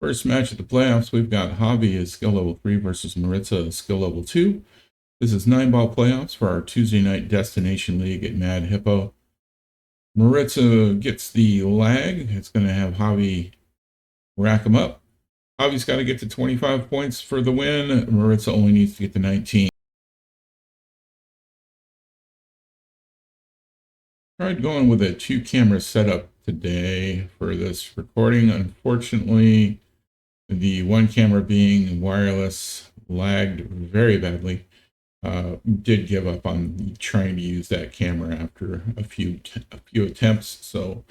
First match of the playoffs, we've got Javi at skill level 3 versus Maritza at skill level 2. This is 9-ball playoffs for our Tuesday night Destination League at Mad Hippo. Maritza gets the lag. It's going to have Javi rack him up. Javi's got to get to 25 points for the win. Maritza only needs to get to 19. Tried going with a 2-camera setup today for this recording. Unfortunately, the one camera being wireless lagged very badly. Did give up on trying to use that camera after a few attempts. So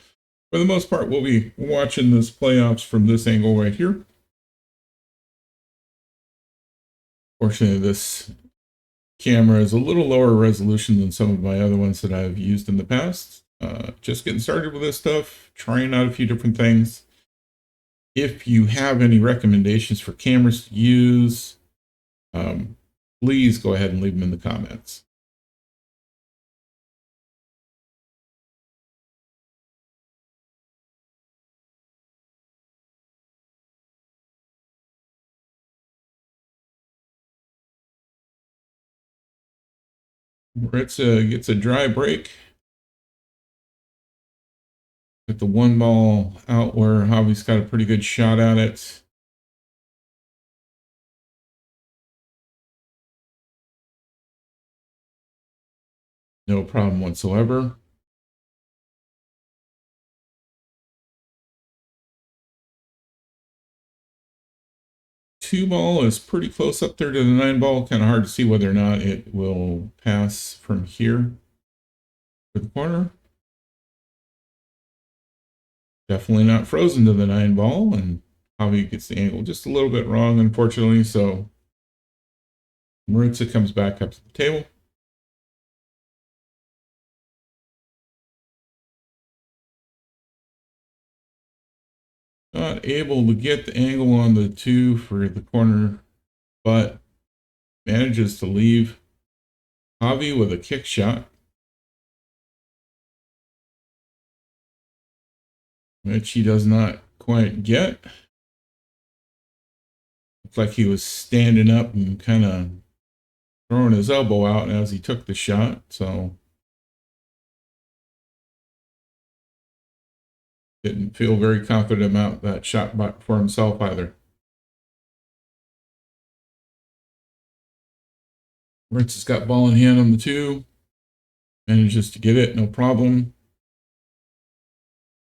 for the most part, we'll be watching this playoffs from this angle right here. Fortunately, this camera is a little lower resolution than some of my other ones that I've used in the past. Just getting started with this stuff, trying out a few different things. If you have any recommendations for cameras to use, please go ahead and leave them in the comments. Maritza gets a dry break. With the one ball out where Javi's got a pretty good shot at it. No problem whatsoever. Two ball is pretty close up there to the 9 ball. Kind of hard to see whether or not it will pass from here to the corner. Definitely not frozen to the 9 ball, and Javi gets the angle just a little bit wrong, unfortunately. So Maritza comes back up to the table. Not able to get the angle on the 2 for the corner, but manages to leave Javi with a kick shot, which he does not quite get. Looks like he was standing up and kind of throwing his elbow out as he took the shot, so didn't feel very confident about that shot for himself either. Ritz has got ball in hand on the 2, manages to get it, no problem.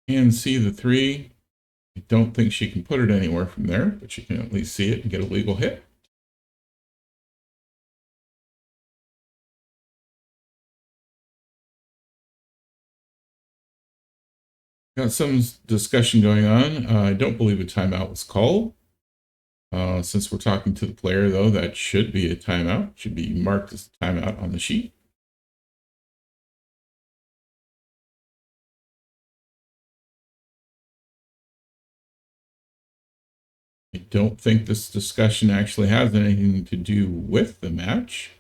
Can see the 3. I don't think she can put it anywhere from there, but she can at least see it and get a legal hit. Got some discussion going on. I don't believe a timeout was called. Since we're talking to the player, though, that should be a timeout. Should be marked as a timeout on the sheet. I don't think this discussion actually has anything to do with the match.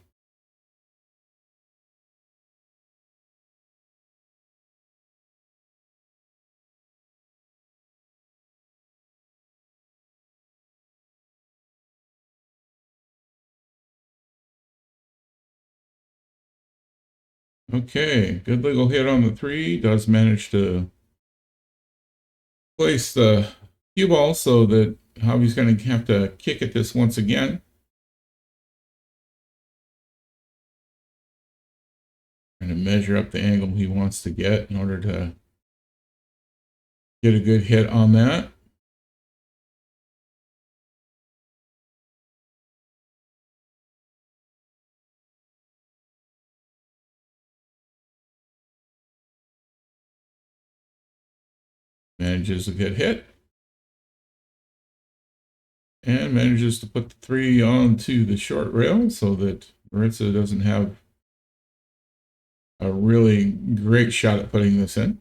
Okay, good legal hit on the 3. Does manage to place the cue ball so that Javi's going to have to kick at this once again. Trying to measure up the angle he wants to get in order to get a good hit on that. Manages a good hit. And manages to put the 3 onto the short rail so that Maritza doesn't have a really great shot at putting this in.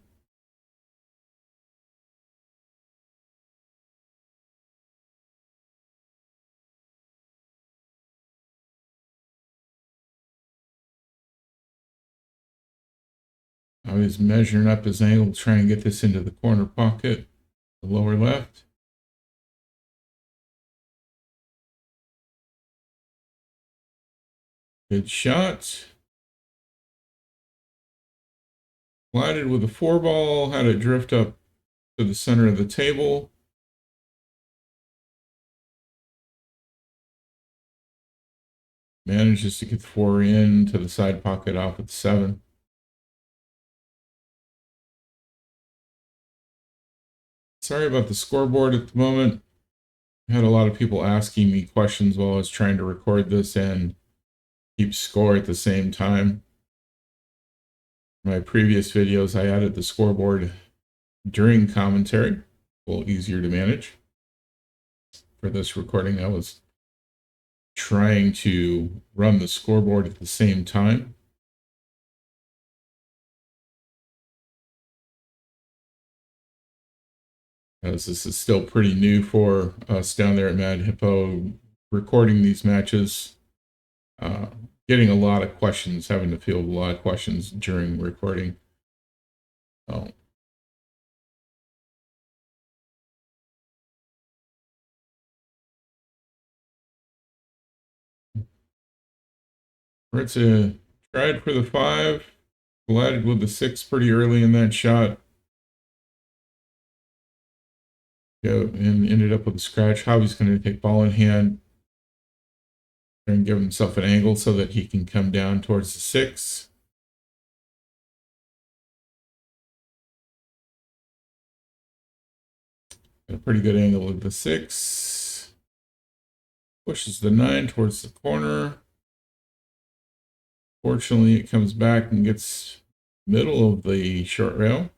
Now he's measuring up his angle, trying to get this into the corner pocket, the lower left. Good shot. Glided with a 4-ball, had it drift up to the center of the table. Manages to get the 4 in to the side pocket off at 7. Sorry about the scoreboard at the moment. I had a lot of people asking me questions while I was trying to record this and keep score at the same time. In my previous videos, I added the scoreboard during commentary, a little easier to manage. For this recording, I was trying to run the scoreboard at the same time. As this is still pretty new for us down there at Mad Hippo, recording these matches, getting a lot of questions, having to field a lot of questions during recording. Maritza tried for the 5, collided with the 6 pretty early in that shot. And ended up with a scratch. Javi's going to take ball in hand and give himself an angle so that he can come down towards the 6. Got a pretty good angle with the 6. Pushes the 9 towards the corner. Fortunately, it comes back and gets middle of the short rail.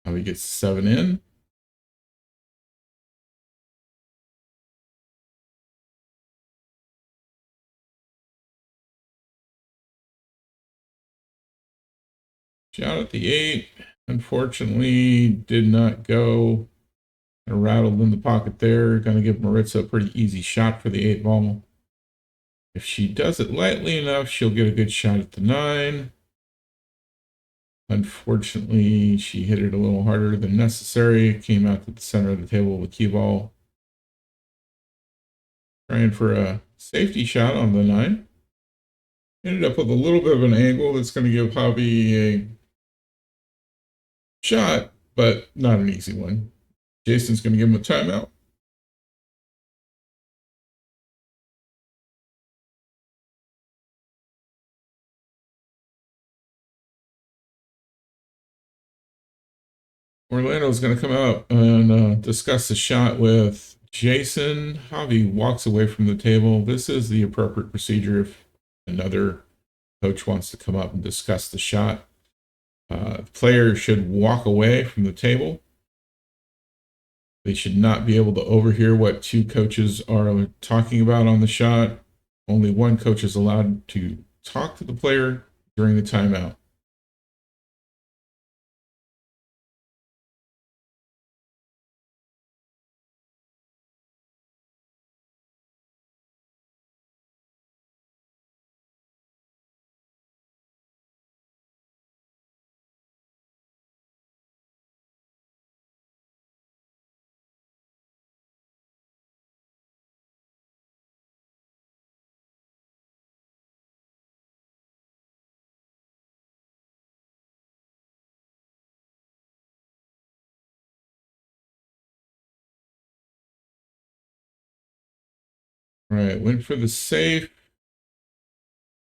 Javi gets 7 in. Shot at the 8. Unfortunately, did not go. Rattled in the pocket there. Going to give Maritza a pretty easy shot for the 8 ball. If she does it lightly enough, she'll get a good shot at the 9. Unfortunately, she hit it a little harder than necessary. Came out to the center of the table with cue ball. Trying for a safety shot on the 9. Ended up with a little bit of an angle that's going to give Javi a shot, but not an easy one. Jason's going to give him a timeout. Orlando's going to come out and discuss the shot with Jason. Javi walks away from the table. This is the appropriate procedure if another coach wants to come up and discuss the shot. The player should walk away from the table. They should not be able to overhear what 2 coaches are talking about on the shot. Only one coach is allowed to talk to the player during the timeout. All right, went for the safe.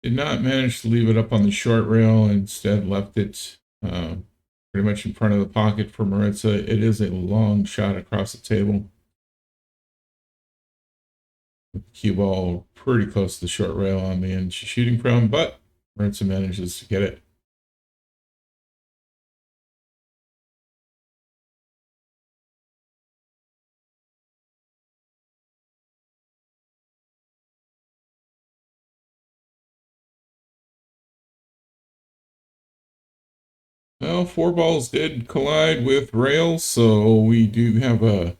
Did not manage to leave it up on the short rail. Instead, left it pretty much in front of the pocket for Maritza. It is a long shot across the table. With the cue ball pretty close to the short rail on the end she's shooting from, but Maritza manages to get it. Well, 4 balls did collide with rails, so we do have a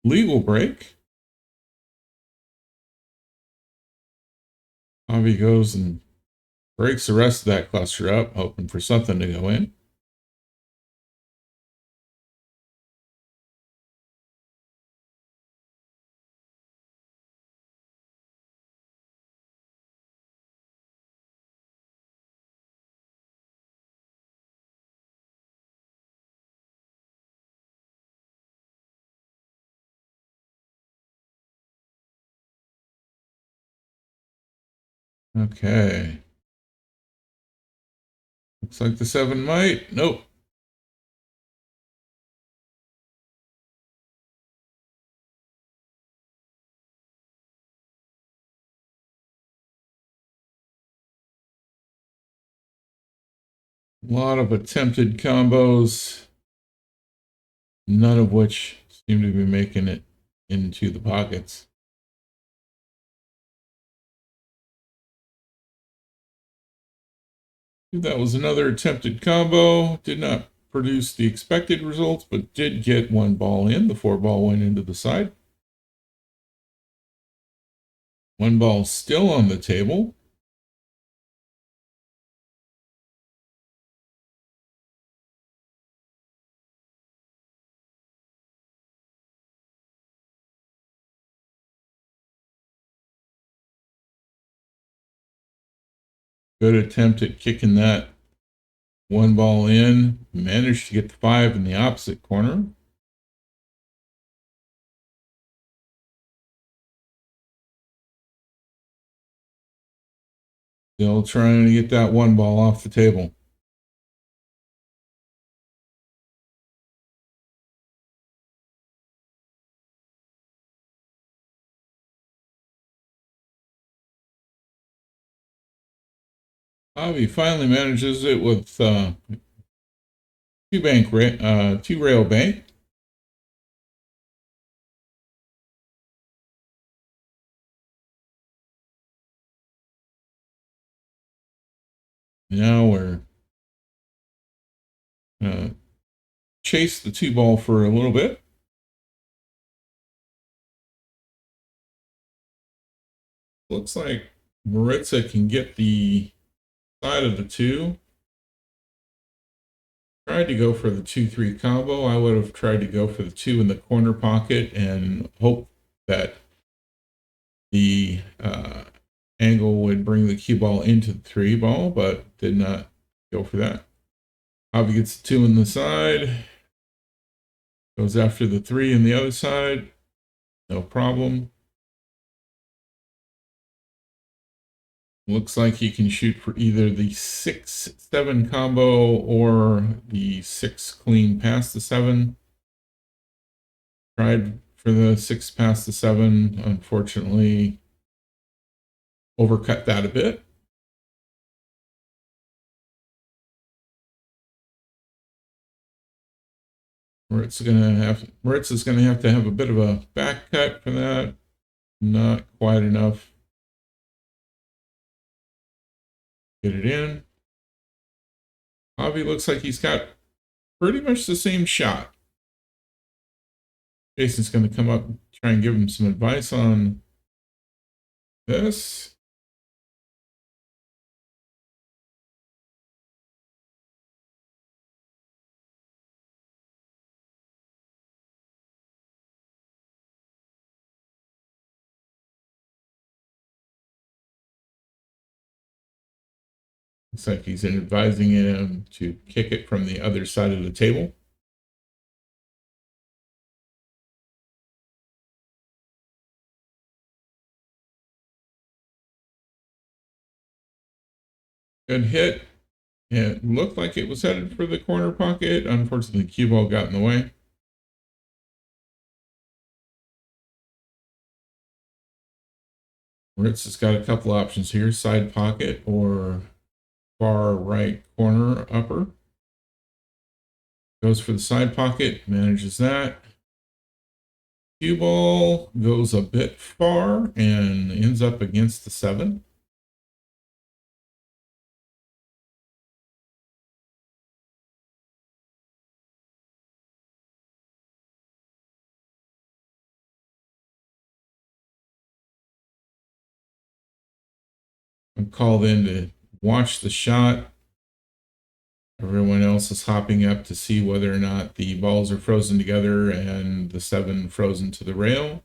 legal break. Javi goes and breaks the rest of that cluster up, hoping for something to go in. Okay. Looks like the 7 might. Nope. A lot of attempted combos, none of which seem to be making it into the pockets. That was another attempted combo. Did not produce the expected results, but did get one ball in. The 4 ball went into the side. One ball still on the table. Good attempt at kicking that one ball in. Managed to get the 5 in the opposite corner. Still trying to get that one ball off the table. Javi finally manages it with two rail bank. Now we're chase the 2 ball for a little bit. Looks like Maritza can get the side of the 2. Tried to go for the 2-3 combo. I would have tried to go for the 2 in the corner pocket and hope that the angle would bring the cue ball into the 3 ball, but did not go for that. Javi gets the 2 in the side. Goes after the 3 in the other side. No problem. Looks like he can shoot for either the 6-7 combo or the 6 clean past the 7. Tried for the 6 past the 7. Unfortunately, overcut that a bit. Maritza's gonna have to have a bit of a back cut for that. Not quite enough. Get it in. Javi looks like he's got pretty much the same shot. Jason's going to come up and try and give him some advice on this. Looks like he's advising him to kick it from the other side of the table. Good hit. It looked like it was headed for the corner pocket. Unfortunately, the cue ball got in the way. Ritz has got a couple options here, side pocket or far right corner upper. Goes for the side pocket, manages that. Cue ball goes a bit far and ends up against the 7. I'm called in to watch the shot. Everyone else is hopping up to see whether or not the balls are frozen together and the 7 frozen to the rail.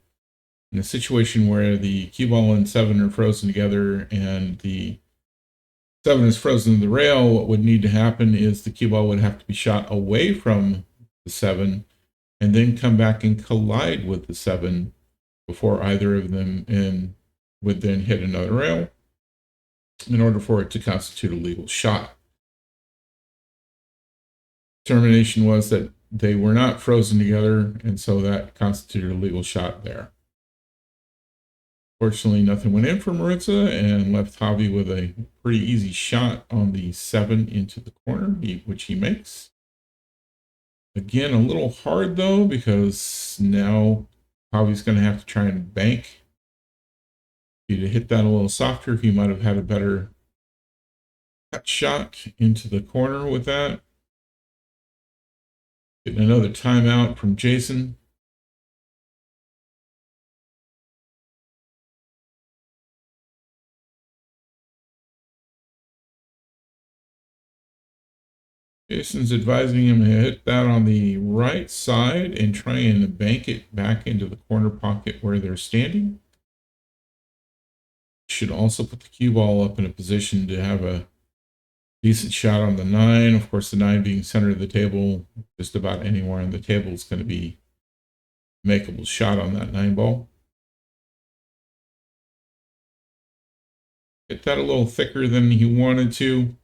In a situation where the cue ball and 7 are frozen together and the 7 is frozen to the rail, what would need to happen is the cue ball would have to be shot away from the 7 and then come back and collide with the 7 before either of them would then hit another rail. in order for it to constitute a legal shot. Determination was that they were not frozen together, and so that constituted a legal shot there. Fortunately, nothing went in for Maritza and left Javi with a pretty easy shot on the 7 into the corner, which he makes. Again, a little hard though, because now Javi's going to have to try and bank. If he'd hit that a little softer, he might have had a better cut shot into the corner with that. Getting another timeout from Jason. Jason's advising him to hit that on the right side and try and bank it back into the corner pocket where they're standing. Should also put the cue ball up in a position to have a decent shot on the 9. Of course, the 9 being center of the table, just about anywhere on the table is going to be a makeable shot on that 9 ball. Get that a little thicker than he wanted to.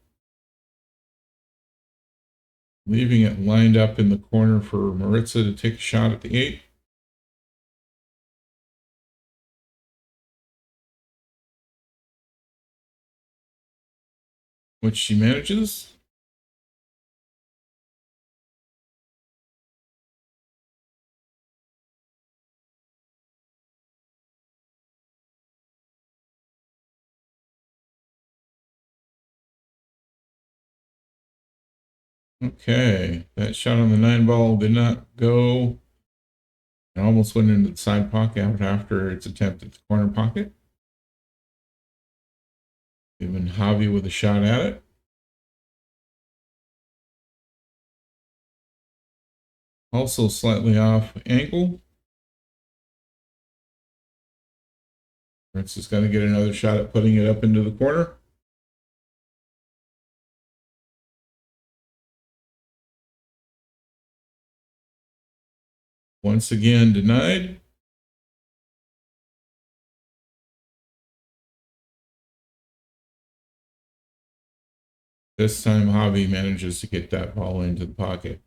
Leaving it lined up in the corner for Maritza to take a shot at the 8. Which she manages. Okay, that shot on the 9 ball did not go. It almost went into the side pocket after its attempt at the corner pocket. Even Javi with a shot at it. Also slightly off angle. Prince is going to get another shot at putting it up into the corner. Once again denied. This time Javi manages to get that ball into the pocket.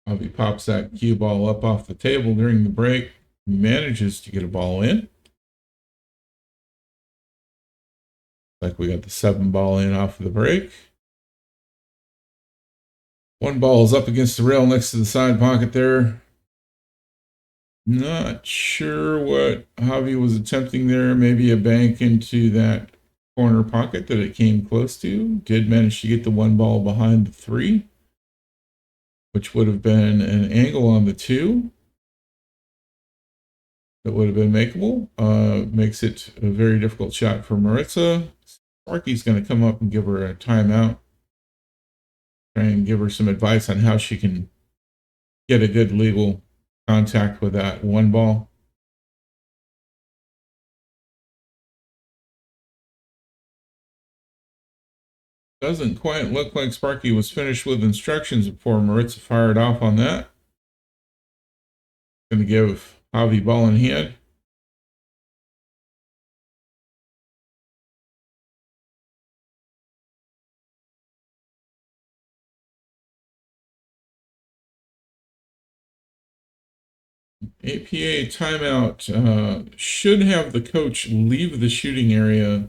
Javi pops that cue ball up off the table during the break. He manages to get a ball in. Like we got the 7 ball in off of the break. 1 ball is up against the rail next to the side pocket there. Not sure what Javi was attempting there. Maybe a bank into that corner pocket that it came close to. Did manage to get the 1 ball behind the 3, which would have been an angle on the 2. That would have been makeable. Makes it a very difficult shot for Maritza. Sparky's going to come up and give her a timeout. Try and give her some advice on how she can get a good legal contact with that 1 ball. Doesn't quite look like Sparky was finished with instructions before Maritza fired off on that. Going to give Javi ball in hand. APA timeout. Should have the coach leave the shooting area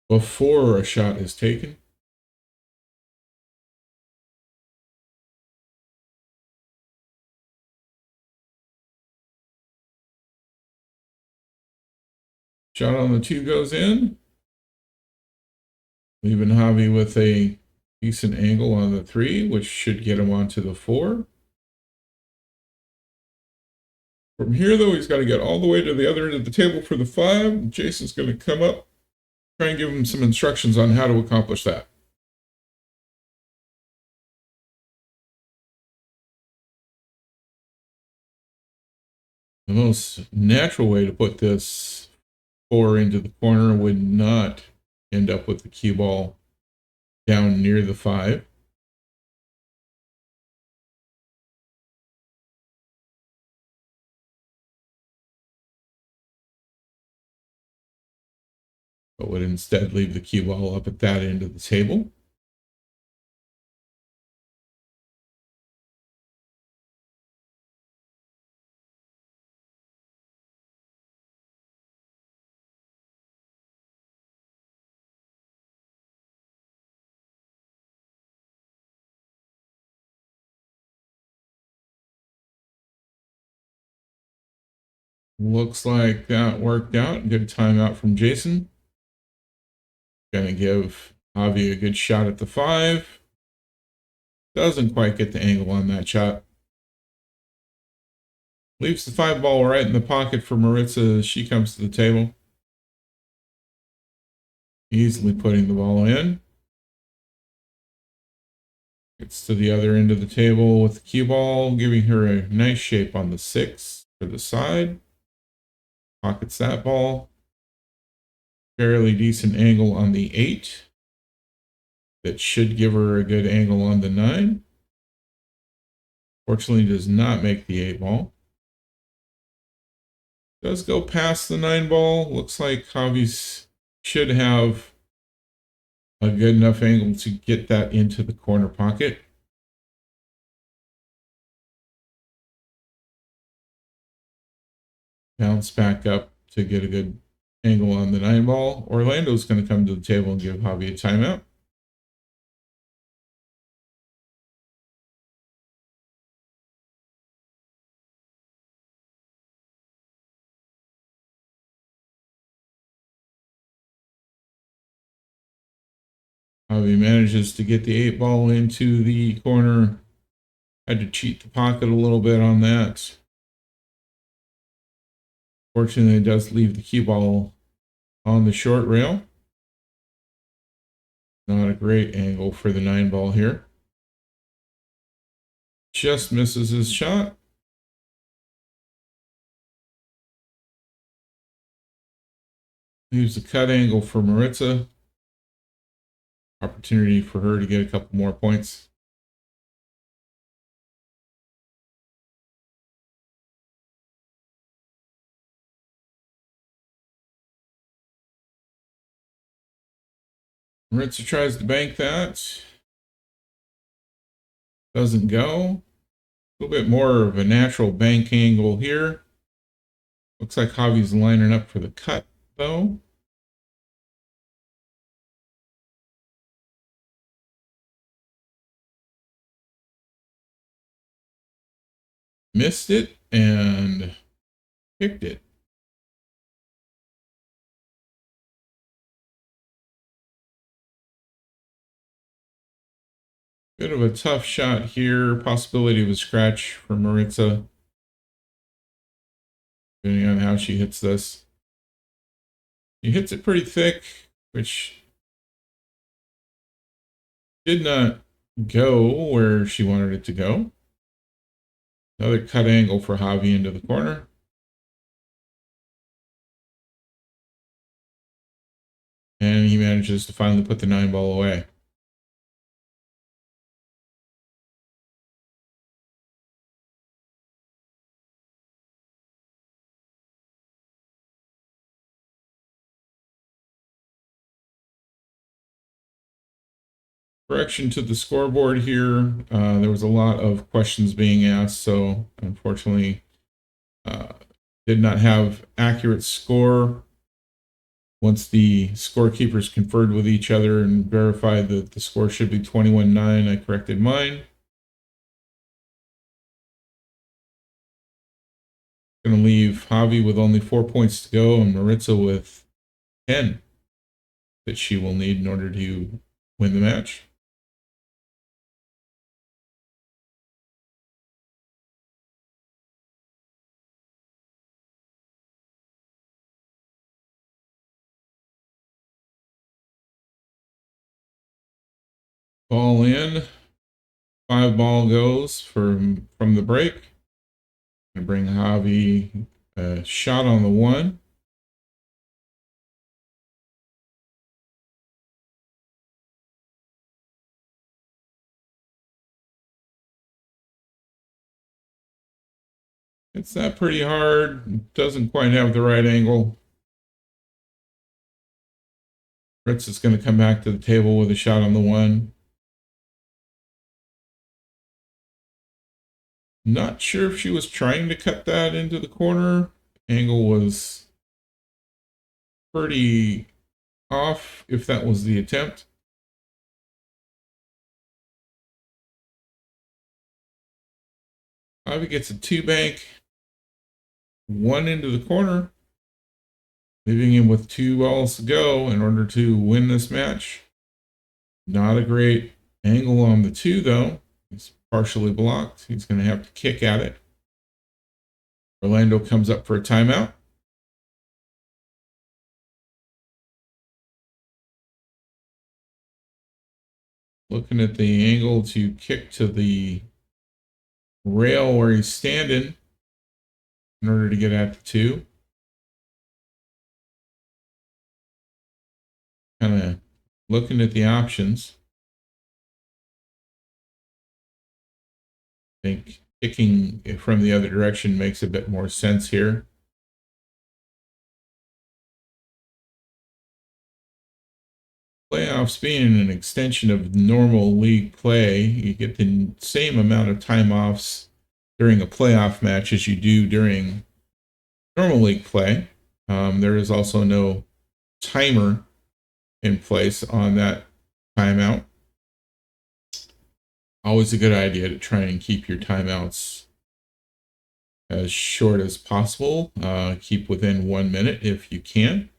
before a shot is taken. Shot on the 2 goes in. Leaving Javi with a decent angle on the 3, which should get him onto the 4. From here, though, he's got to get all the way to the other end of the table for the 5. Jason's going to come up, try and give him some instructions on how to accomplish that. The most natural way to put this 4 into the corner would not end up with the cue ball down near the 5. But would instead leave the cue ball up at that end of the table. Looks like that worked out. Good timeout from Jason. Gonna give Javi a good shot at the 5. Doesn't quite get the angle on that shot. Leaves the 5 ball right in the pocket for Maritza as she comes to the table. Easily putting the ball in. Gets to the other end of the table with the cue ball, giving her a nice shape on the 6 for the side. Pockets that ball. Fairly decent angle on the 8. That should give her a good angle on the 9. Fortunately, does not make the 8 ball. Does go past the 9 ball. Looks like Javi's should have a good enough angle to get that into the corner pocket. Bounce back up to get a good angle on the 9 ball. Orlando's going to come to the table and give Javi a timeout. Javi manages to get the 8 ball into the corner. Had to cheat the pocket a little bit on that. Fortunately, it does leave the cue ball on the short rail. Not a great angle for the 9 ball here. Just misses his shot. Leaves the cut angle for Maritza. Opportunity for her to get a couple more points. Maritza tries to bank that. Doesn't go. A little bit more of a natural bank angle here. Looks like Javi's lining up for the cut, though. Missed it and kicked it. Bit of a tough shot here. Possibility of a scratch for Maritza, depending on how she hits this. She hits it pretty thick, which did not go where she wanted it to go. Another cut angle for Javi into the corner. And he manages to finally put the 9 ball away. Correction to the scoreboard here. There was a lot of questions being asked, so unfortunately did not have accurate score. Once the scorekeepers conferred with each other and verified that the score should be 21-9, I corrected mine. Going to leave Javi with only 4 points to go and Maritza with 10 that she will need in order to win the match. Ball in. 5 ball goes from the break. Gonna bring Javi A shot on the one. It's that pretty hard. Doesn't quite have the right angle. Fritz is going to come back to the table with a shot on the one. Not sure if she was trying to cut that into the corner. Angle was pretty off, if that was the attempt. Javi gets a two bank, one into the corner, leaving him with two balls to go in order to win this match. Not a great angle on the two, though. He's partially blocked. He's going to have to kick at it. Orlando comes up for a timeout. Looking at the angle to kick to the rail where he's standing in order to get at the two. Kind of looking at the options. I think kicking from the other direction makes a bit more sense here. Playoffs being an extension of normal league play, you get the same amount of time offs during a playoff match as you do during normal league play. There is also no timer in place on that timeout. Always a good idea to try and keep your timeouts as short as possible. Keep within 1 minute if you can.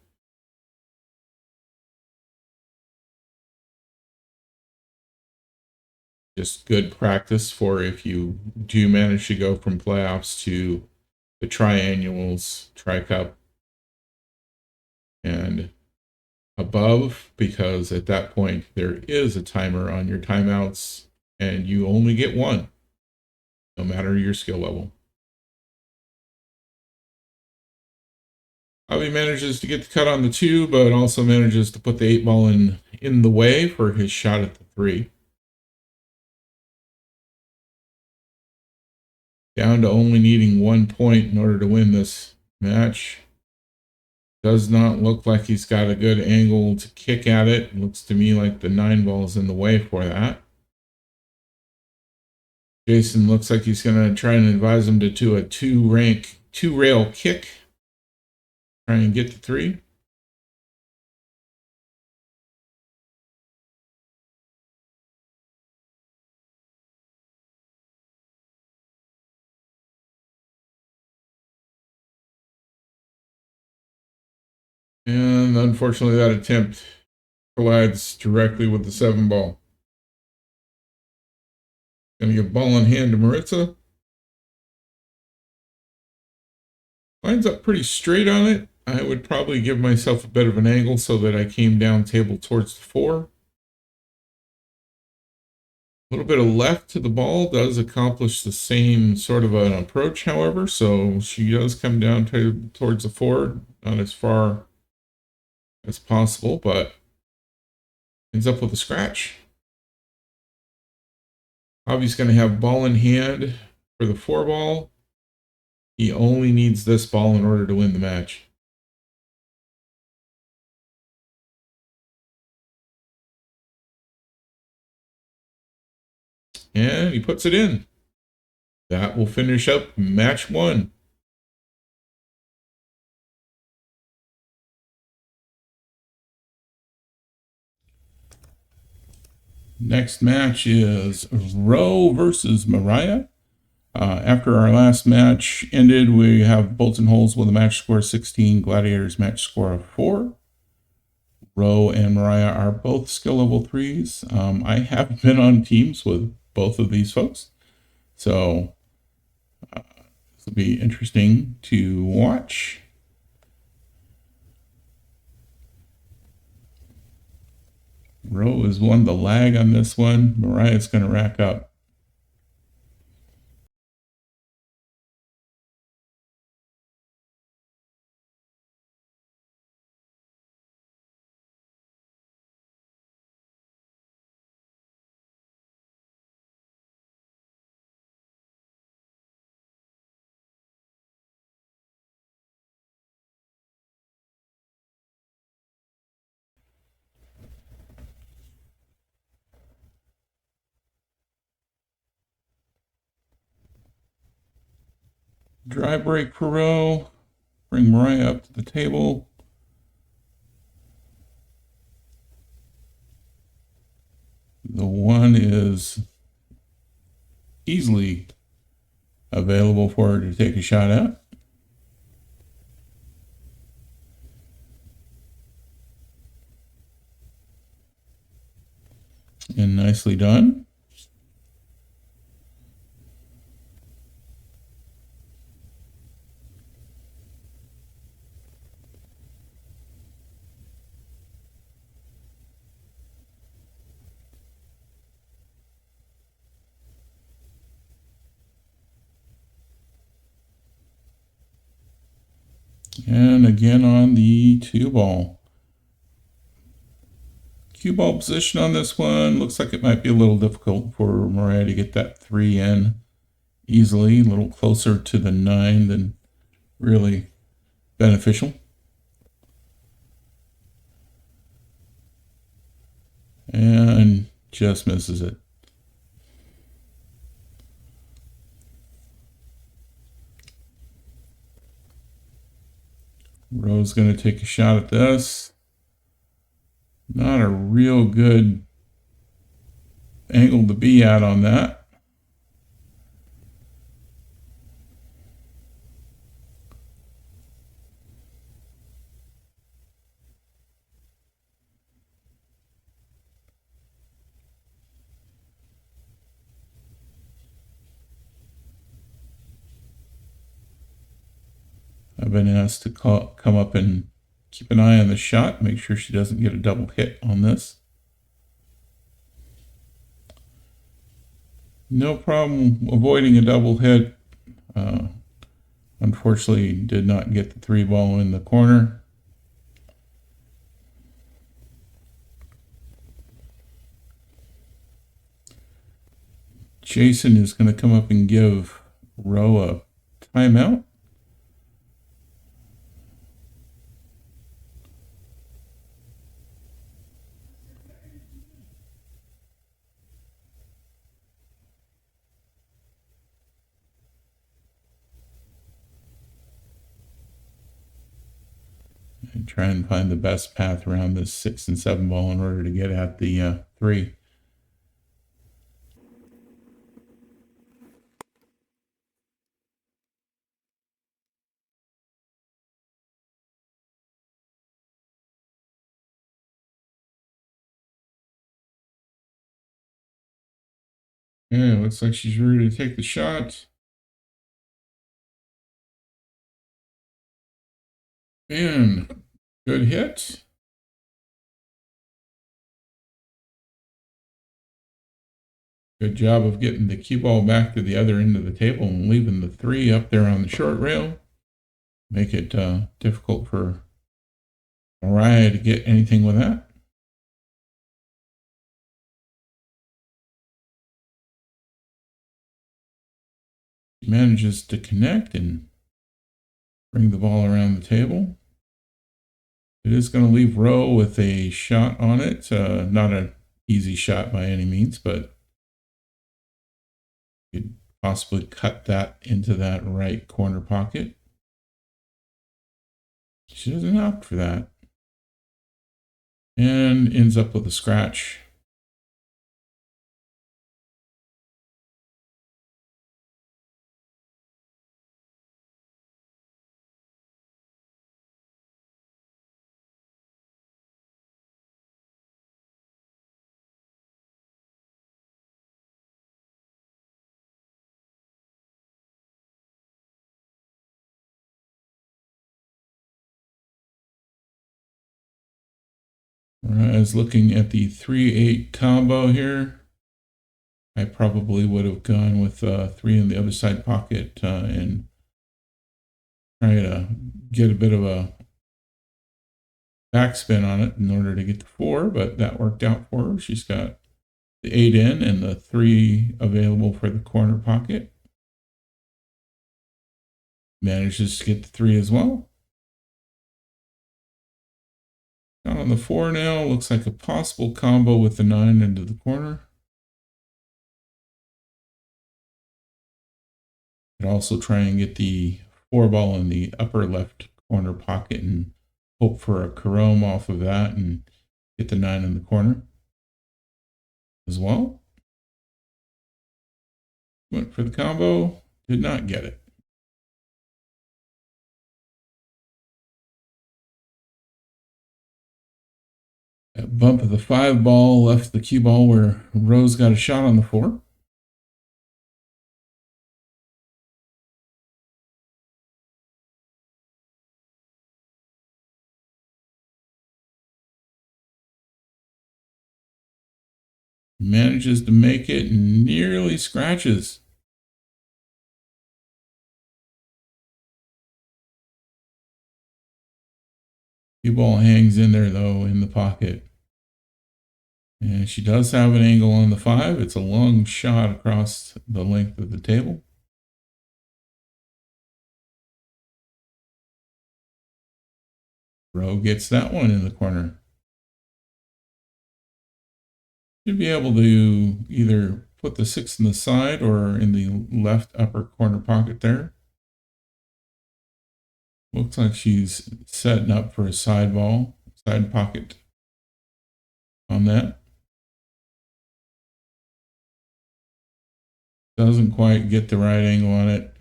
Just good practice for if you do manage to go from playoffs to the triannuals, tri-cup, and above, because at that point there is a timer on your timeouts and you only get one, no matter your skill level. Javi manages to get the cut on the two, but also manages to put the 8-ball in the way for his shot at the three. Down to only needing 1 point in order to win this match. Does not look like he's got a good angle to kick at it. Looks to me like the 9-ball is in the way for that. Jason looks like he's going to try and advise him to do a two-rail kick. Try and get the three. And unfortunately, that attempt collides directly with the 7-ball. Going to give ball in hand to Maritza. Lines up pretty straight on it. I would probably give myself a bit of an angle so that I came down table towards the 4. A little bit of left to the ball does accomplish the same sort of an approach, however, so she does come down towards the 4, not as far as possible, but ends up with a scratch. Javi's going to have ball in hand for the 4-ball. He only needs this ball in order to win the match. And he puts it in. That will finish up match 1. Next match is Roe versus Myria. After our last match ended, we have Bolton Holes with a match score 16, Gladiators match score of 4. Roe and Myria are both skill level 3s. I have been on teams with both of these folks, so this will be interesting to watch. Roe has won the lag on this one. Myria's going to rack up. Dry break for row. Bring Myria up to the table. The one is easily available for her to take a shot at. And nicely done. And again on the 2-ball. Cue ball position on this one. Looks like it might be a little difficult for Myria to get that 3 in easily. A little closer to the 9 than really beneficial. And just misses it. Row's going to take a shot at this. Not a real good angle to be at on that. I've been asked to come up and keep an eye on the shot, make sure she doesn't get a double hit on this. No problem avoiding a double hit. Unfortunately, did not get the 3-ball in the corner. Jason is going to come up and give Row a timeout. And try and find the best path around this 6 and 7 ball in order to get at the 3. Yeah, looks like she's ready to take the shot. And good hit. Good job of getting the cue ball back to the other end of the table and leaving the 3 up there on the short rail. Make it difficult for Myria to get anything with that. She manages to connect and bring the ball around the table. It is going to leave Row with a shot on it. Not an easy shot by any means, but you could possibly cut that into that right corner pocket. She doesn't opt for that. And ends up with a scratch. As looking at the 3-8 combo here, I probably would have gone with 3 in the other side pocket and try to get a bit of a backspin on it in order to get the 4, but that worked out for her. She's got the 8 in and the 3 available for the corner pocket. Manages to get the 3 as well. Down on the 4 now, looks like a possible combo with the 9 into the corner. Could also try and get the 4 ball in the upper left corner pocket and hope for a Carome off of that and get the 9 in the corner as well. Went for the combo, did not get it. That bump of the 5 ball left the cue ball where Rose got a shot on the 4. Manages to make it and nearly scratches. Cue ball hangs in there though in the pocket. And she does have an angle on the 5. It's a long shot across the length of the table. Rowe gets that one in the corner. Should be able to either put the 6 in the side or in the left upper corner pocket there. Looks like she's setting up for a side ball, side pocket on that. Doesn't quite get the right angle on it.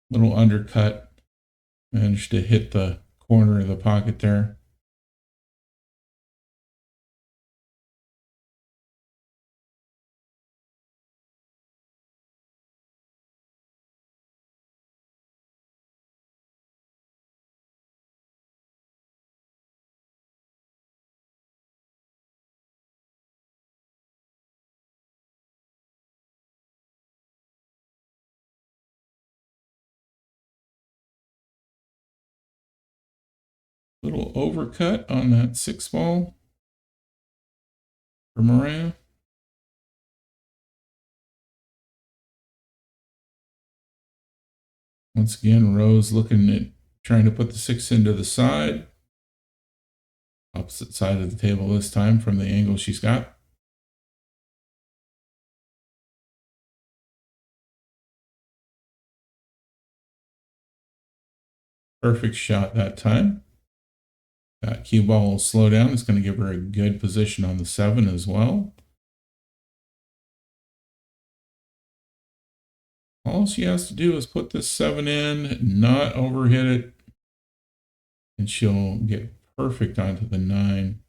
Little undercut. Managed to hit the corner of the pocket there. Little overcut on that 6 ball for Myria. Once again, Rose looking at trying to put the 6 into the side. Opposite side of the table this time from the angle she's got. Perfect shot that time. That cue ball will slow down. It's going to give her a good position on the 7 as well. All she has to do is put this 7 in, not overhit it, and she'll get perfect onto the 9.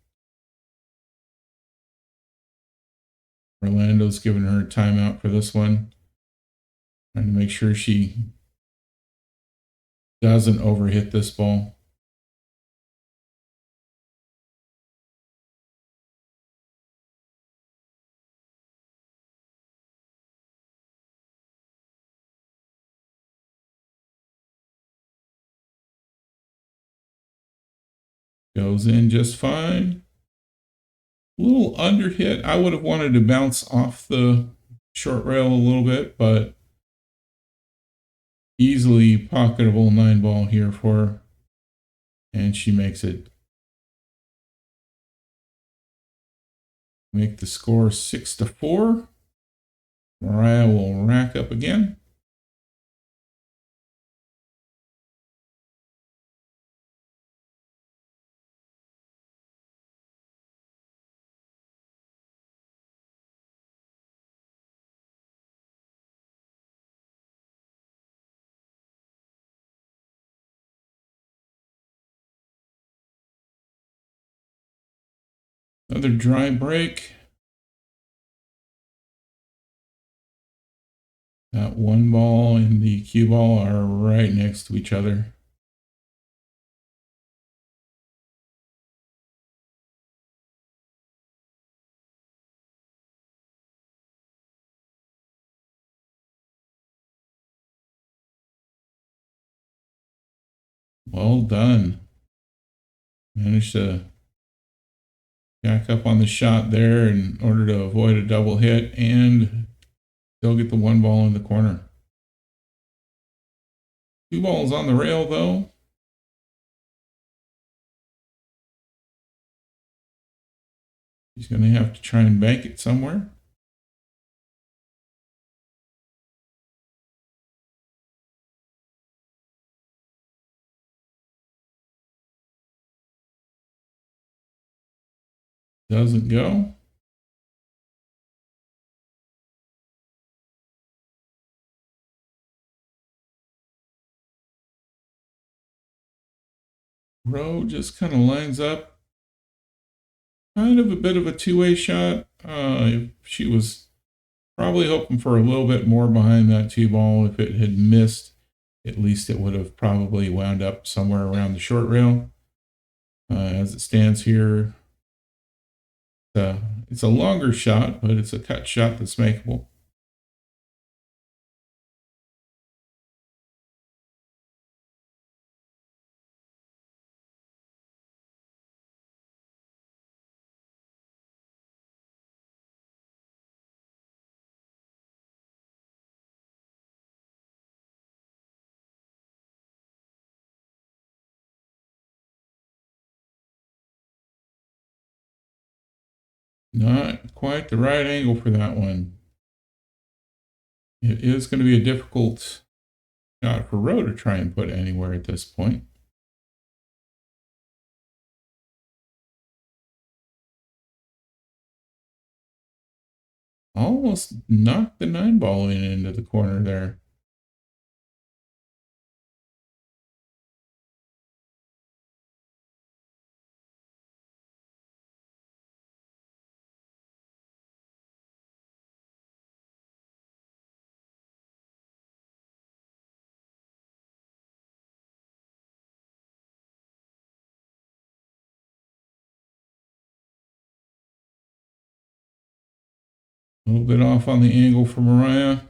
Orlando's giving her a timeout for this one. Trying to make sure she doesn't overhit this ball. Goes in just fine. A little under hit. I would have wanted to bounce off the short rail a little bit, but easily pocketable 9 ball here for her. And she makes it. Make the score 6-4. Myria will rack up again. Another dry break. That 1 ball and the cue ball are right next to each other. Well done. Managed to jack up on the shot there in order to avoid a double hit and still get the 1 ball in the corner. 2 balls on the rail though. He's going to have to try and bank it somewhere. Doesn't go. Row just kind of lines up. Kind of a bit of a two-way shot. She was probably hoping for a little bit more behind that two ball. If it had missed, at least it would have probably wound up somewhere around the short rail. As it stands here, it's a longer shot, but it's a cut shot that's makeable. Not quite the right angle for that one. It is going to be a difficult shot for Rowe to try and put anywhere at this point. Almost knocked the 9 ball into the corner there. A little bit off on the angle for Myria.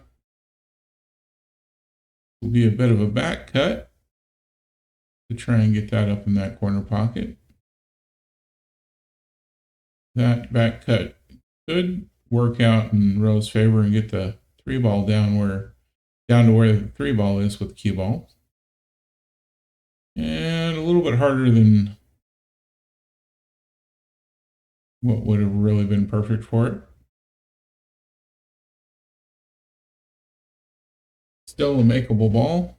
Will be a bit of a back cut to try and get that up in that corner pocket. That back cut could work out in Rowe's favor and get the 3 ball down to where the 3 ball is with the cue ball. And a little bit harder than what would have really been perfect for it. Still a makeable ball.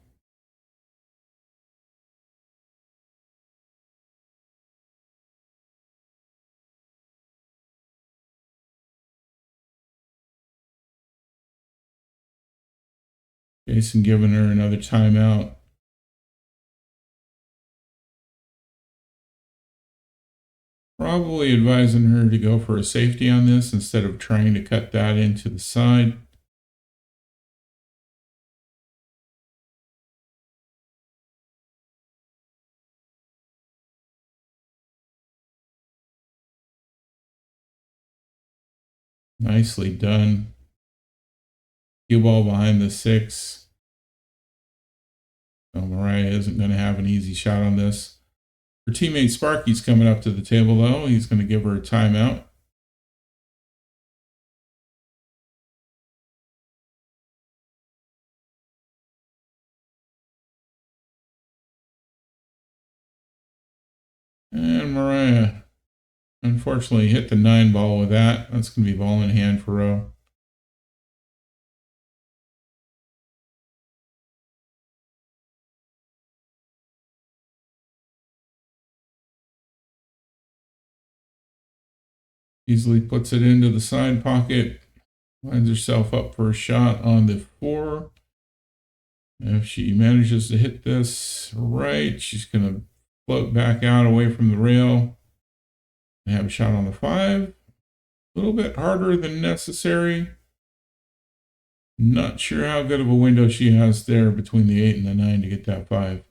Jason giving her another timeout. Probably advising her to go for a safety on this instead of trying to cut that into the side. Nicely done. Cue ball behind the 6. So Myria isn't going to have an easy shot on this. Her teammate Sparky's coming up to the table, though. He's going to give her a timeout. And Myria, unfortunately, hit the 9 ball with that. That's going to be ball in hand for Rowe. Easily puts it into the side pocket. Lines herself up for a shot on the 4. If she manages to hit this right, she's going to float back out away from the rail and have a shot on the 5. A little bit harder than necessary. Not sure how good of a window she has there between the 8 and the 9 to get that 5.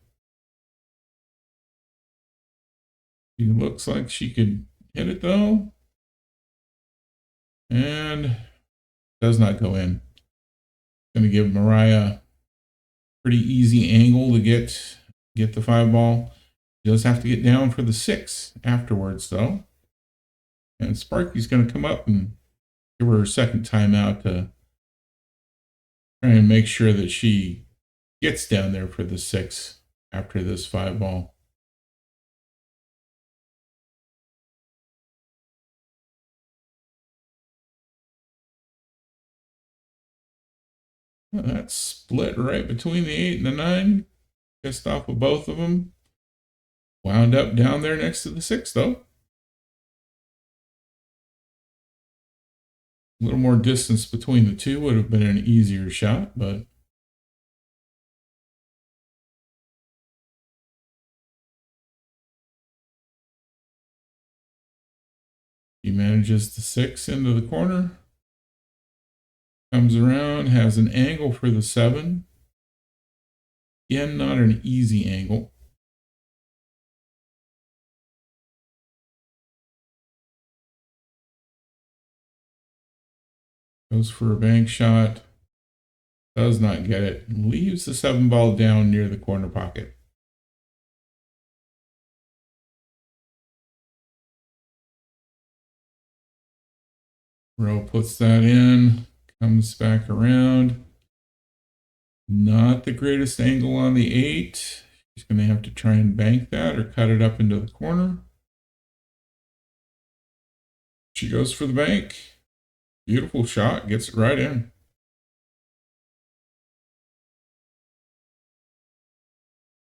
She looks like she could hit it though. And does not go in. Going to give Myria pretty easy angle to get the 5 ball. She does have to get down for the 6 afterwards though. And Sparky's going to come up and give her a second timeout to try and make sure that she gets down there for the 6 after this 5 ball. Well, that's split right between the 8 and the 9. Pissed off with both of them. Wound up down there next to the 6 though. A little more distance between the two would have been an easier shot, but he manages the 6 into the corner. Comes around, has an angle for the 7. Again, not an easy angle. Goes for a bank shot. Does not get it. Leaves the 7 ball down near the corner pocket. Rowe puts that in. Comes back around. Not the greatest angle on the 8. She's going to have to try and bank that or cut it up into the corner. She goes for the bank. Beautiful shot. Gets it right in.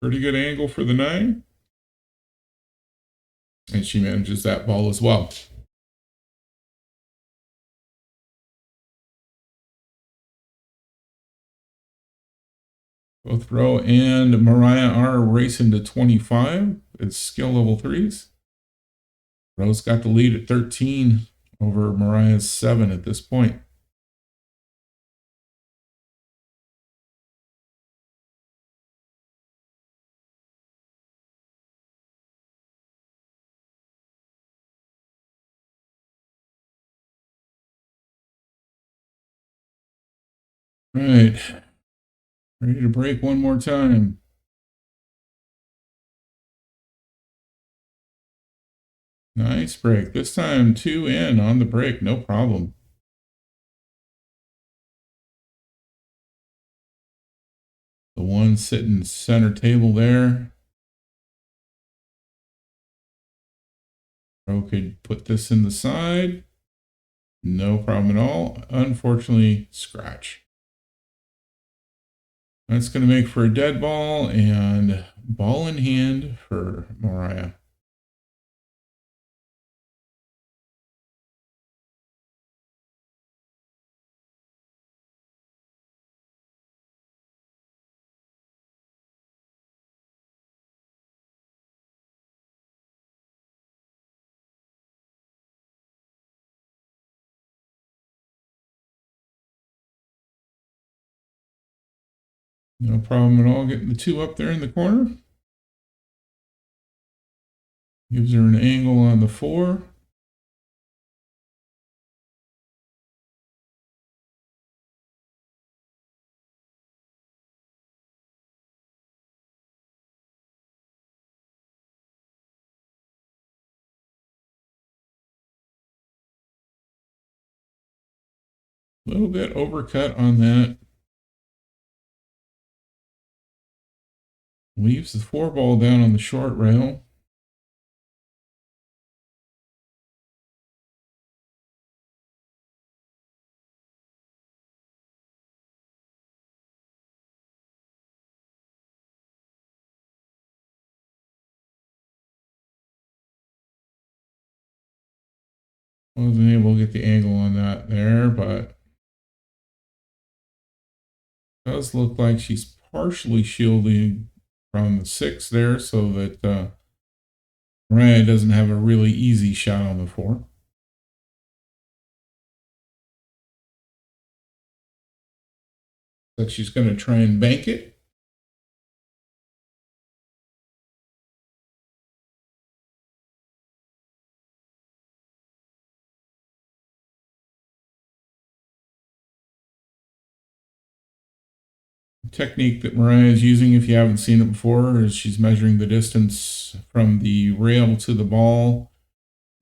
Pretty good angle for the 9. And she manages that ball as well. Both Rowe and Myria are racing to 25. It's skill level 3s. Rowe's got the lead at 13 over Myria's 7 at this point. Right. Ready to break one more time. Nice break. This time 2 in on the break, no problem. The 1 sitting center table there. Rowe could put this in the side. No problem at all. Unfortunately, scratch. That's going to make for a dead ball and ball in hand for Myria. No problem at all getting the 2 up there in the corner. Gives her an angle on the 4. A little bit overcut on that. Leaves the 4 ball down on the short rail. Wasn't able to get the angle on that there, but does look like she's partially shielding from the 6 there so that Myria doesn't have a really easy shot on the 4. But she's going to try and bank it. Technique that Myria is using, if you haven't seen it before, is she's measuring the distance from the rail to the ball,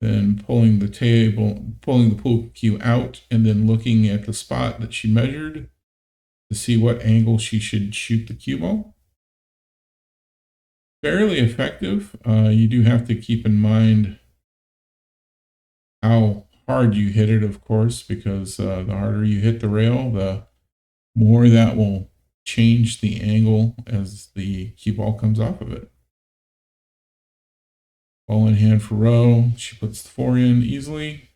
then pulling the pool cue out, and then looking at the spot that she measured to see what angle she should shoot the cue ball. Fairly effective. You do have to keep in mind how hard you hit it, of course, because the harder you hit the rail, the more that will change the angle as the cue ball comes off of it. Ball in hand for Rowe. She puts the 4 in easily.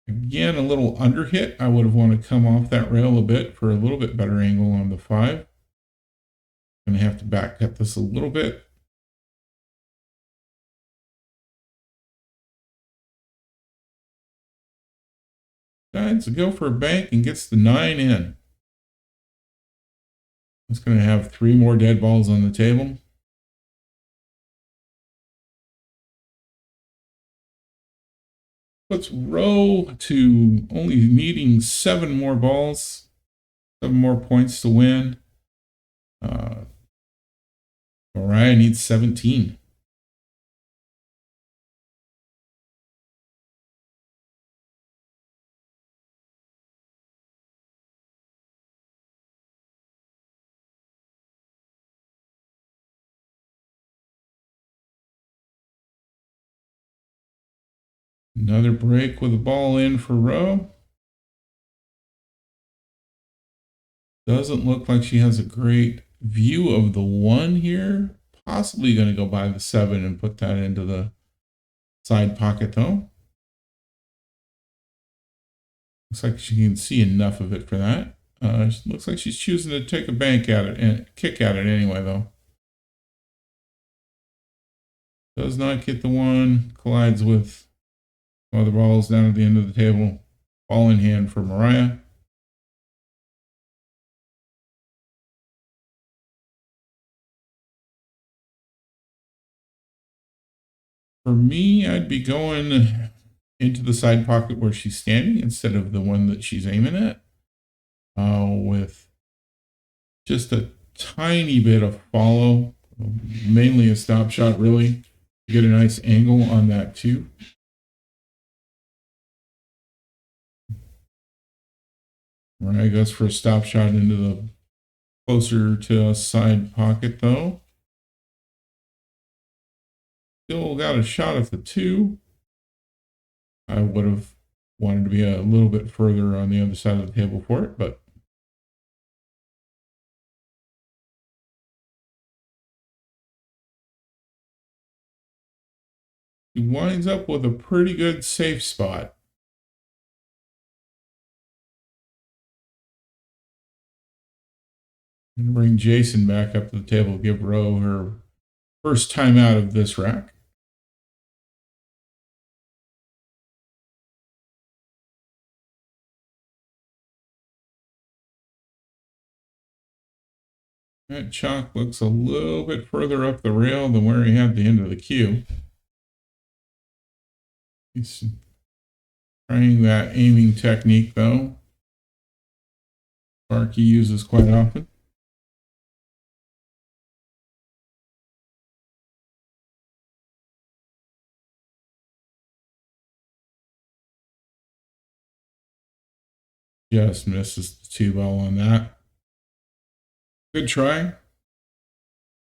Again, a little under hit. I would have wanted to come off that rail a bit for a little bit better angle on the 5. Going to have to back cut this a little bit. Decides to go for a bank and gets the 9 in. It's going to have 3 more dead balls on the table. Puts row to only needing 7 more balls, 7 more points to win. Myria needs 17. Another break with a ball in for row. Doesn't look like she has a great view of the 1 here. Possibly going to go by the 7 and put that into the side pocket though. Looks like she can see enough of it for that. Looks like she's choosing to take a bank at it and kick at it anyway though. Does not get the 1. Collides with other balls down at the end of the table. Ball in hand for Myria. For me, I'd be going into the side pocket where she's standing instead of the one that she's aiming at. With just a tiny bit of follow, mainly a stop shot, really, to get a nice angle on that too. Myria goes for a stop shot into the closer to a side pocket though. Still got a shot at the 2. I would have wanted to be a little bit further on the other side of the table for it, but he winds up with a pretty good safe spot. And bring Jason back up to the table, give Roe her first time out of this rack. That chalk looks a little bit further up the rail than where he had the end of the cue. He's trying that aiming technique, though. Sparky uses quite often. Just misses the 2 ball on that. Good try.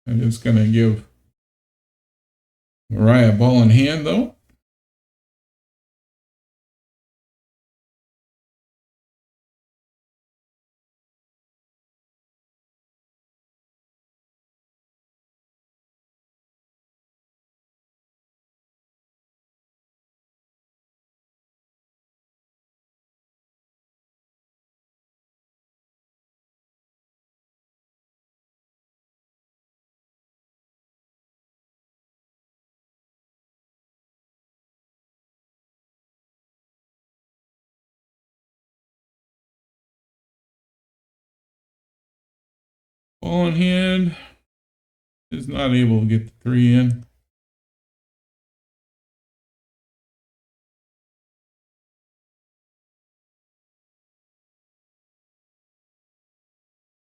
And it's going to give Myria a ball in hand, though. Ball in hand. Is not able to get the 3 in.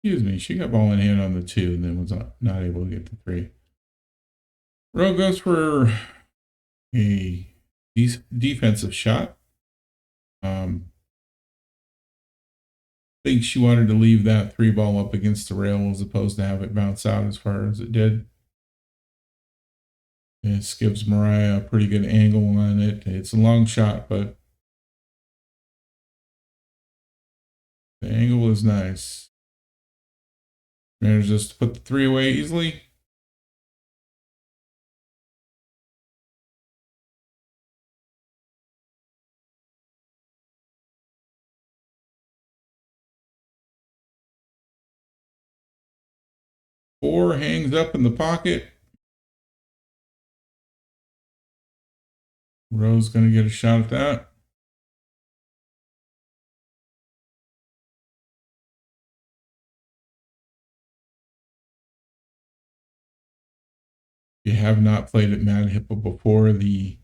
Excuse me, she got ball in hand on the 2 and then was not able to get the 3. Rowe goes for a defensive shot. Think she wanted to leave that 3 ball up against the rail as opposed to have it bounce out as far as it did. This gives Myria a pretty good angle on it. It's a long shot, but the angle is nice. Manages to put the 3 away easily. 4 hangs up in the pocket. Rose going to get a shot at that. If you have not played at Mad Hippo before, the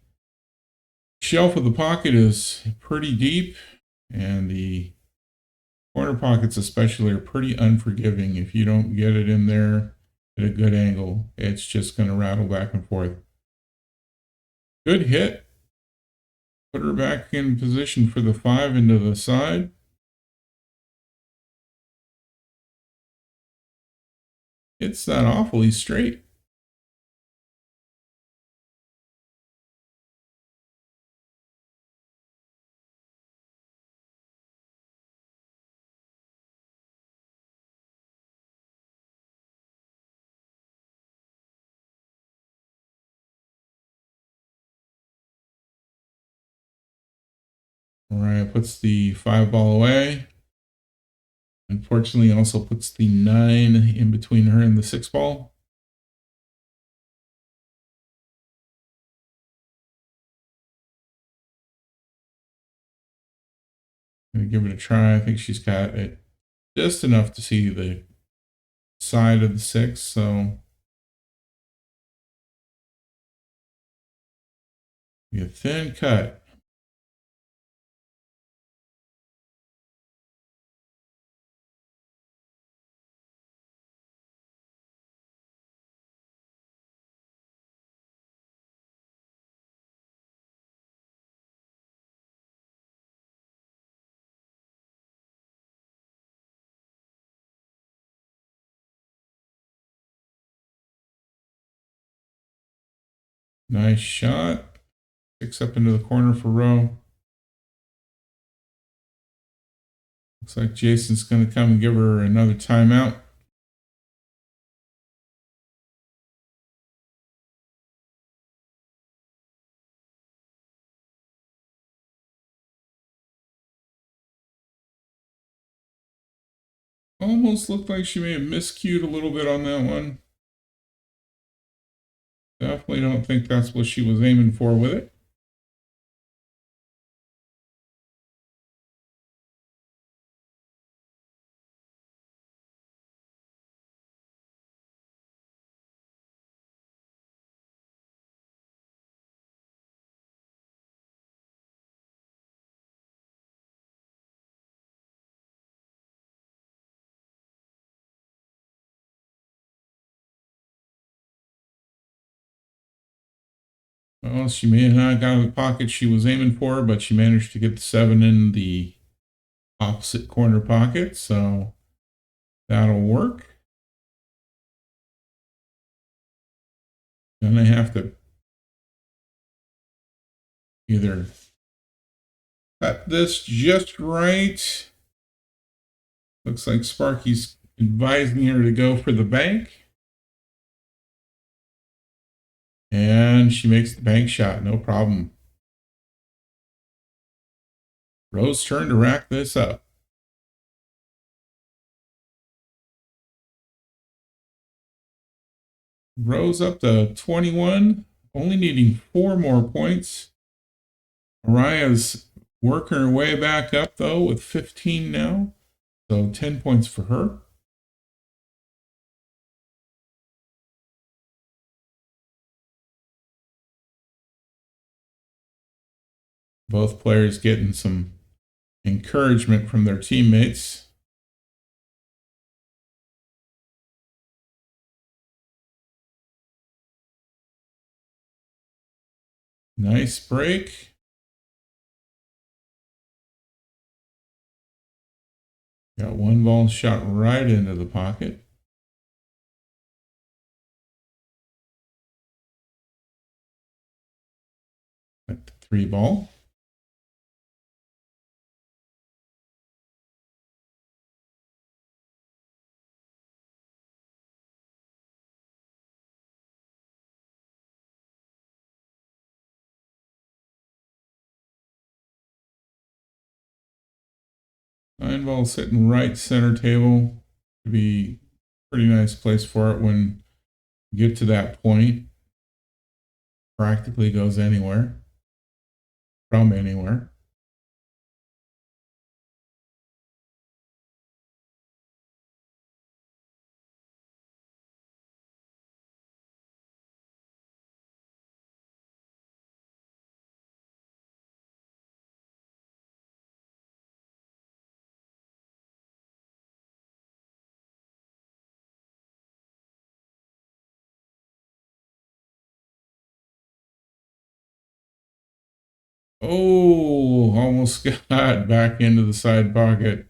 shelf of the pocket is pretty deep, and the corner pockets especially are pretty unforgiving. If you don't get it in there at a good angle, it's just going to rattle back and forth. Good hit. Put her back in position for the 5 into the side. It's that awfully straight. All right, puts the 5 ball away. Unfortunately, also puts the 9 in between her and the 6 ball. I'm going to give it a try. I think she's got it just enough to see the side of the 6, so be a thin cut. Nice shot. 6 up into the corner for row. Looks like Jason's going to come and give her another timeout. Almost looked like she may have miscued a little bit on that one. Definitely don't think that's what she was aiming for with it. Well, she may have not got the pocket she was aiming for, but she managed to get the 7 in the opposite corner pocket, so that'll work. Then I have to either cut this just right. Looks like Sparky's advising her to go for the bank. And she makes the bank shot, no problem. Rose's turn to rack this up. Rose up to 21, only needing 4 more points. Mariah's working her way back up, though, with 15 now. So 10 points for her. Both players getting some encouragement from their teammates. Nice break. Got 1 ball shot right into the pocket. At the 3 ball. Nine ball sitting right center table to be Pretty nice place for it when you get to that point. Practically goes anywhere, from anywhere. Oh, almost got back into the side pocket.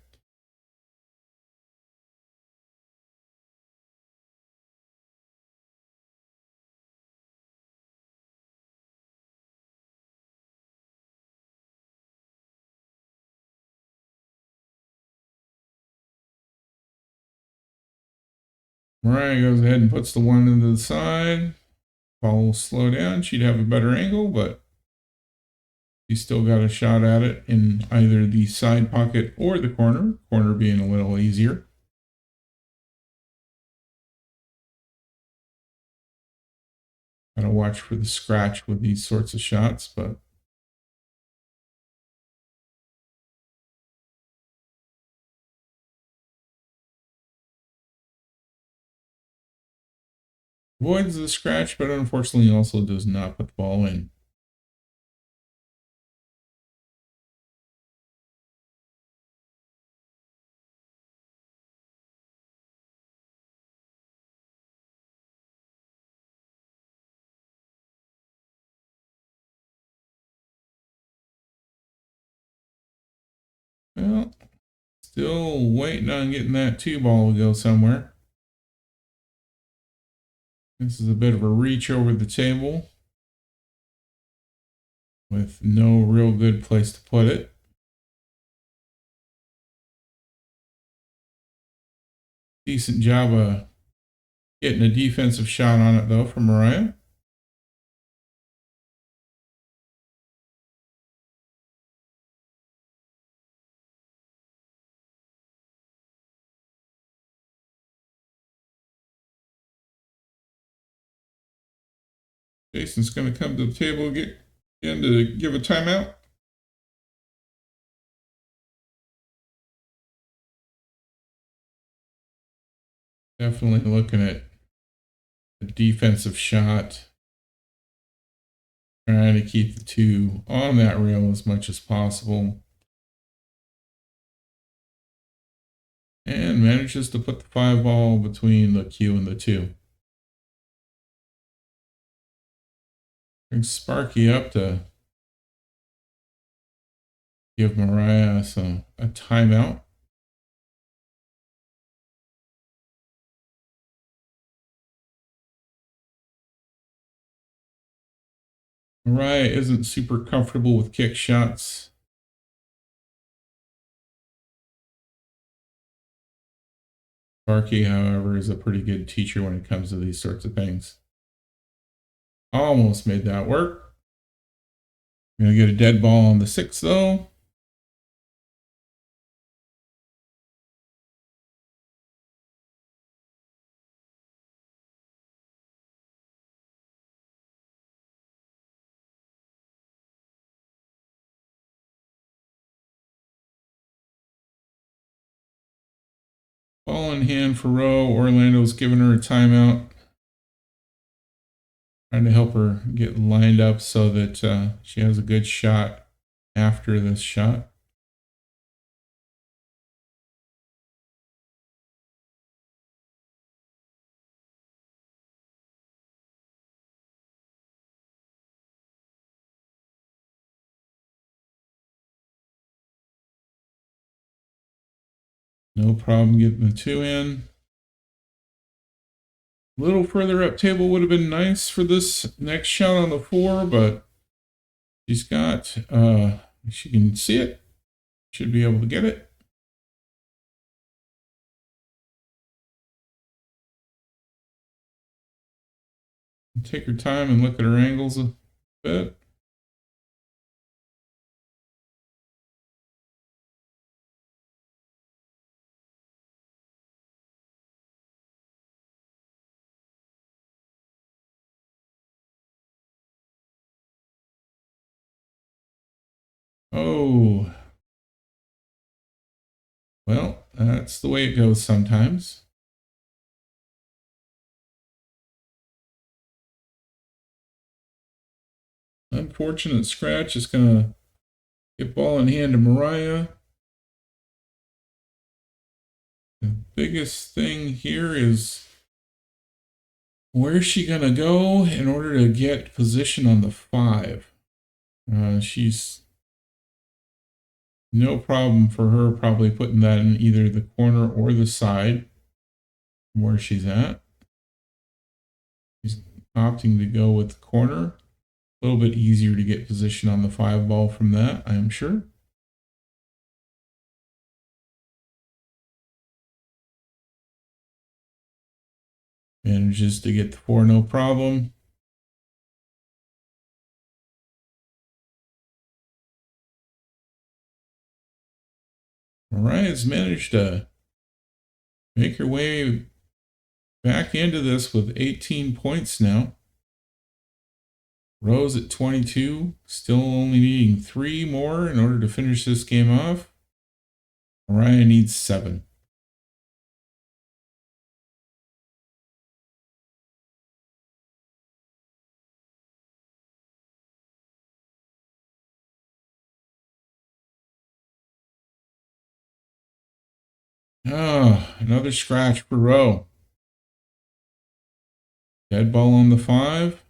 Myria goes ahead and puts the one into the side. Ball will slow down. She'd have a better angle, but she still got a shot at it in either the side pocket or the corner. Corner being a little easier. Gotta watch for the scratch with these sorts of shots, but avoids the scratch, but unfortunately also does not put the ball in. Well, still waiting on getting that two ball to go somewhere. This is a bit of a reach over the table with no real good place to put it. Decent job of getting a defensive shot on it, though, from Myria. Jason's going to come to the table again to give a timeout. Definitely looking at a defensive shot. Trying to keep the two on that rail as much as possible. And manages to put the five ball between the Q and the two. Brings Sparky up to give Myria a timeout. Myria isn't super comfortable with kick shots. Sparky, however, is a pretty good teacher when it comes to these sorts of things. Almost made that work. Gonna get a dead ball on the 6, though. Ball in hand for Rowe. Orlando's giving her a timeout. Trying to help her get lined up so that she has a good shot after this shot. No problem getting the 2 in. A little further up table would have been nice for this next shot on the 4, but she's got, she can see it. Should be able to get it. Take her time and look at her angles a bit. Oh, well, that's the way it goes sometimes. Unfortunate scratch is going to get ball in hand to Myria. The biggest thing here is where's she going to go in order to get position on the 5? She's no problem for her probably putting that in either the corner or the side where she's at. She's opting to go with the corner. A little bit easier to get position on the 5 ball from that, I am sure. Manages to get the 4 no problem. Myria's managed to make her way back into this with 18 points now. Rose at 22, still only needing 3 more in order to finish this game off. Myria needs 7. Oh, another scratch for Rowe. Dead ball on the 5.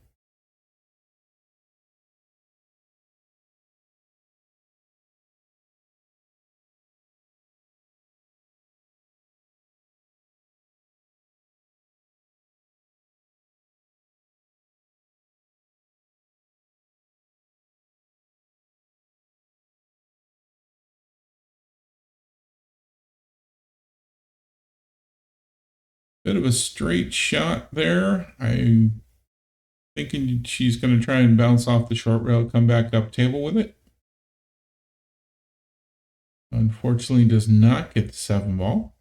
Bit of a straight shot there. I'm thinking she's going to try and bounce off the short rail, come back up table with it. Unfortunately, does not get the 7 ball.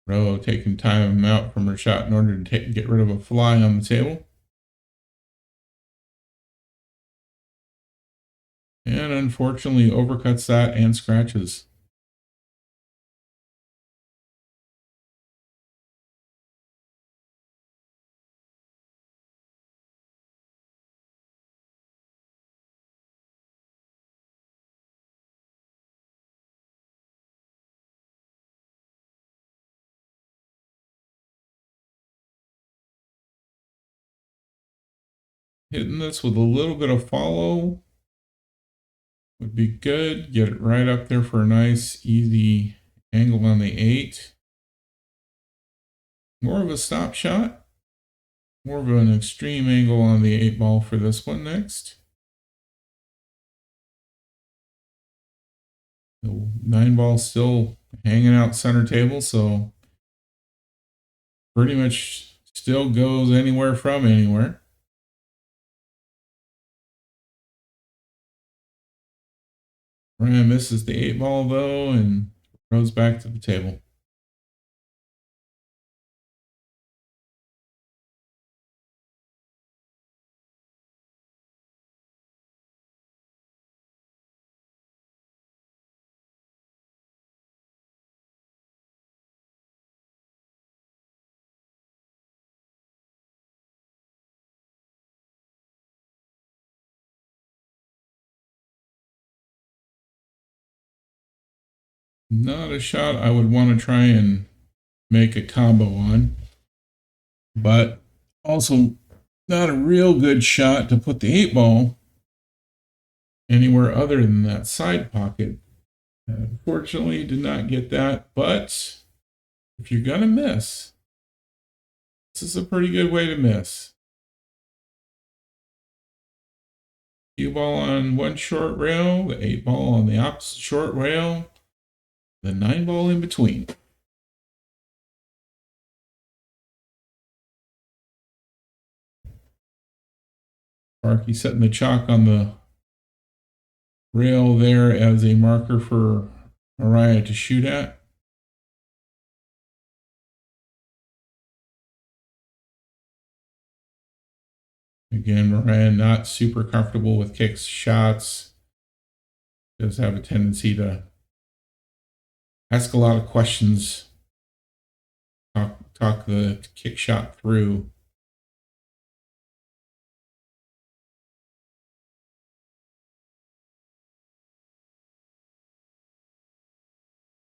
Rowe taking time out from her shot in order to get rid of a fly on the table. And unfortunately overcuts that and scratches. Hitting this with a little bit of follow would be good. Get it right up there for a nice, easy angle on the 8. More of a stop shot. More of an extreme angle on the 8 ball for this one next. The 9 ball still hanging out center table, so pretty much still goes anywhere from anywhere. Ryan misses the 8 ball though and goes back to the table. Not a shot I would want to try and make a combo on, but also not a real good shot to put the 8 ball anywhere other than that side pocket. Unfortunately, did not get that, but if you're going to miss, this is a pretty good way to miss. Cue ball on one short rail, the 8 ball on the opposite short rail. The 9 ball in between. Sparky setting the chalk on the rail there as a marker for Myria to shoot at. Again, Myria not super comfortable with kicks shots. Does have a tendency to ask a lot of questions, talk the kick shot through.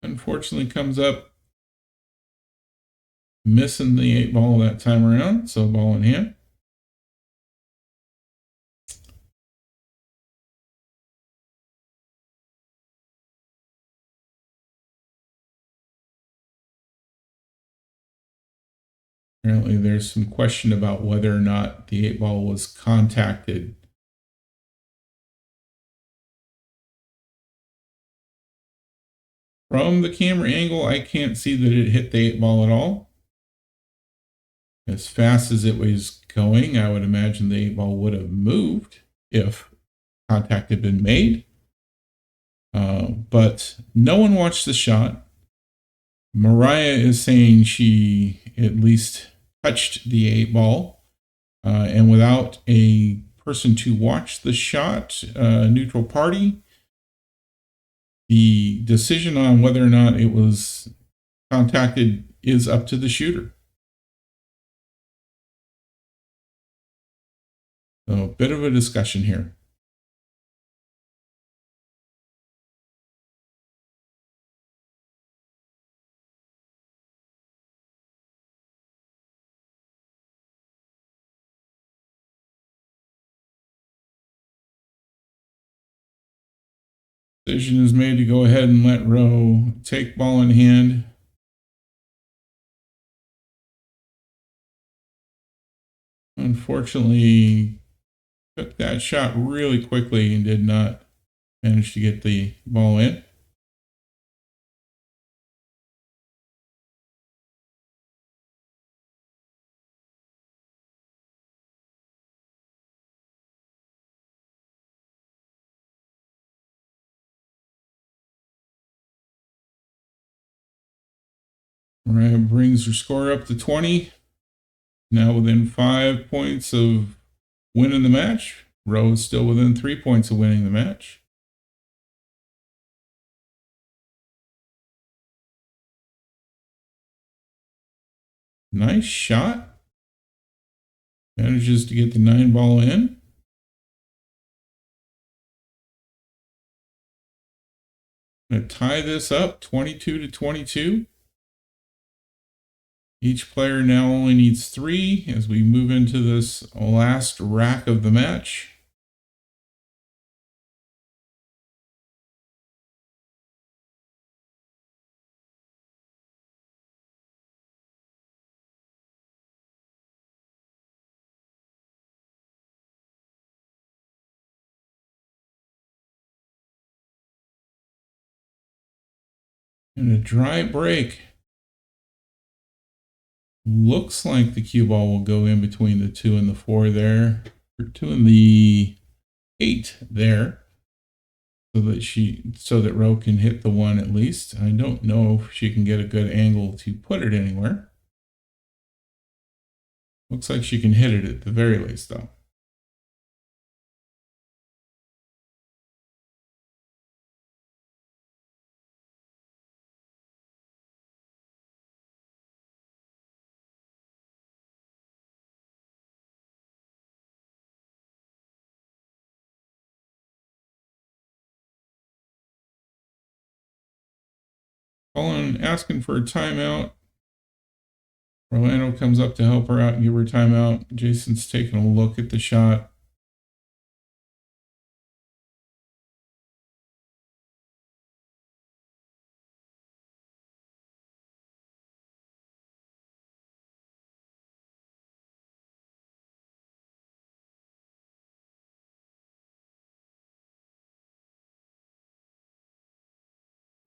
Unfortunately comes up missing the 8 ball that time around, so ball in hand. Apparently there's some question about whether or not the 8 ball was contacted. From the camera angle, I can't see that it hit the 8 ball at all. As fast as it was going, I would imagine the 8 ball would have moved if contact had been made. But no one watched the shot. Myria is saying she at least touched the 8 ball. And without a person to watch the shot, neutral party, the decision on whether or not it was contacted is up to the shooter. So a bit of a discussion here. Decision is made to go ahead and let Rowe take ball in hand. Unfortunately, took that shot really quickly and did not manage to get the ball in. Myria brings her score up to 20. Now within 5 points of winning the match. Rowe is still within 3 points of winning the match. Nice shot. Manages to get the 9 ball in. Going to tie this up 22-22. Each player now only needs 3 as we move into this last rack of the match. And a dry break. Looks like the cue ball will go in between the 2 and the 4 there. Or 2 and the 8 there. So that Rowe can hit the 1 at least. I don't know if she can get a good angle to put it anywhere. Looks like she can hit it at the very least, though. Colin asking for a timeout. Orlando comes up to help her out and give her a timeout. Jason's taking a look at the shot.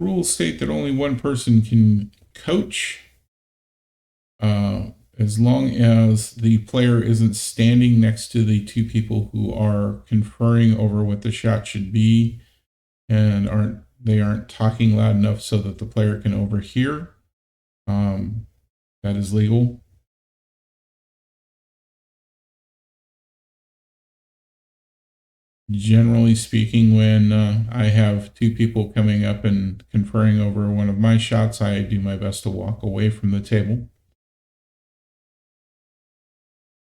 rules state that only one person can coach, as long as the player isn't standing next to the two people who are conferring over what the shot should be, and aren't talking loud enough so that the player can overhear. That is legal. Generally speaking, when I have two people coming up and conferring over one of my shots, I do my best to walk away from the table.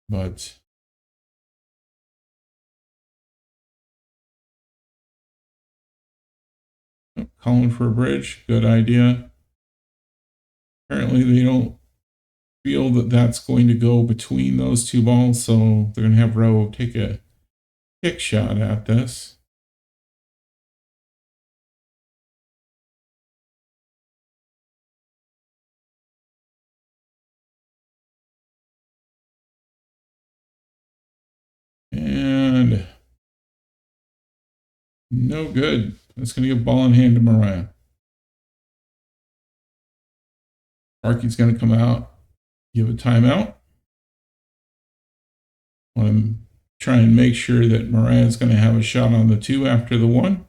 But calling for a bridge, good idea. Apparently, they don't feel that that's going to go between those two balls, so they're going to have Rowe take a kick shot at this. And no good. That's going to give ball in hand to Myria. Sparky's going to come out, give a timeout. Want to try and make sure that Myria is going to have a shot on the 2 after the 1.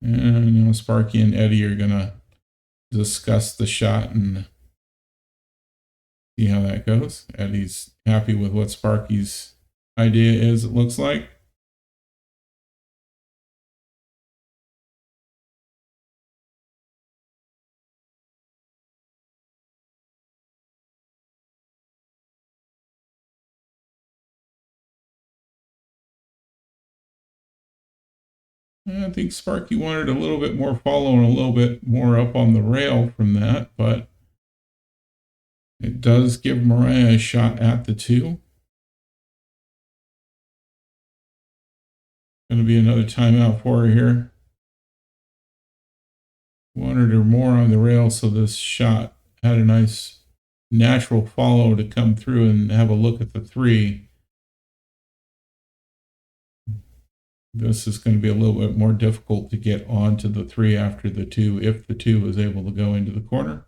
And Sparky and Eddie are going to discuss the shot and see how that goes. Eddie's happy with what Sparky's idea is, it looks like. I think Sparky wanted a little bit more follow and a little bit more up on the rail from that, but it does give Myria a shot at the 2. Going to be another timeout for her here. Wanted her more on the rail, so this shot had a nice natural follow to come through and have a look at the 3. This is going to be a little bit more difficult to get onto the 3 after the 2 if the 2 is able to go into the corner.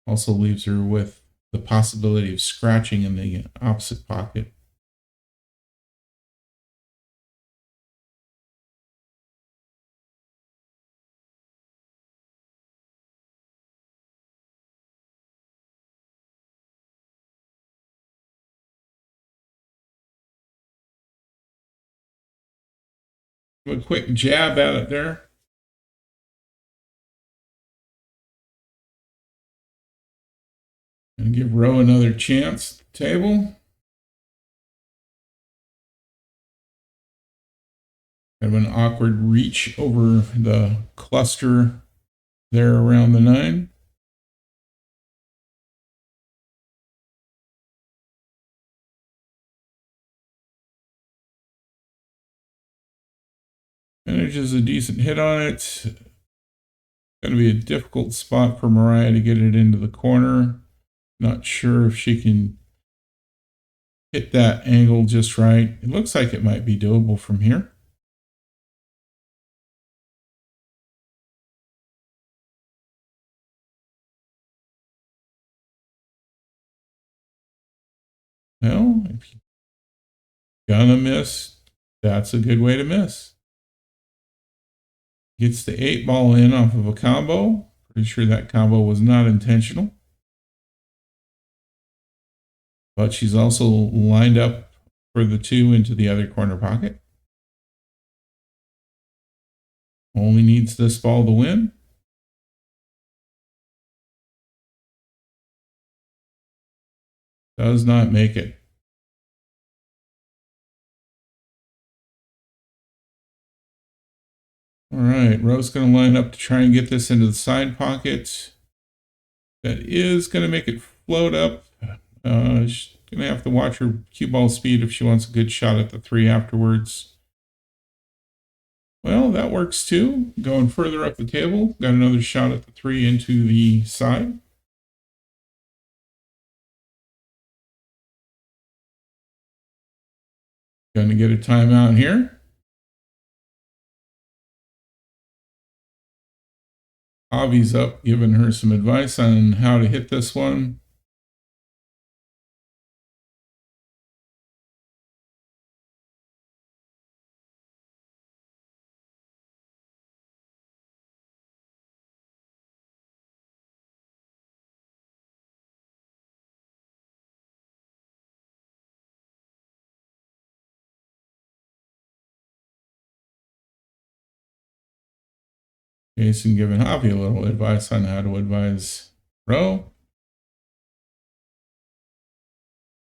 Also leaves her with the possibility of scratching in the opposite pocket. A quick jab at it there. And give Rowe another chance at the table. Kind of an awkward reach over the cluster there around the 9. Manages a decent hit on it. Going to be a difficult spot for Myria to get it into the corner. Not sure if she can hit that angle just right. It looks like it might be doable from here. Well, if you're gonna miss, that's a good way to miss. Gets the 8 ball in off of a combo. Pretty sure that combo was not intentional. But she's also lined up for the 2 into the other corner pocket. Only needs this ball to win. Does not make it. All right, Rowe's going to line up to try and get this into the side pocket. That is going to make it float up. She's going to have to watch her cue ball speed if she wants a good shot at the 3 afterwards. Well, that works too. Going further up the table, got another shot at the 3 into the side. Gonna get a timeout here. Javi's up, giving her some advice on how to hit this one. Jason giving Javi a little advice on how to advise Row.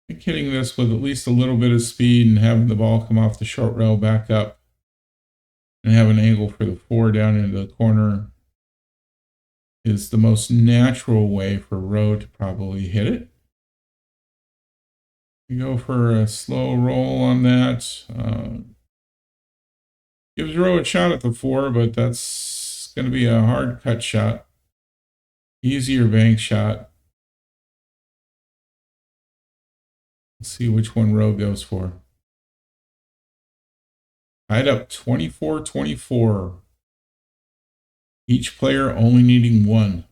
I think hitting this with at least a little bit of speed and having the ball come off the short rail back up and have an angle for the 4 down into the corner is the most natural way for Row to probably hit it. We go for a slow roll on that. Gives Row a shot at the 4, but that's going to be a hard cut shot. Easier bank shot. Let's see which one Row goes for. Tied up 24-24. Each player only needing 1.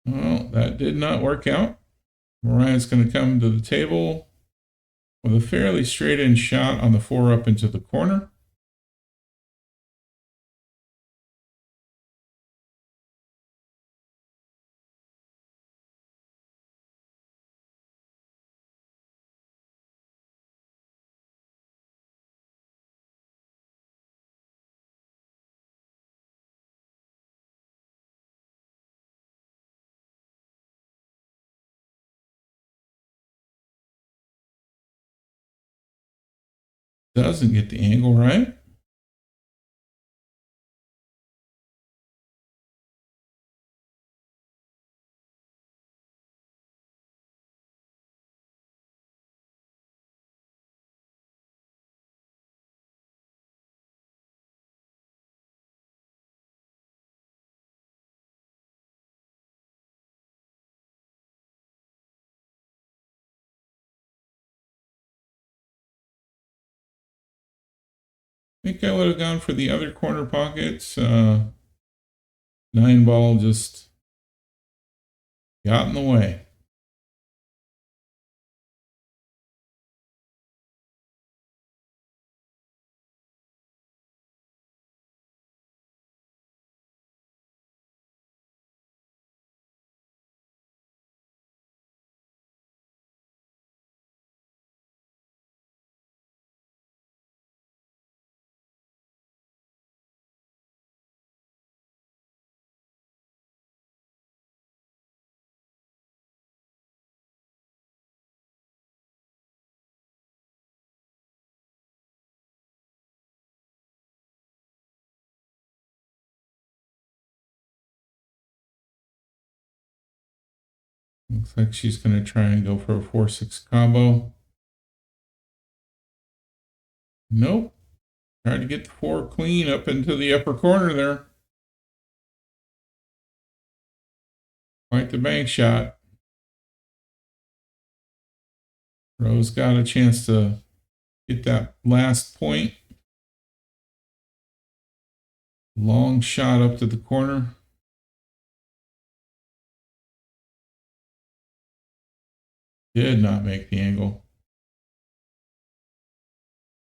Well, that did not work out. Myria's going to come to the table with a fairly straight-in shot on the 4 up into the corner. Doesn't get the angle right. I think I would have gone for the other corner pockets. 9 ball just got in the way. Looks like she's going to try and go for a 4-6 combo. Nope. Tried to get the 4 clean up into the upper corner there. Quite the bank shot. Rose got a chance to get that last point. Long shot up to the corner. Did not make the angle.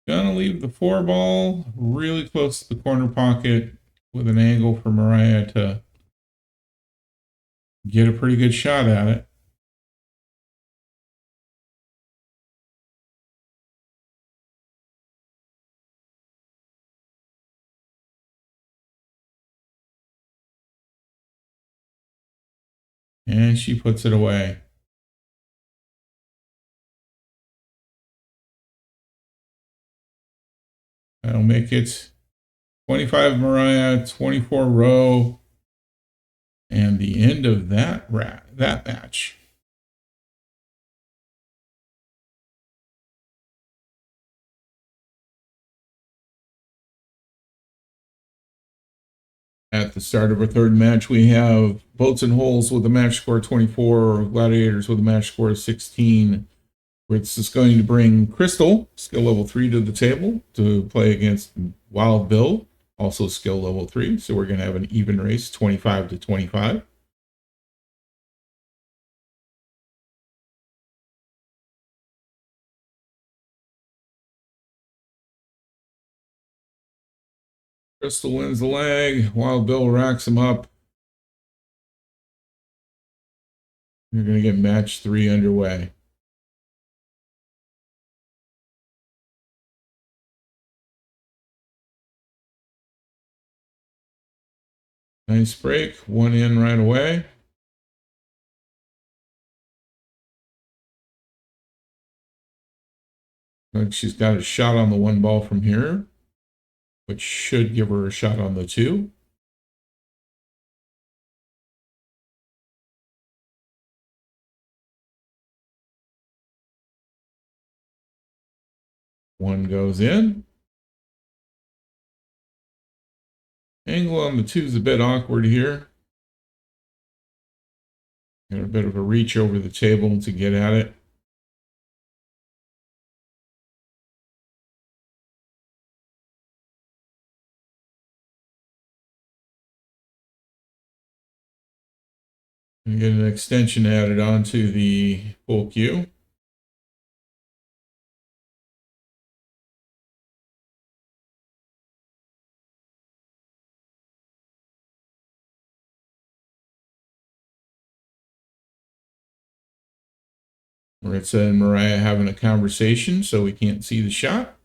Gonna leave the 4 ball really close to the corner pocket with an angle for Myria to get a pretty good shot at it. And she puts it away. That'll make it 25 Myria, 24 Row, and the end of that match. At the start of our third match, we have Boats and Holes with a match score 24, Gladiators with a match score of 16. Which is going to bring Crystal, skill level 3, to the table to play against Wild Bill, also skill level 3. So we're going to have an even race, 25 to 25. Crystal wins the leg. Wild Bill racks him up. We're going to get match 3 underway. Nice break. One in right away. She's got a shot on the 1 ball from here, which should give her a shot on the 2. One goes in. Angle on the 2 is a bit awkward here. Got a bit of a reach over the table to get at it. And get an extension added onto the full cue. Maritza and Myria having a conversation, so we can't see the shot.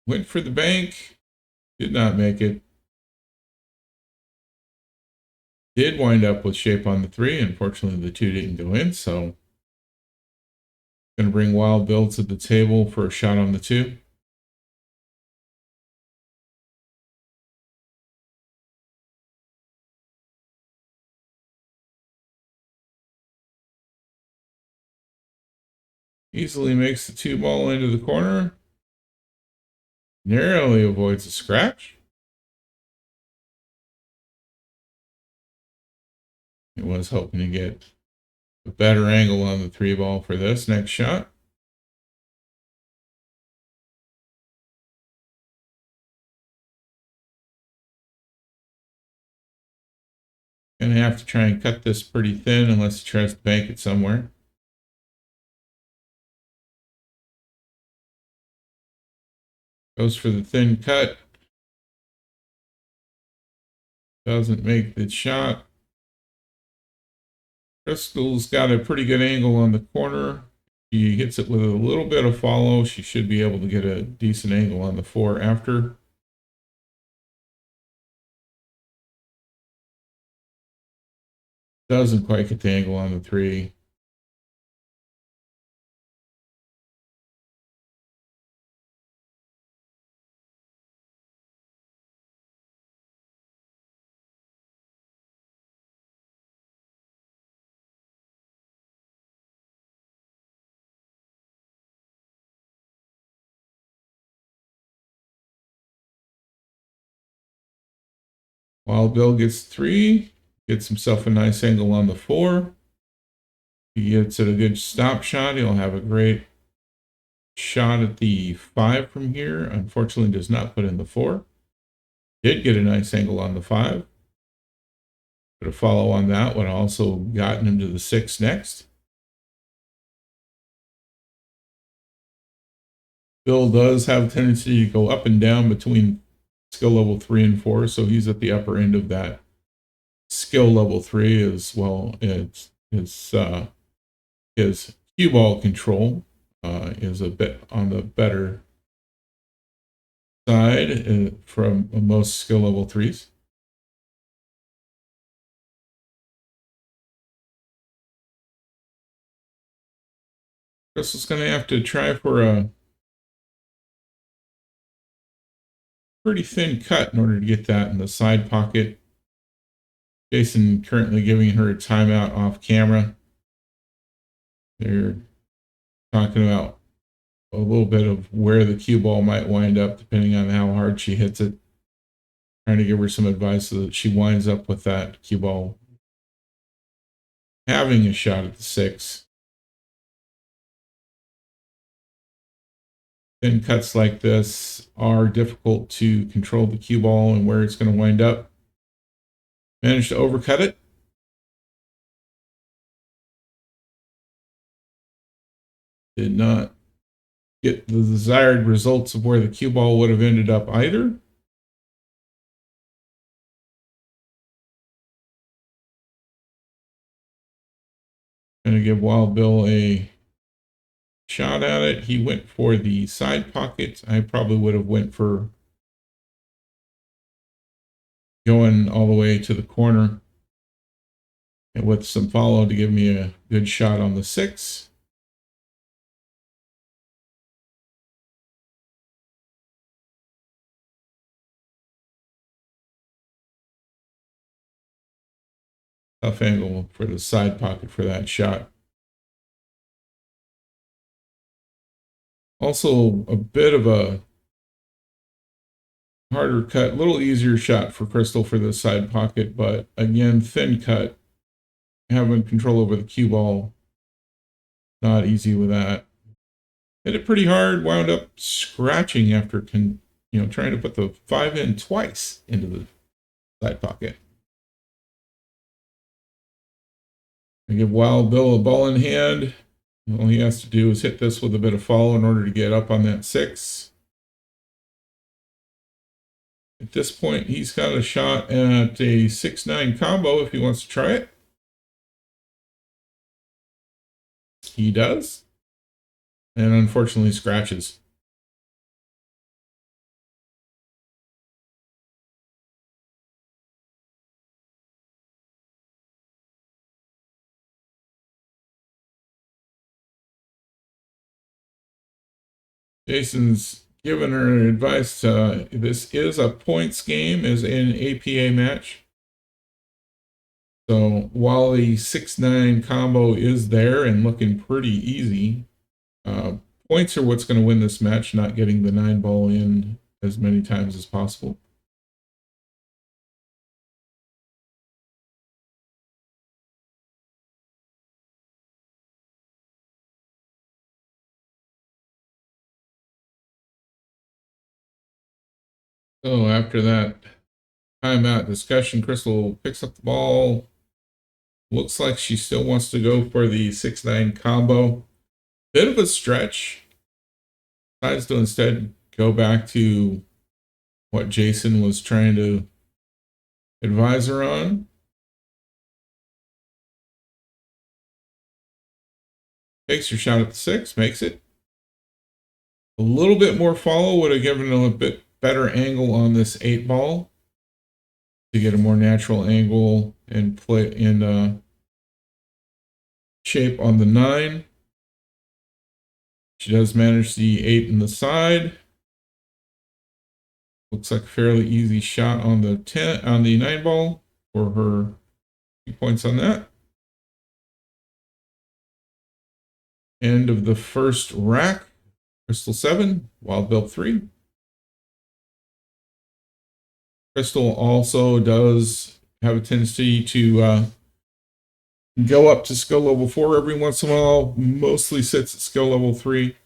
Went for the bank. Did not make it. Did wind up with shape on the 3. Unfortunately, the 2 didn't go in, so going to bring Wild Bill to the table for a shot on the 2. Easily makes the 2 ball into the corner. Narrowly avoids a scratch. He was hoping to get a better angle on the 3 ball for this next shot. Gonna have to try and cut this pretty thin unless he tries to bank it somewhere. Goes for the thin cut. Doesn't make the shot. Crystal's got a pretty good angle on the corner. She hits it with a little bit of follow. She should be able to get a decent angle on the 4 after. Doesn't quite get the angle on the 3. Wild Bill gets 3. Gets himself a nice angle on the 4. He gets it a good stop shot. He'll have a great shot at the 5 from here. Unfortunately, does not put in the 4. Did get a nice angle on the 5. But a follow on that would also gotten him to the 6 next. Bill does have a tendency to go up and down between skill level 3 and 4, so he's at the upper end of that skill level 3 as well. It's his cue ball control is a bit on the better side from most skill level 3s. Crystal's going to have to try for a pretty thin cut in order to get that in the side pocket. Jason currently giving her a timeout off camera. They're talking about a little bit of where the cue ball might wind up, depending on how hard she hits it. Trying to give her some advice so that she winds up with that cue ball having a shot at the 6. Thin cuts like this are difficult to control the cue ball and where it's going to wind up. Managed to overcut it. Did not get the desired results of where the cue ball would have ended up either. Going to give Wild Bill a shot at it. He went for the side pocket. I probably would have went for going all the way to the corner and with some follow to give me a good shot on the 6. Tough angle for the side pocket for that shot. Also a bit of a harder cut, a little easier shot for Crystal for the side pocket, but again, thin cut, having control over the cue ball, not easy with that. Hit it pretty hard, wound up scratching after trying to put the 5 in twice into the side pocket. I give Wild Bill a ball in hand. All he has to do is hit this with a bit of follow in order to get up on that 6. At this point, he's got a shot at a 6-9 combo if he wants to try it. He does. And unfortunately scratches. Jason's given her advice. This is a points game, is an APA match. So while the 6-9 combo is there and looking pretty easy, points are what's going to win this match, not getting the 9 ball in as many times as possible. So after that timeout discussion, Crystal picks up the ball. Looks like she still wants to go for the 6-9 combo. Bit of a stretch. Decides to instead go back to what Jason was trying to advise her on. Takes her shot at the 6, makes it. A little bit more follow would have given her a bit better angle on this 8 ball to get a more natural angle and play in shape on the 9. She does manage the 8 in the side. Looks like a fairly easy shot on the 9 ball for her 2 points on that. End of the first rack. Crystal 7, Wild Bill 3. Crystal also does have a tendency to go up to skill level 4 every once in a while. Mostly sits at skill level 3.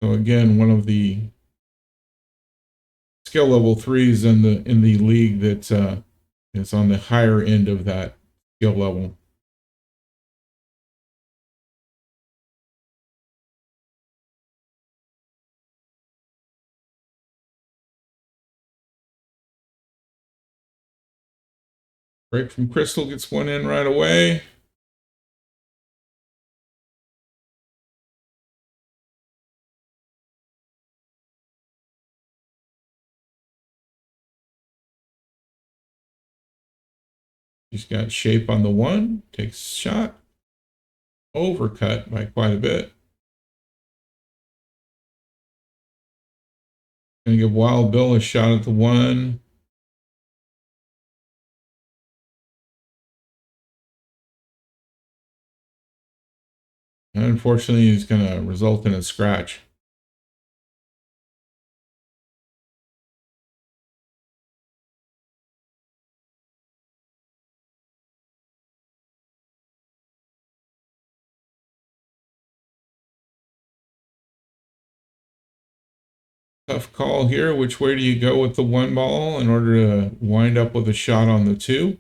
So again, one of the skill level 3s in the league that is on the higher end of that skill level. Break from Crystal, gets one in right away. She's got shape on the 1, takes a shot. Overcut by quite a bit. Gonna give Wild Bill a shot at the 1. And unfortunately, it's going to result in a scratch. Tough call here. Which way do you go with the one ball in order to wind up with a shot on the two?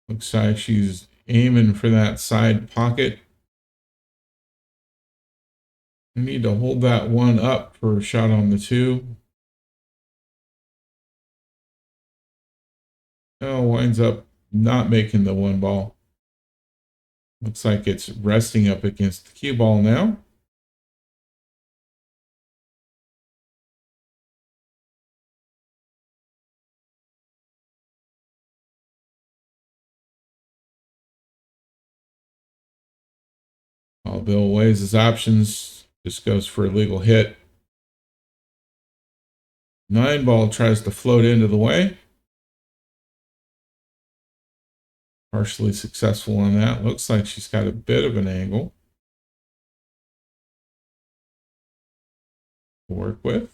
Looks like she's aiming for that side pocket. I need to hold that one up for a shot on the two. Oh, winds up not making the one ball. Looks like it's resting up against the cue ball now. While Bill weighs his options, just goes for a legal hit. 9 ball tries to float into the way. Partially successful on that. Looks like she's got a bit of an angle to work with.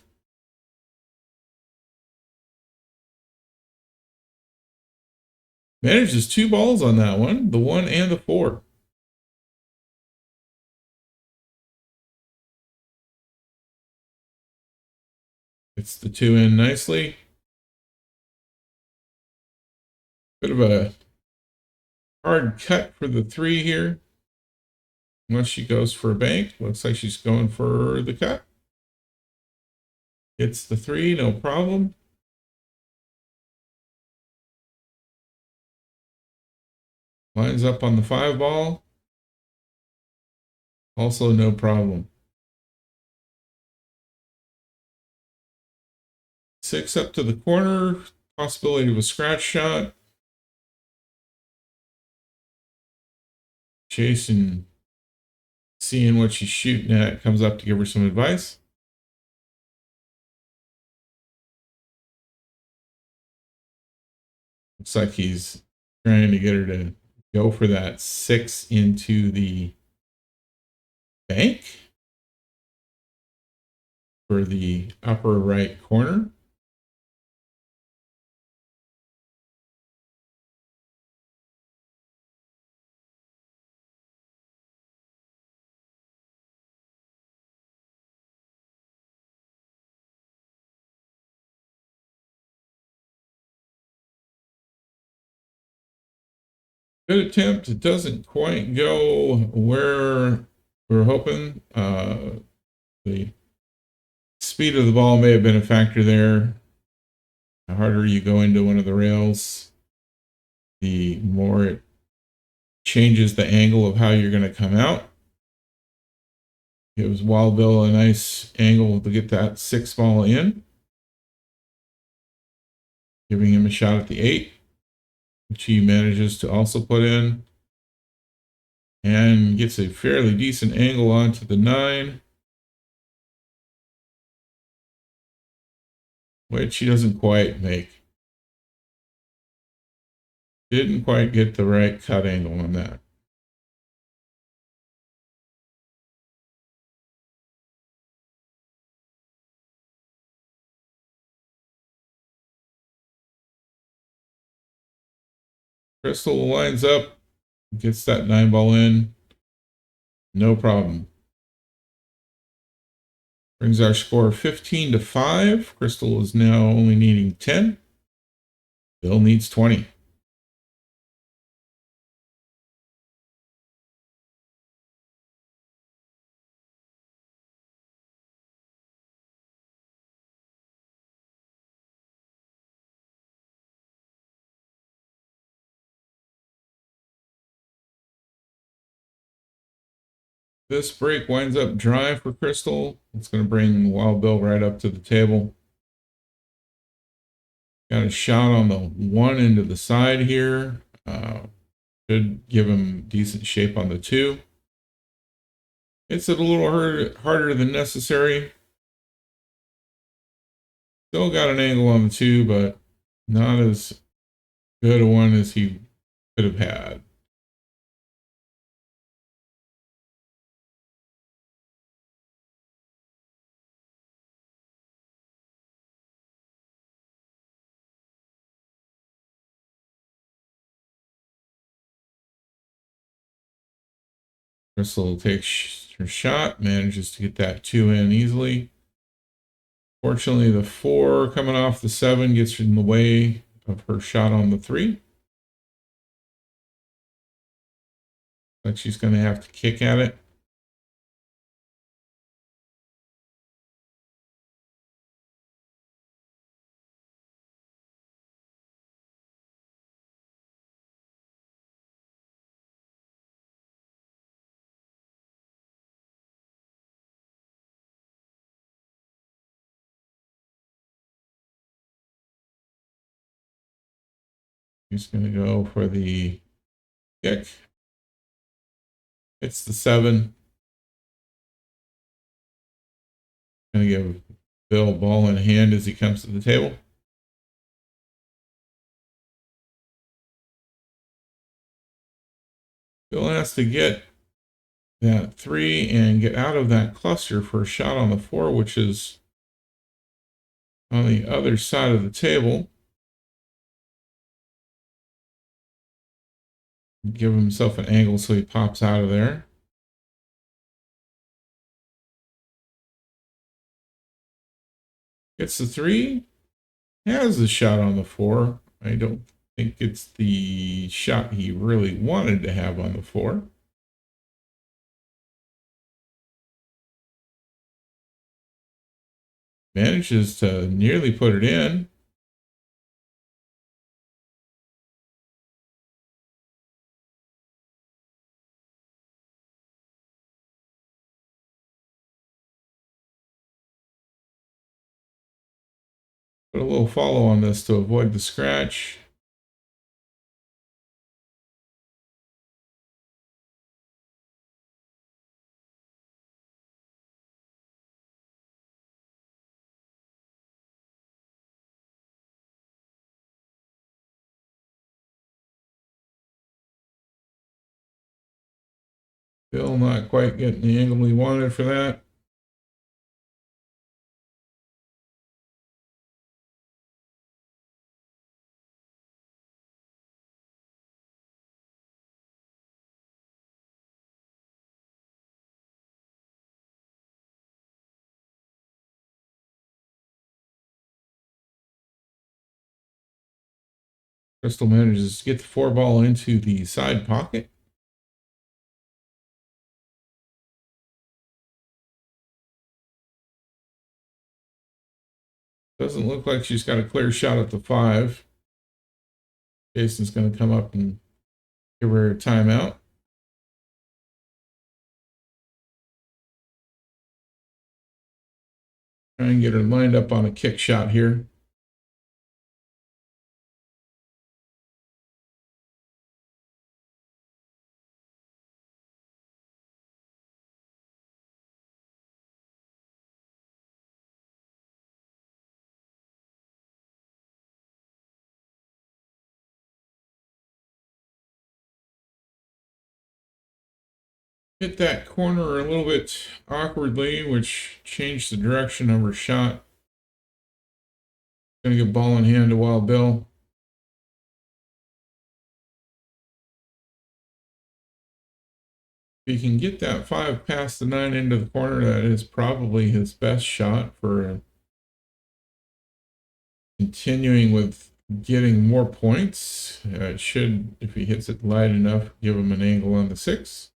Manages 2 balls on that one, the 1 and the 4. Gets the 2 in nicely. Bit of a hard cut for the 3 here. Unless she goes for a bank. Looks like she's going for the cut. Hits the 3, no problem. Lines up on the 5 ball. Also no problem. 6 up to the corner. Possibility of a scratch shot. Chasing, seeing what she's shooting at, comes up to give her some advice. Looks like he's trying to get her to go for that 6 into the bank for the upper right corner. Good attempt. It doesn't quite go where we're hoping. The speed of the ball may have been a factor there. The harder you go into one of the rails, the more it changes the angle of how you're going to come out. Gives Wild Bill a nice angle to get that 6 ball in. Giving him a shot at the 8, which he manages to also put in. And gets a fairly decent angle onto the 9. Which he doesn't quite make. Didn't quite get the right cut angle on that. Crystal lines up, gets that 9 ball in. No problem. Brings our score 15-5. Crystal is now only needing 10. Bill needs 20. This break winds up dry for Crystal. It's going to bring Wild Bill right up to the table. Got a shot on the 1 into the side here. Should give him decent shape on the 2. It's a little harder than necessary. Still got an angle on the 2, but not as good a one as he could have had. Crystal takes her shot, manages to get that 2 in easily. Fortunately, the 4 coming off the 7 gets in the way of her shot on the 3. Like she's going to have to kick at it. He's going to go for the kick. It's the 7. Going to give Bill ball in hand as he comes to the table. Bill has to get that 3 and get out of that cluster for a shot on the 4, which is on the other side of the table. Give himself an angle so he pops out of there. Gets the 3. Has the shot on the 4. I don't think it's the shot he really wanted to have on the 4. Manages to nearly put it in. Put a little follow on this to avoid the scratch. Bill not quite getting the angle we wanted for that. Crystal manages to get the 4 ball into the side pocket. Doesn't look like she's got a clear shot at the 5. Jason's going to come up and give her a timeout. Try and get her lined up on a kick shot here. Hit that corner a little bit awkwardly, which changed the direction of her shot. Gonna get ball in hand to Wild Bill. If he can get that 5 past the 9 into the corner, that is probably his best shot for continuing with getting more points. It should, if he hits it light enough, give him an angle on the 6.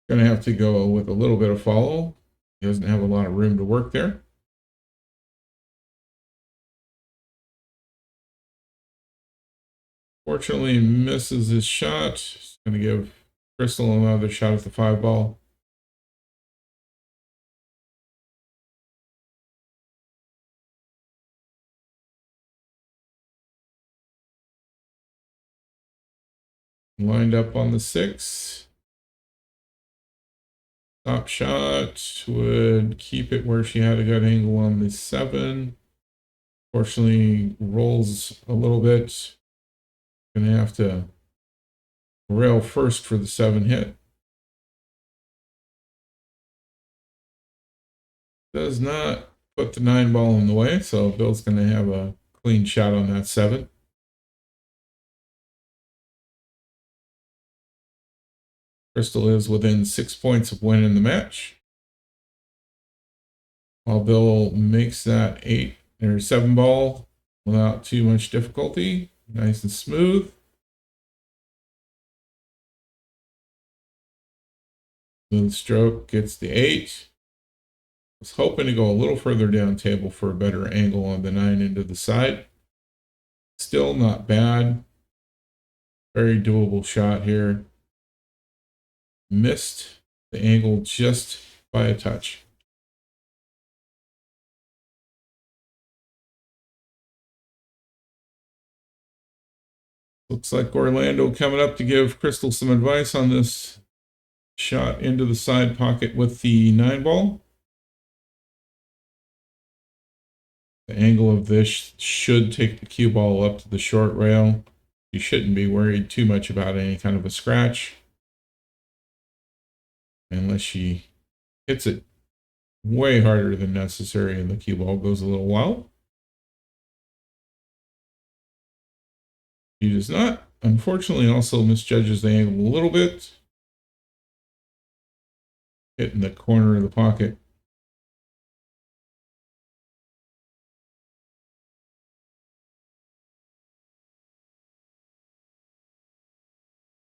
Gonna have to go with a little bit of follow. He doesn't have a lot of room to work there. Fortunately, misses his shot. He's gonna give Crystal another shot at the 5 ball. Lined up on the 6. Top shot would keep it where she had a good angle on the 7. Fortunately, rolls a little bit. Gonna have to rail first for the 7 hit. Does not put the 9 ball in the way, so Bill's gonna have a clean shot on that 7. Crystal is within 6 points of winning the match. While Bill makes that 8 or 7 ball without too much difficulty. Nice and smooth. Smooth stroke gets the 8. Was hoping to go a little further down table for a better angle on the 9 into the side. Still not bad. Very doable shot here. Missed the angle just by a touch. Looks like Orlando coming up to give Crystal some advice on this shot into the side pocket with the 9 ball. The angle of this should take the cue ball up to the short rail. You shouldn't be worried too much about any kind of a scratch. Unless she hits it way harder than necessary and the cue ball goes a little wild. She does not. Unfortunately, also misjudges the angle a little bit. Hitting the corner of the pocket.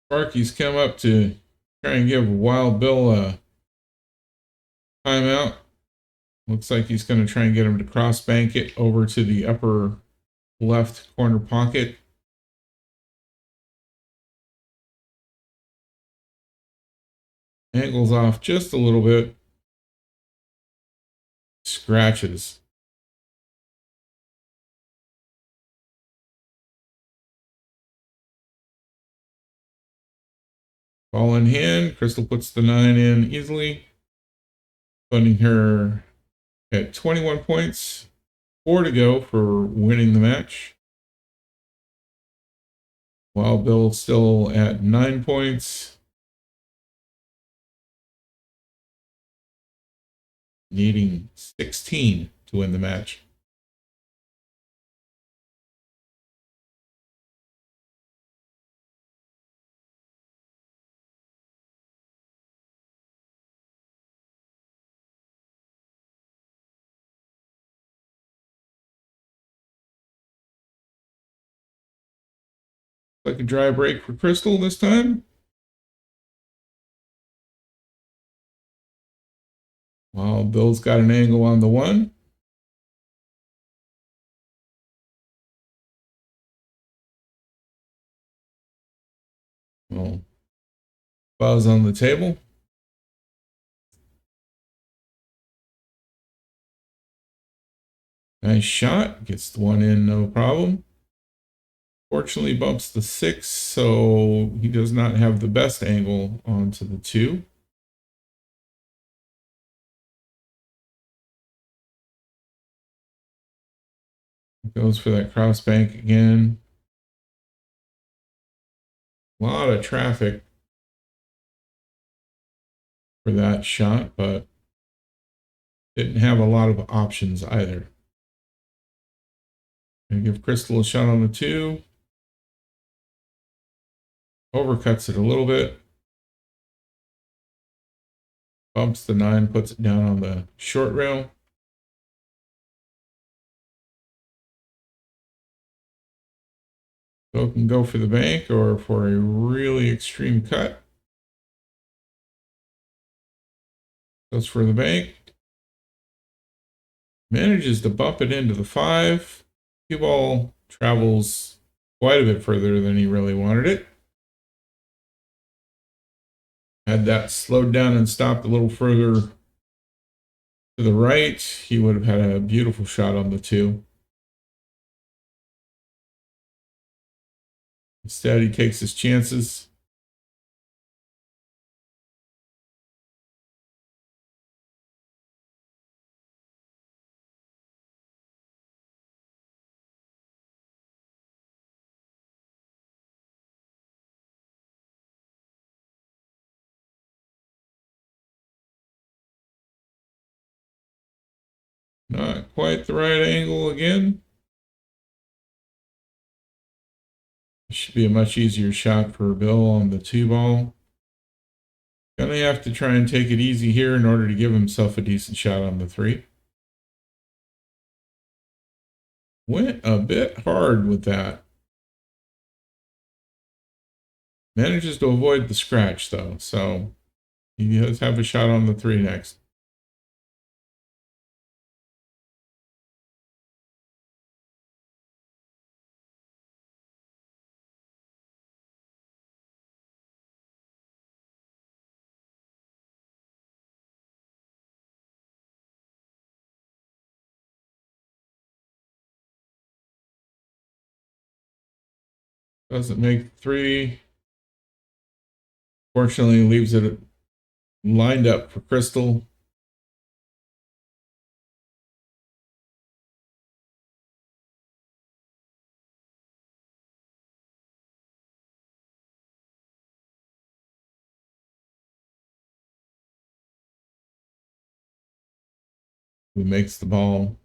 Sparky's come up to try and give Wild Bill a timeout. Looks like he's going to try and get him to cross bank it over to the upper left corner pocket. Angles off just a little bit. Scratches. Ball in hand. Crystal puts the 9 in easily. Putting her at 21 points. 4 to go for winning the match. Wild Bill still at 9 points. Needing 16 to win the match. Like a dry break for Crystal this time. While Bill's got an angle on the 1. Well, buzz on the table. Nice shot. Gets the 1 in, no problem. Fortunately, bumps the 6, so he does not have the best angle onto the 2. Goes for that cross bank again. A lot of traffic for that shot, but didn't have a lot of options either. Gonna give Crystal a shot on the 2. Overcuts it a little bit. Bumps the 9, puts it down on the short rail. So it can go for the bank or for a really extreme cut. Goes for the bank. Manages to bump it into the 5. Cue ball travels quite a bit further than he really wanted it. Had that slowed down and stopped a little further to the right, he would have had a beautiful shot on the 2. Instead, he takes his chances. Not quite the right angle again. Should be a much easier shot for Bill on the 2-ball. Gonna have to try and take it easy here in order to give himself a decent shot on the 3. Went a bit hard with that. Manages to avoid the scratch though, so he does have a shot on the 3 next. Doesn't make 3. Fortunately, leaves it lined up for Crystal. Who makes the ball.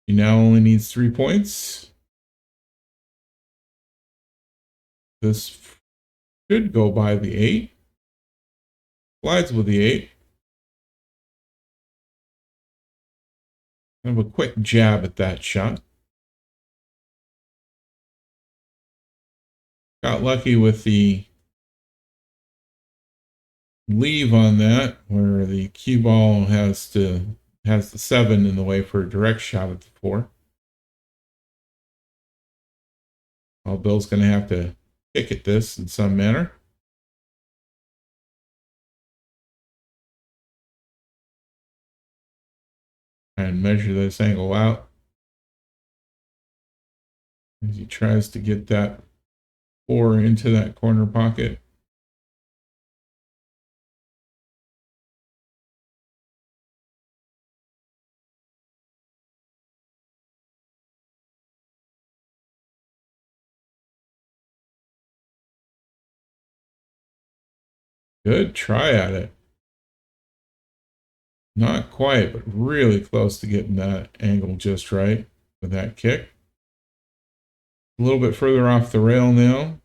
He now only needs 3 points. This should go by the 8. Slides with the 8. Have a quick jab at that shot. Got lucky with the leave on that, where the cue ball has the 7 in the way for a direct shot at the 4. Well, Bill's going to have to kick at this in some manner. And measure this angle out as he tries to get that 4 into that corner pocket. Good try at it. Not quite, but really close to getting that angle just right with that kick. A little bit further off the rail now.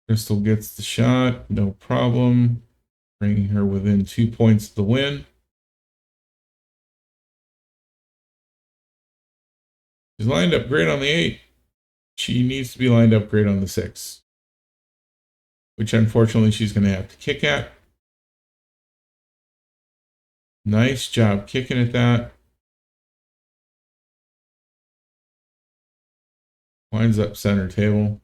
Crystal gets the shot, no problem. Bringing her within 2 points of the win. She's lined up great on the 8. She needs to be lined up great on the 6. Which unfortunately she's going to have to kick at. Nice job kicking at that. Winds up center table.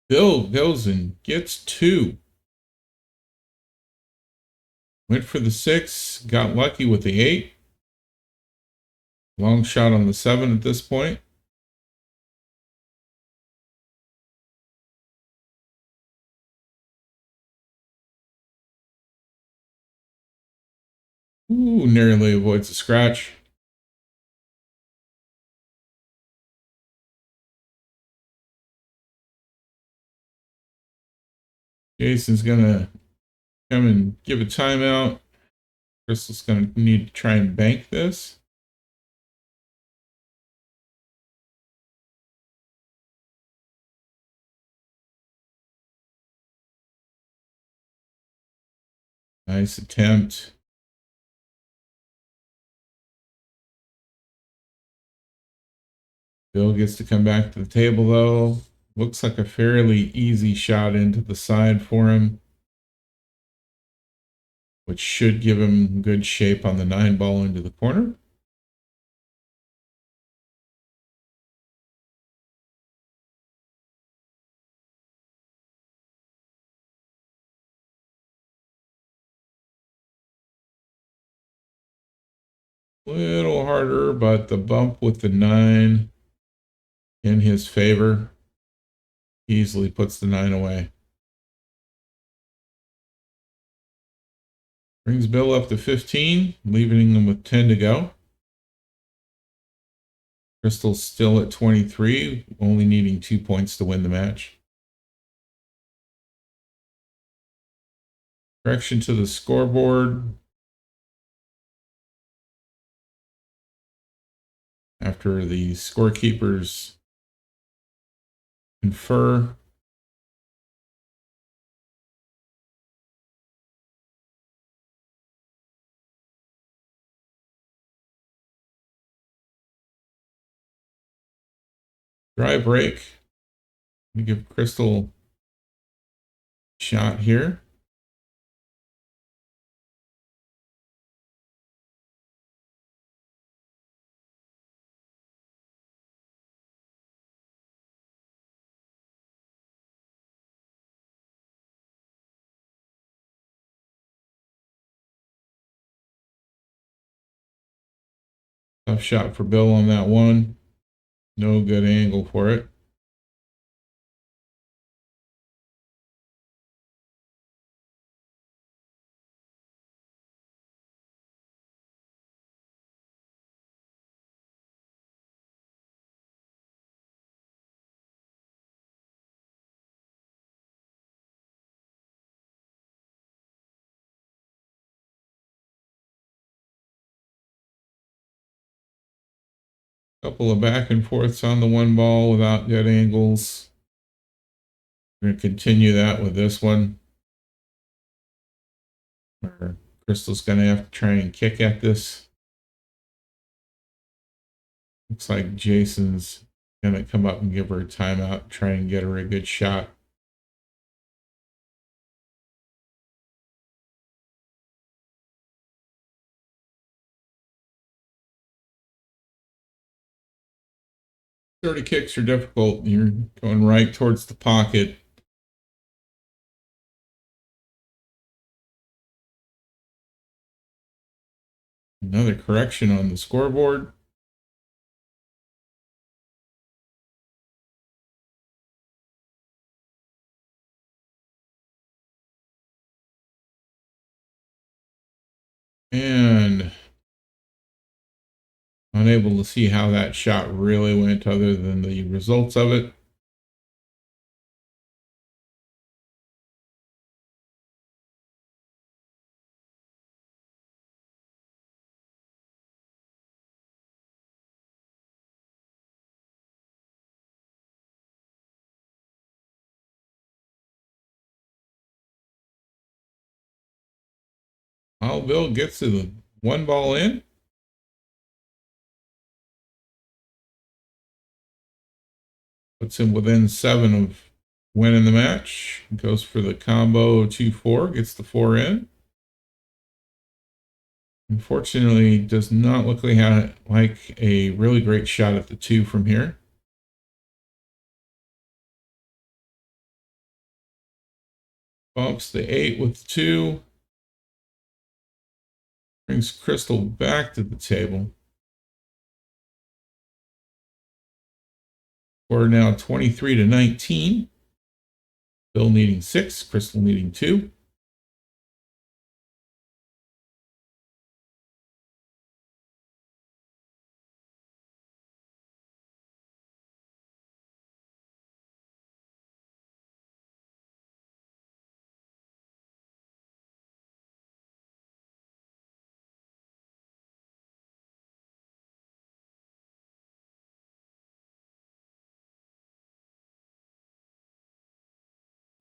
Bill goes and gets 2. Went for the 6, got lucky with the 8. Long shot on the 7 at this point. Ooh, narrowly avoids a scratch. Jason's going to come and give a timeout. Crystal's going to need to try and bank this. Nice attempt. Bill gets to come back to the table, though. Looks like a fairly easy shot into the side for him, which should give him good shape on the 9 ball into the corner. Little harder, but the bump with the 9 in his favor easily puts the 9 away. Brings Bill up to 15, leaving him with 10 to go. Crystal's still at 23, only needing 2 points to win the match. Correction to the scoreboard. After the scorekeepers confer. Dry break. We give Crystal a shot here. Tough shot for Bill on that one. No good angle for it. Couple of back and forths on the one ball without good angles. We're going to continue that with this one. Where Crystal's going to have to try and kick at this. Looks like Jason's going to come up and give her a timeout, try and get her a good shot. Dirty kicks are difficult. You're going right towards the pocket. Another correction on the scoreboard. And unable to see how that shot really went other than the results of it. Well, Bill gets to the one ball in. Puts him within 7 of winning the match. Goes for the combo 2-4, gets the 4 in. Unfortunately, does not look like a really great shot at the 2 from here. Bumps the 8 with the 2. Brings Crystal back to the table. We're now 23-19. Bill needing 6, Crystal needing 2.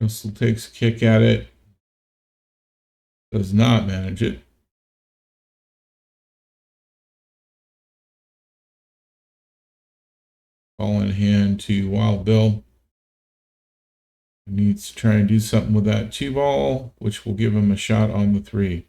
Crystal takes a kick at it. Does not manage it. Ball in hand to Wild Bill. He needs to try and do something with that 2 ball, which will give him a shot on the 3.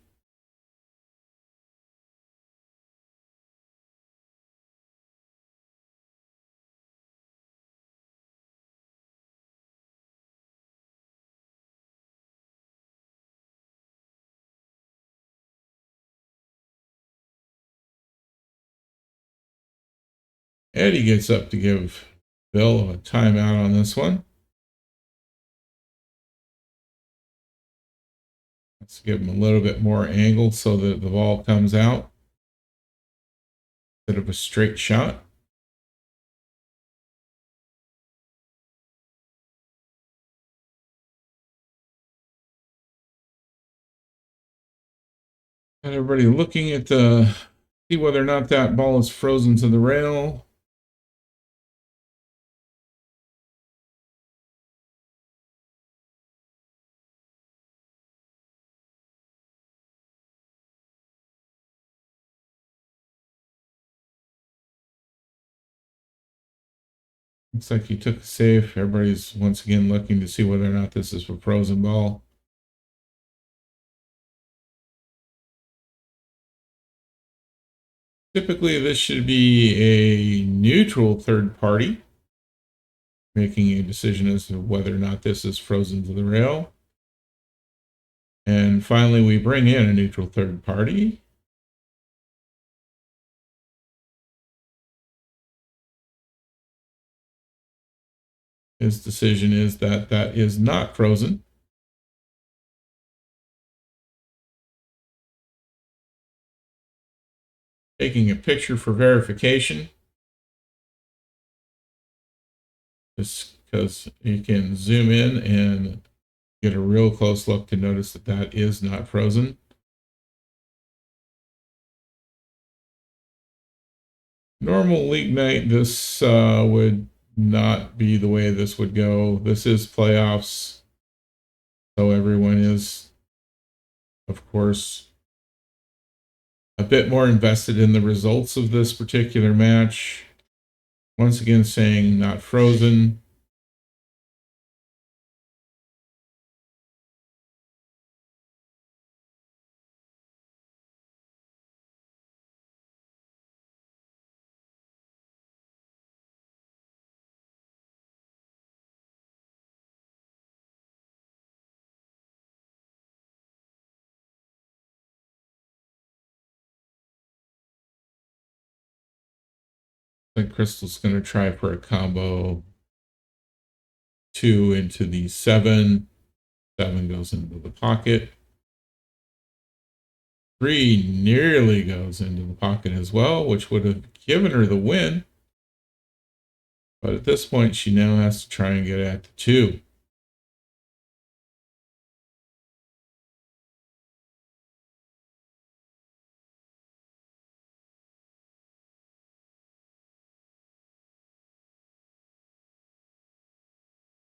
Eddie gets up to give Bill a timeout on this one. Let's give him a little bit more angle so that the ball comes out instead of a straight shot. And everybody looking at the see whether or not that ball is frozen to the rail. Looks like he took a save. Everybody's once again looking to see whether or not this is a frozen ball. Typically, this should be a neutral third party making a decision as to whether or not this is frozen to the rail. And finally, we bring in a neutral third party. His decision is that that is not frozen. Taking a picture for verification. Just because you can zoom in and get a real close look to notice that that is not frozen. Normal league night, this would not be the way this would go. This is playoffs, so everyone is, of course, a bit more invested in the results of this particular match. Once again, saying not frozen. I think Crystal's going to try for a combo 2 into the 7. 7 goes into the pocket. 3 nearly goes into the pocket as well, which would have given her the win. But at this point, she now has to try and get at the 2.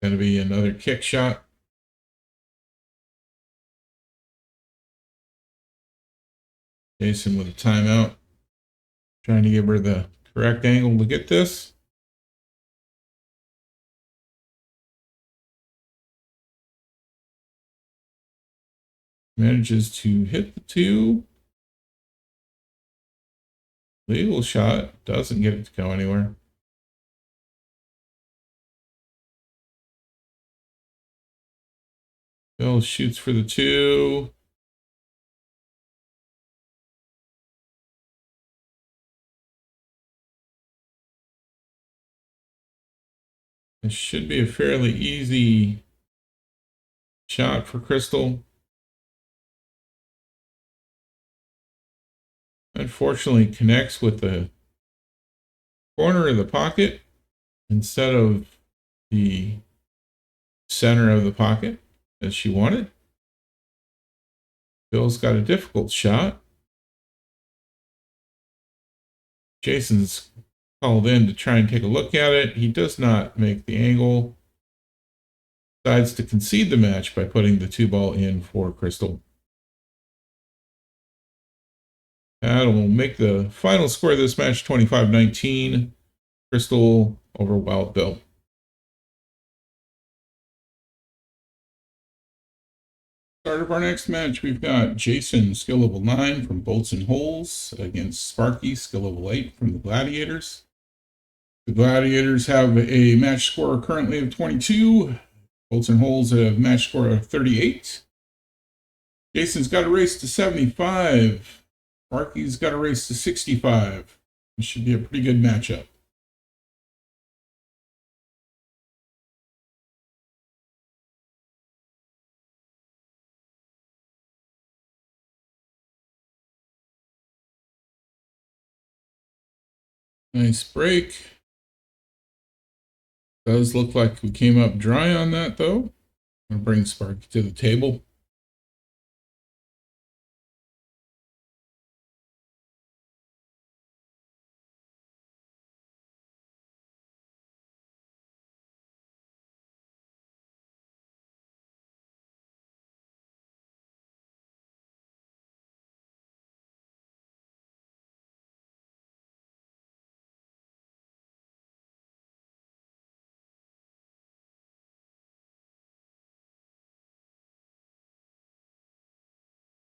Going to be another kick shot. Jason with a timeout. Trying to give her the correct angle to get this. Manages to hit the 2. Legal shot. Doesn't get it to go anywhere. Bill shoots for the 2. This should be a fairly easy shot for Crystal. Unfortunately, connects with the corner of the pocket instead of the center of the pocket as she wanted. Bill's got a difficult shot. Jason's called in to try and take a look at it. He does not make the angle. Decides to concede the match by putting the 2 ball in for Crystal. That will make the final score of this match 25-19. Crystal over Wild Bill. Start of our next match, we've got Jason, skill level 9 from Bolts and Holes against Sparky, skill level 8 from the Gladiators. The Gladiators have a match score currently of 22. Bolts and Holes have a match score of 38. Jason's got a race to 75. Sparky's got a race to 65. This should be a pretty good matchup. Nice break. Does look like we came up dry on that, though. I'm going to bring Sparky to the table.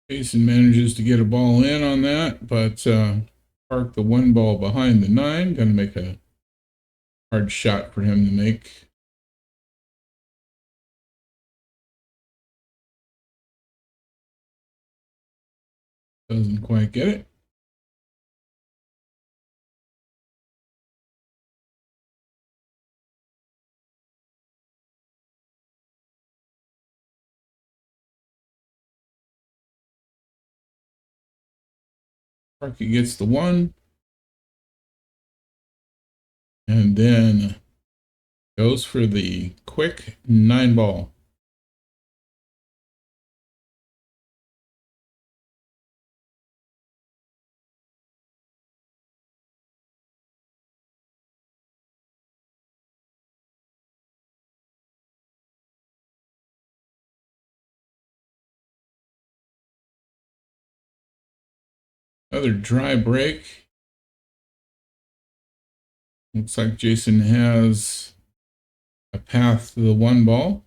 Jason manages to get a ball in on that, but park the one ball behind the 9. Going to make a hard shot for him to make. Doesn't quite get it. Sparky gets the 1. And then goes for the quick 9 ball. Another dry break. Looks like Jason has a path to the 1 ball.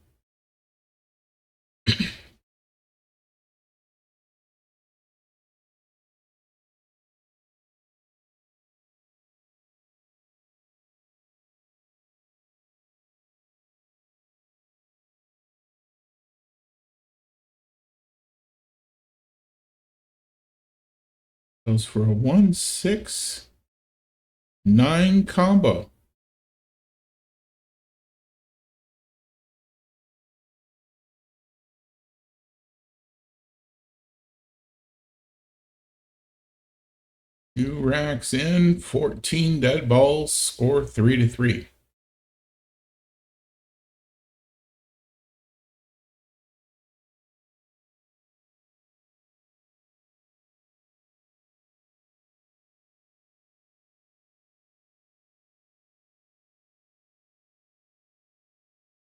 Goes for a 1-6-9 combo. Two racks in, 14 dead balls, score 3-3.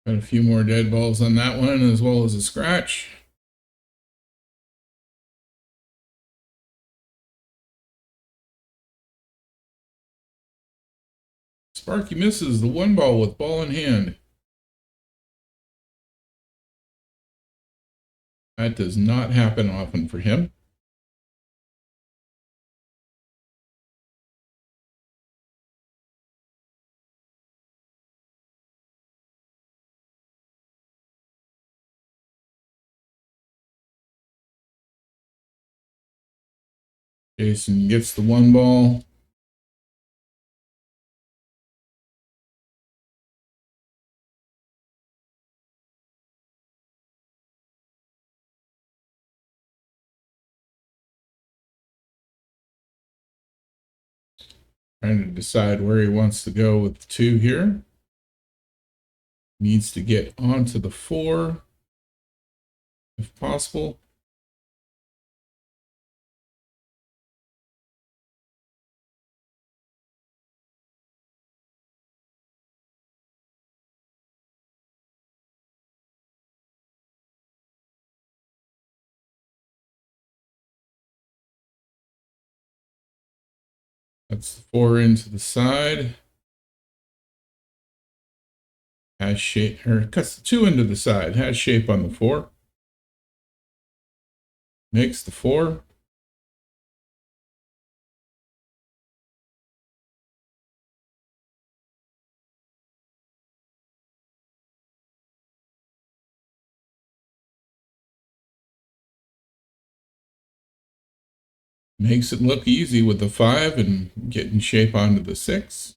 Got a few more dead balls on that one, as well as a scratch. Sparky misses the 1 ball with ball in hand. That does not happen often for him. Jason gets the 1 ball. Trying to decide where he wants to go with the 2 here. Needs to get onto the 4 if possible. That's the 4 into the side. Has shape, or cuts the 2 into the side. Has shape on the 4. Makes the 4. Makes it look easy with the 5 and getting shape onto the 6.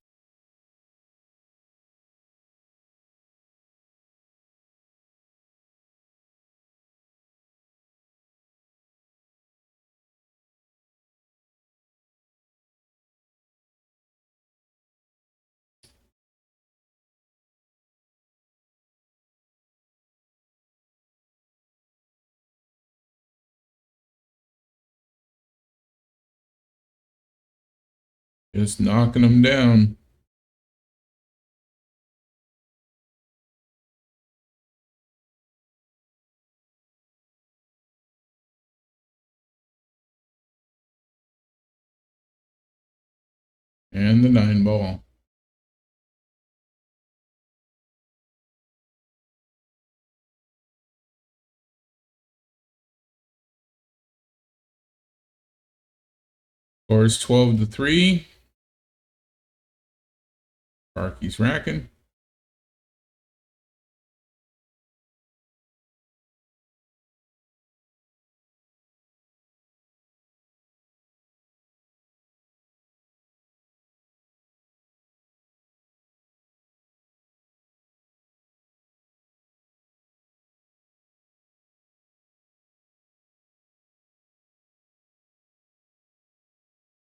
Just knocking them down. And the 9 ball. Scores 12-3. Sparky's racking.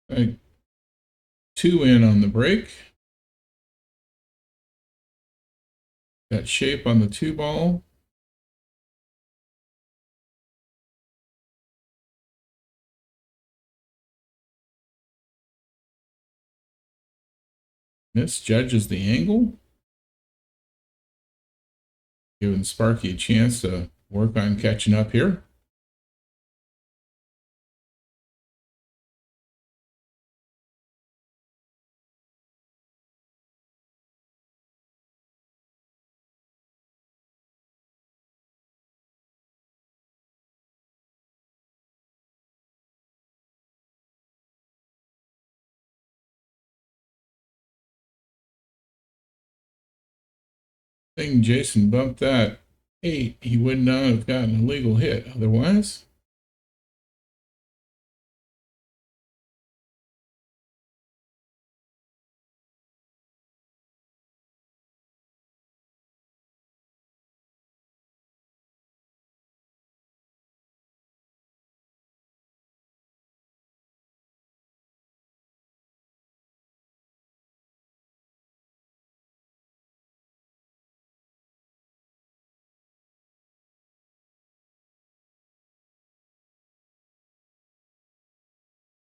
Right. 2 in on the break. Got shape on the 2 ball. Misjudges the angle, giving Sparky a chance to work on catching up here. I think Jason bumped that 8. He would not have gotten a legal hit otherwise.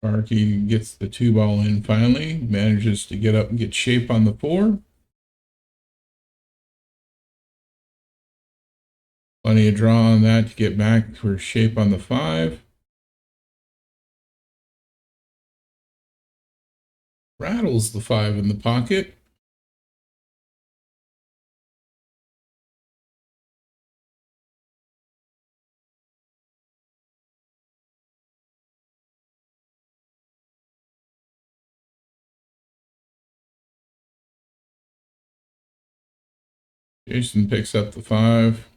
Sparky gets the 2 ball in finally, manages to get up and get shape on the 4. Plenty of draw on that to get back for shape on the 5. Rattles the 5 in the pocket. Jason picks up the 5.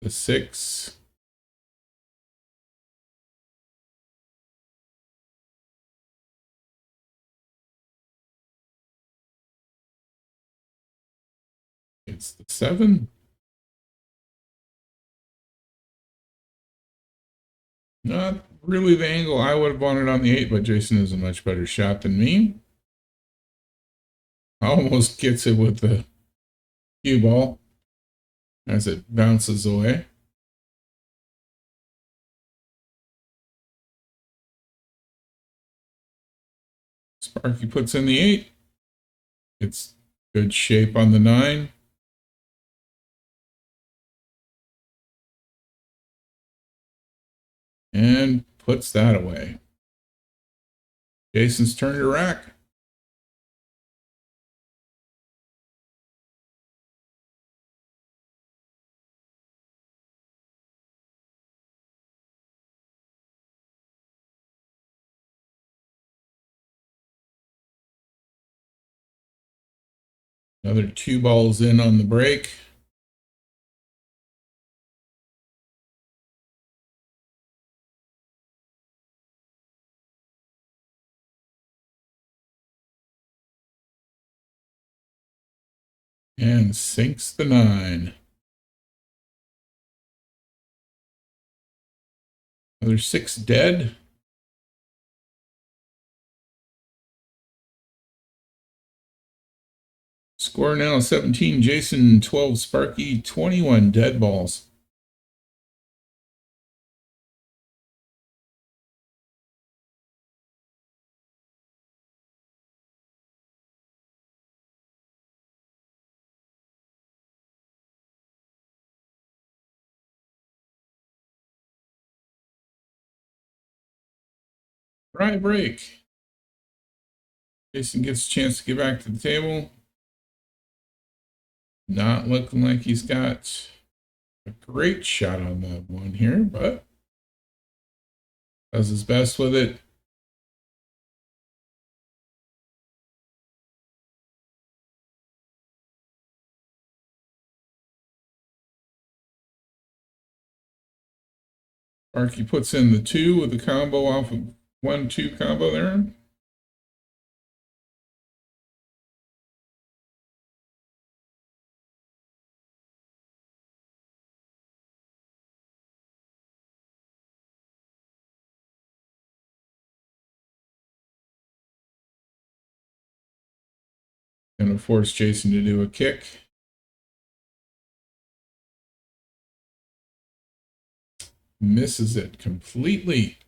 The 6. It's the 7. Not really the angle I would have wanted on the 8, but Jason is a much better shot than me. Almost gets it with the cue ball as it bounces away. Sparky puts in the 8. It's good shape on the 9. And puts that away. Jason's turn to rack. Another 2 balls in on the break. And sinks the 9. Another 6 dead. Score now 17 Jason, 12 Sparky, 21 dead balls. Dry break. Jason gets a chance to get back to the table. Not looking like he's got a great shot on that one here, but does his best with it. Sparky puts in the 2 with the combo off of 1-2 combo there. Gonna force Jason to do a kick. Misses it completely.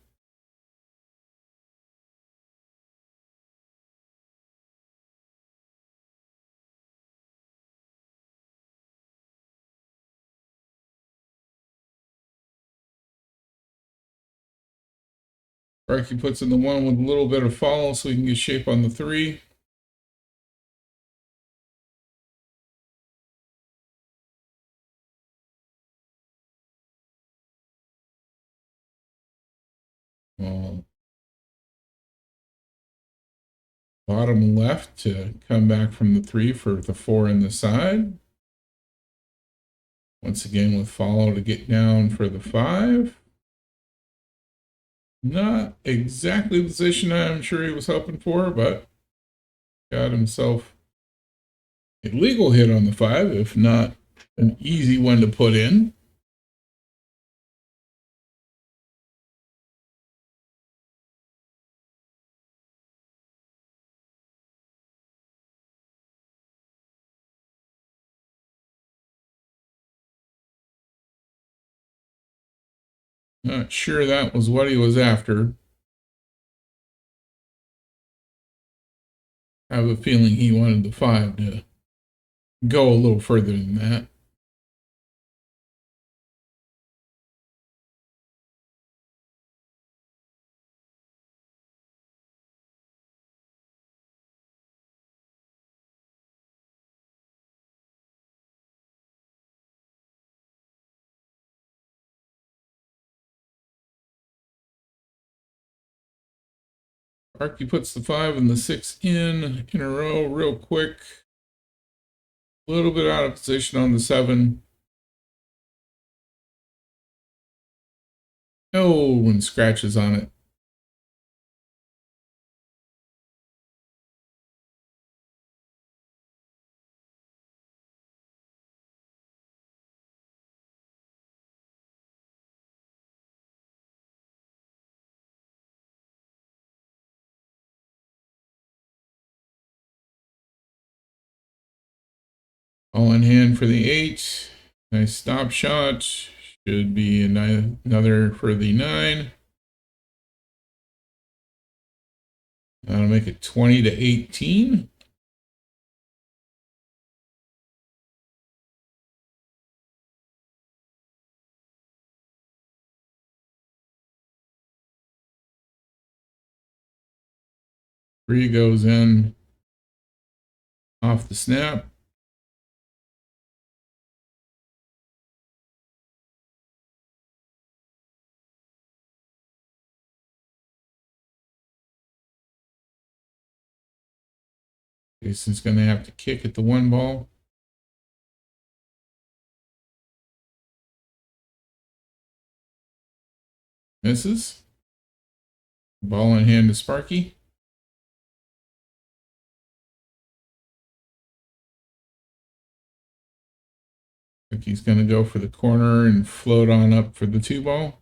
Sparky puts in the 1 with a little bit of follow so he can get shape on the 3. Bottom left to come back from the 3 for the 4 in the side. Once again with follow to get down for the 5. Not exactly the position I'm sure he was hoping for, but got himself a legal hit on the 5, if not an easy one to put in. Not sure that was what he was after. I have a feeling he wanted the 5 to go a little further than that. Sparky puts the 5 and the 6 in a row real quick. A little bit out of position on the 7. Oh, and scratches on it. All in hand for the 8. Nice stop shot. Should be another for the 9. That'll make it 20 to 18. Three goes in off the snap. Jason's going to have to kick at the 1 ball. Misses. Ball in hand to Sparky. I think he's going to go for the corner and float on up for the 2 ball.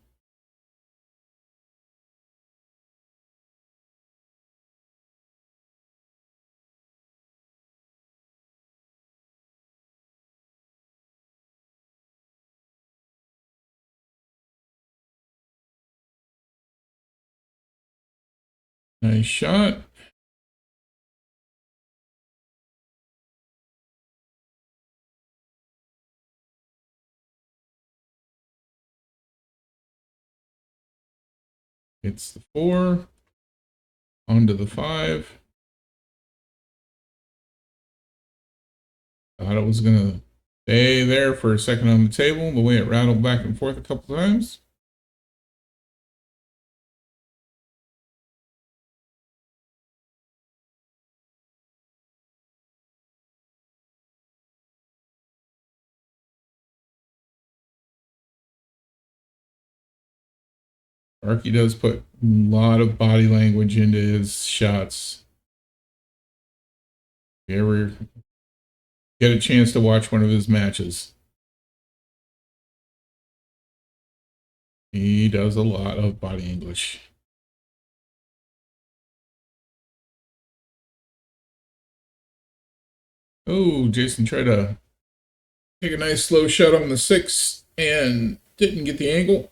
Nice shot. It's the 4. onto the 5. Thought it was going to stay there for a second on the table, the way it rattled back and forth a couple times. Sparky does put a lot of body language into his shots. If you ever get a chance to watch one of his matches, he does a lot of body English. Oh, Jason tried to take a nice slow shot on the 6 and didn't get the angle.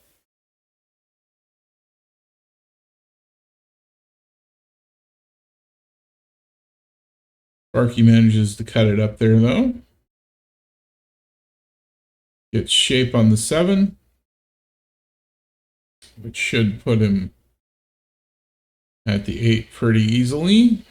Sparky manages to cut it up there, though. Gets shape on the 7, which should put him at the 8 pretty easily.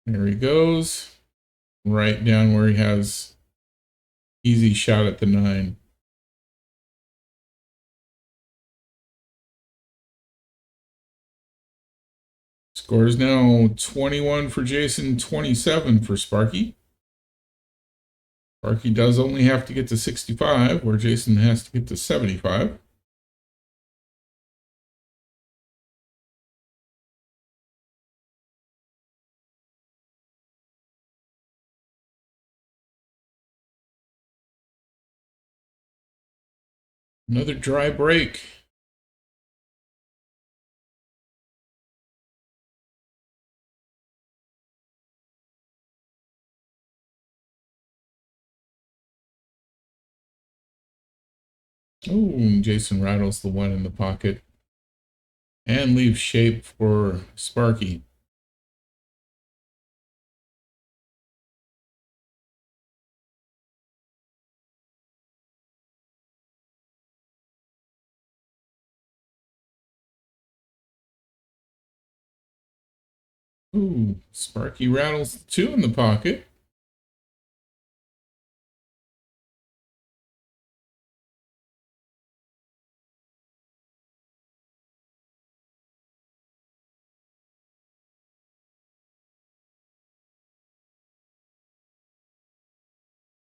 There he goes. Right down where he has easy shot at the 9. Score is now 21 for Jason, 27 for Sparky. Sparky does only have to get to 65, where Jason has to get to 75. Another dry break. Oh, Jason rattles the 1 in the pocket and leaves shape for Sparky. Ooh, Sparky rattles the 2 in the pocket.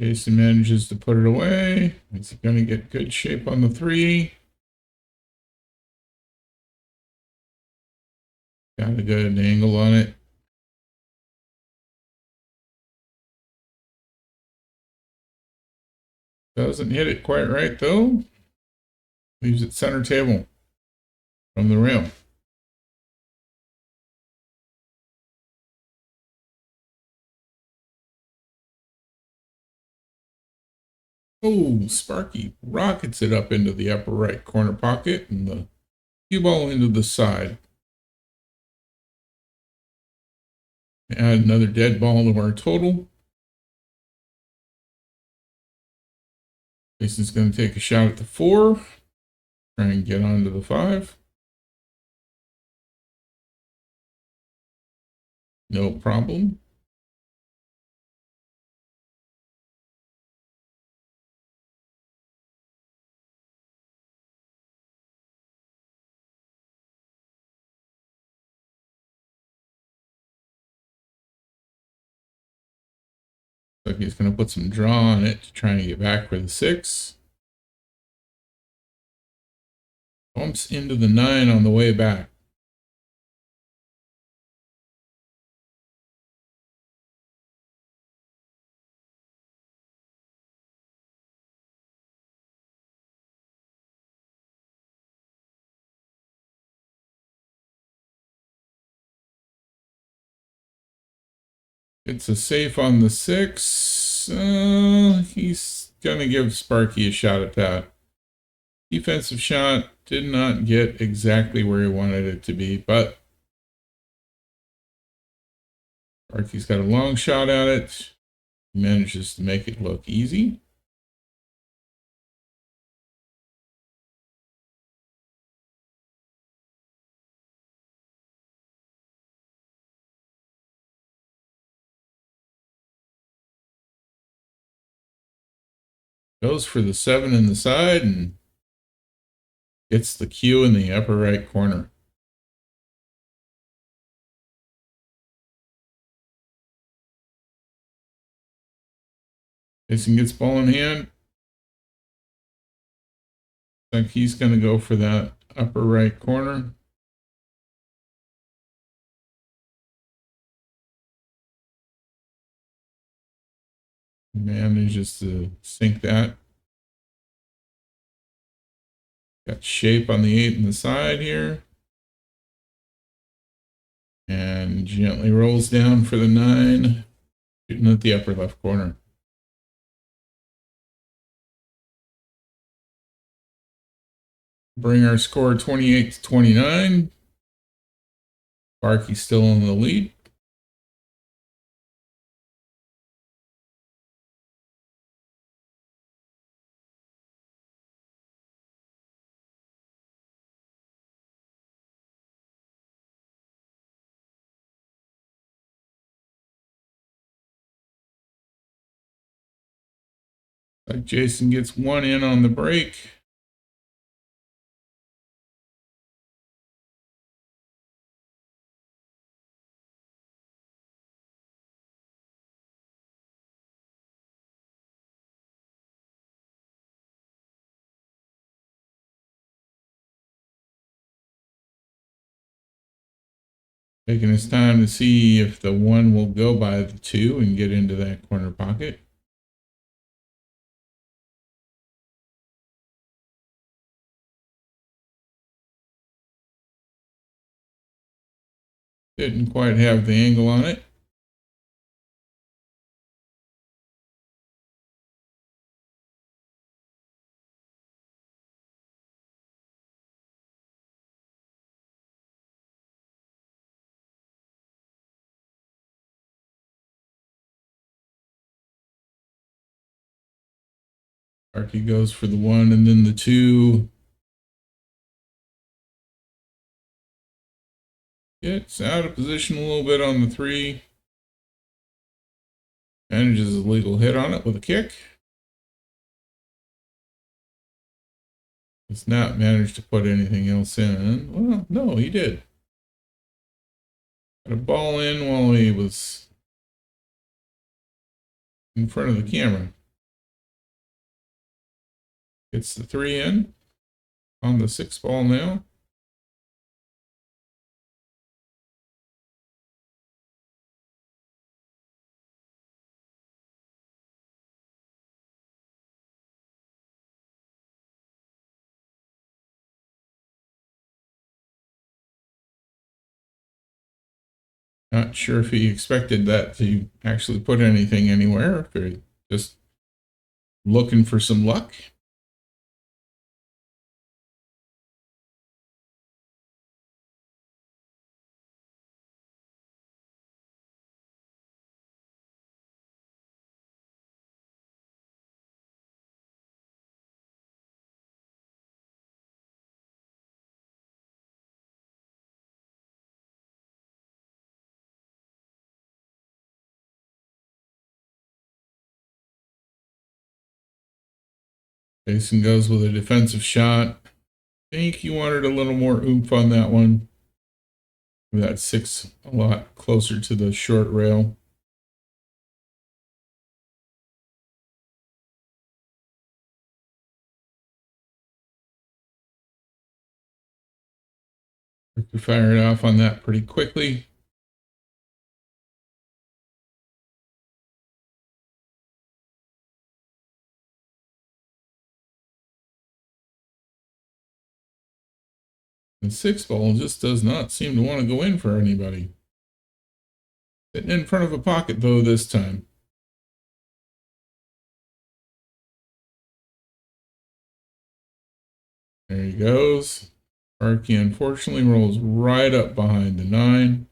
Jason manages to put it away. Is he going to get good shape on the 3? Got a good angle on it. Doesn't hit it quite right, though. Leaves it center table from the rail. Oh, Sparky rockets it up into the upper right corner pocket and the cue ball into the side. Add another dead ball to our total. Jason's going to take a shot at the 4. Try and get onto the 5. No problem. Looks like he's going to put some draw on it to try and get back for the 6. Bumps into the 9 on the way back. It's a safe on the 6. He's going to give Sparky a shot at that. Defensive shot did not get exactly where he wanted it to be, but Sparky's got a long shot at it. He manages to make it look easy. Goes for the 7 in the side and gets the Q in the upper right corner. Jason gets ball in hand. I think he's going to go for that upper right corner. Manages to sink that. Got shape on the 8 in the side here. And gently rolls down for the 9, shooting at the upper left corner. Bring our score 28-29. Sparky's still in the lead. Like Jason gets one in on the break. Taking his time to see if the 1 will go by the 2 and get into that corner pocket. Didn't quite have the angle on it. Sparky goes for the 1 and then the 2. Gets out of position a little bit on the 3. Manages a legal hit on it with a kick. Does not manage to put anything else in. Well, no, he did. Got a ball in while he was in front of the camera. Gets the 3 in on the 6 ball now. Not sure if he expected that to actually put anything anywhere, if they're just looking for some luck. Jason goes with a defensive shot. I think he wanted a little more oomph on that one. That 6 a lot closer to the short rail. We fired off on that pretty quickly. The 6 ball just does not seem to want to go in for anybody. Sitting in front of a pocket though this time. There he goes. Sparky unfortunately rolls right up behind the 9.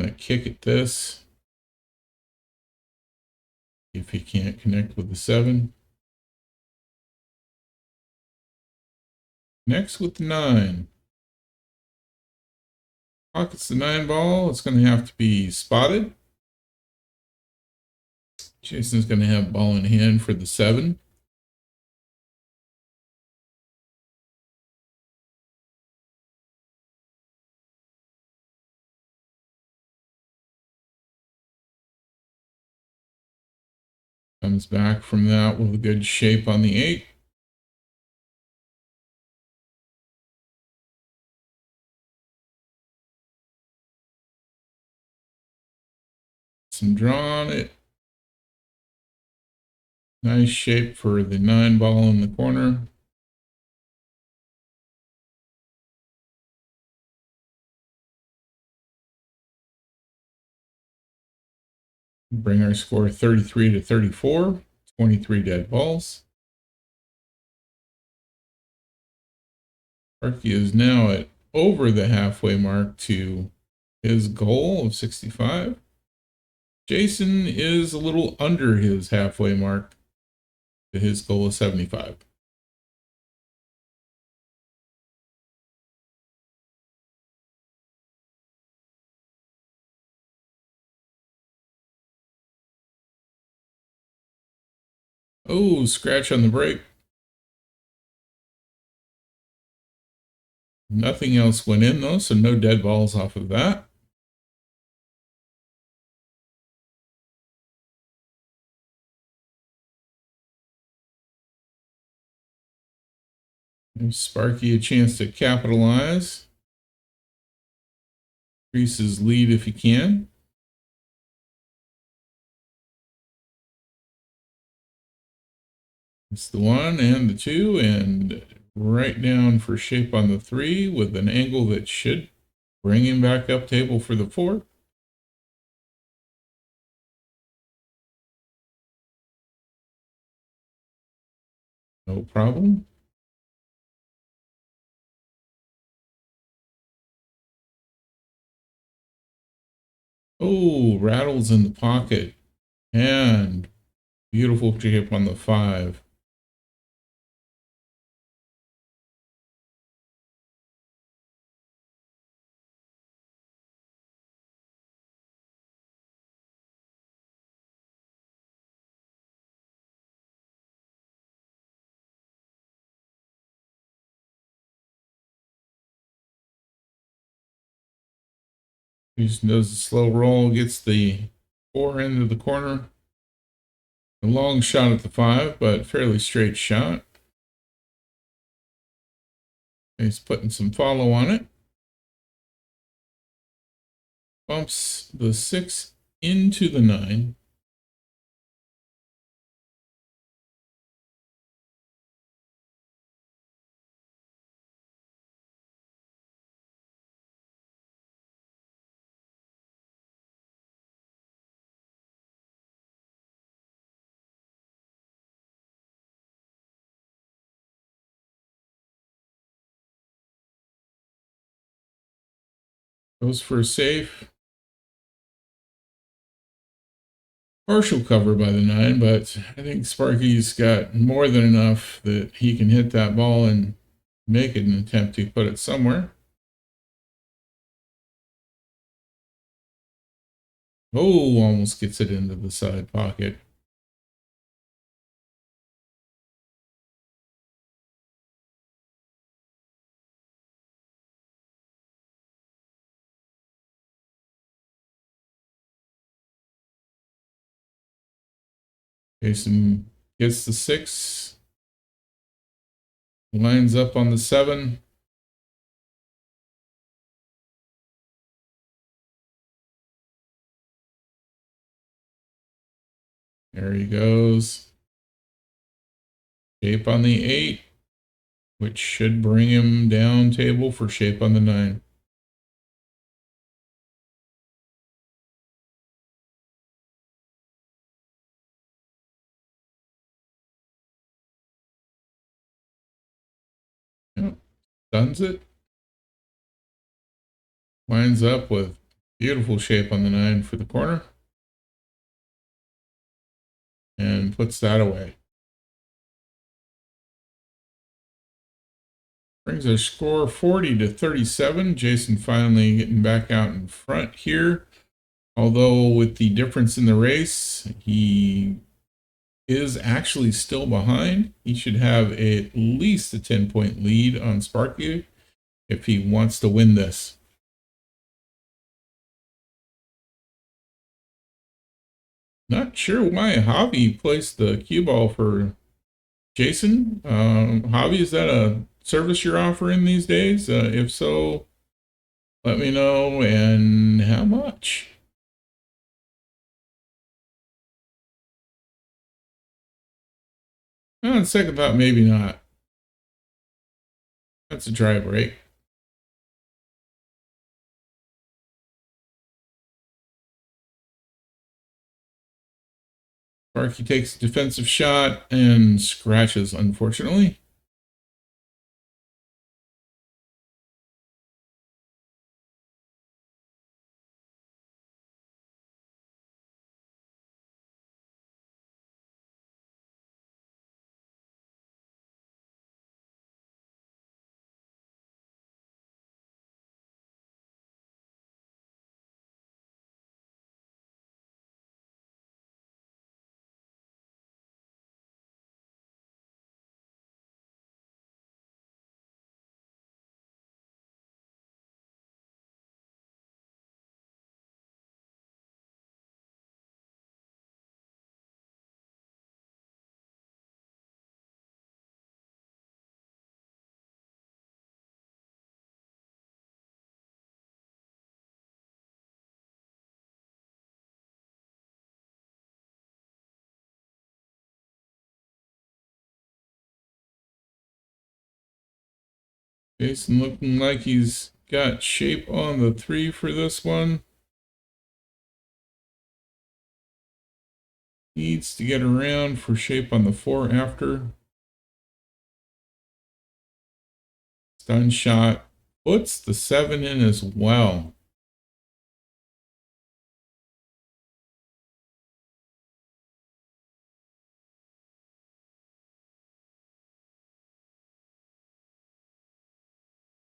gonna kick at this. If he can't connect with the 7. Next with the 9. Pockets the 9 ball. It's going to have to be spotted. Jason's going to have ball in hand for the 7. Comes back from that with a good shape on the 8. Some draw on it. Nice shape for the 9 ball in the corner. Bring our score 33 to 34. 23 dead balls. Sparky is now at over the halfway mark to his goal of 65. Jason is a little under his halfway mark to his goal of 75. Oh, scratch on the break. Nothing else went in though, so no dead balls off of that. Gives Sparky a chance to capitalize. Increase his lead if he can. It's the 1 and the 2, and right down for shape on the 3 with an angle that should bring him back up table for the 4. No problem. Oh, rattles in the pocket. And beautiful shape on the 5. He just does a slow roll, gets the 4 into the corner. A long shot at the 5, but fairly straight shot. He's putting some follow on it. Bumps the 6 into the 9. Goes for a safe. Partial cover by the 9, but I think Sparky's got more than enough that he can hit that ball and make an attempt to put it somewhere. Oh, almost gets it into the side pocket. Jason gets the 6. Lines up on the 7. There he goes. Shape on the 8, which should bring him down table for shape on the 9. Yep. Stuns it. Lines up with Beautiful shape on the 9 for the corner. And puts that away. Brings our score 40-37. Jason finally getting back out in front here. Although with the difference in the race, he is actually still behind. He should have at least a 10-point lead on Sparky if he wants to win this. Not sure why Javi placed the cue ball for Jason. Javi, is that a service you're offering these days? If so, let me know, and how much? On second thought, maybe not. That's a dry break. Sparky takes a defensive shot and scratches, unfortunately. Jason looking like he's got shape on the 3 for this one. Needs to get around for shape on the 4 after. Stun shot. Puts the 7 in as well.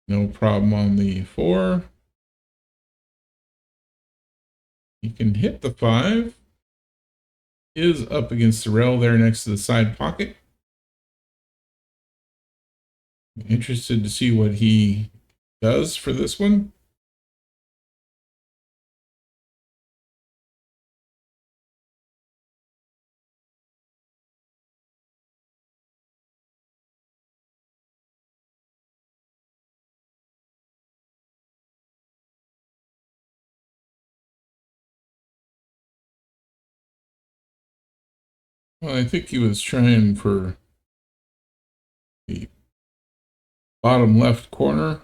No problem on the 4. He can hit the 5. Is up against the rail there next to the side pocket. Interested to see what he does for this one. Well, I think he was trying for the bottom left corner.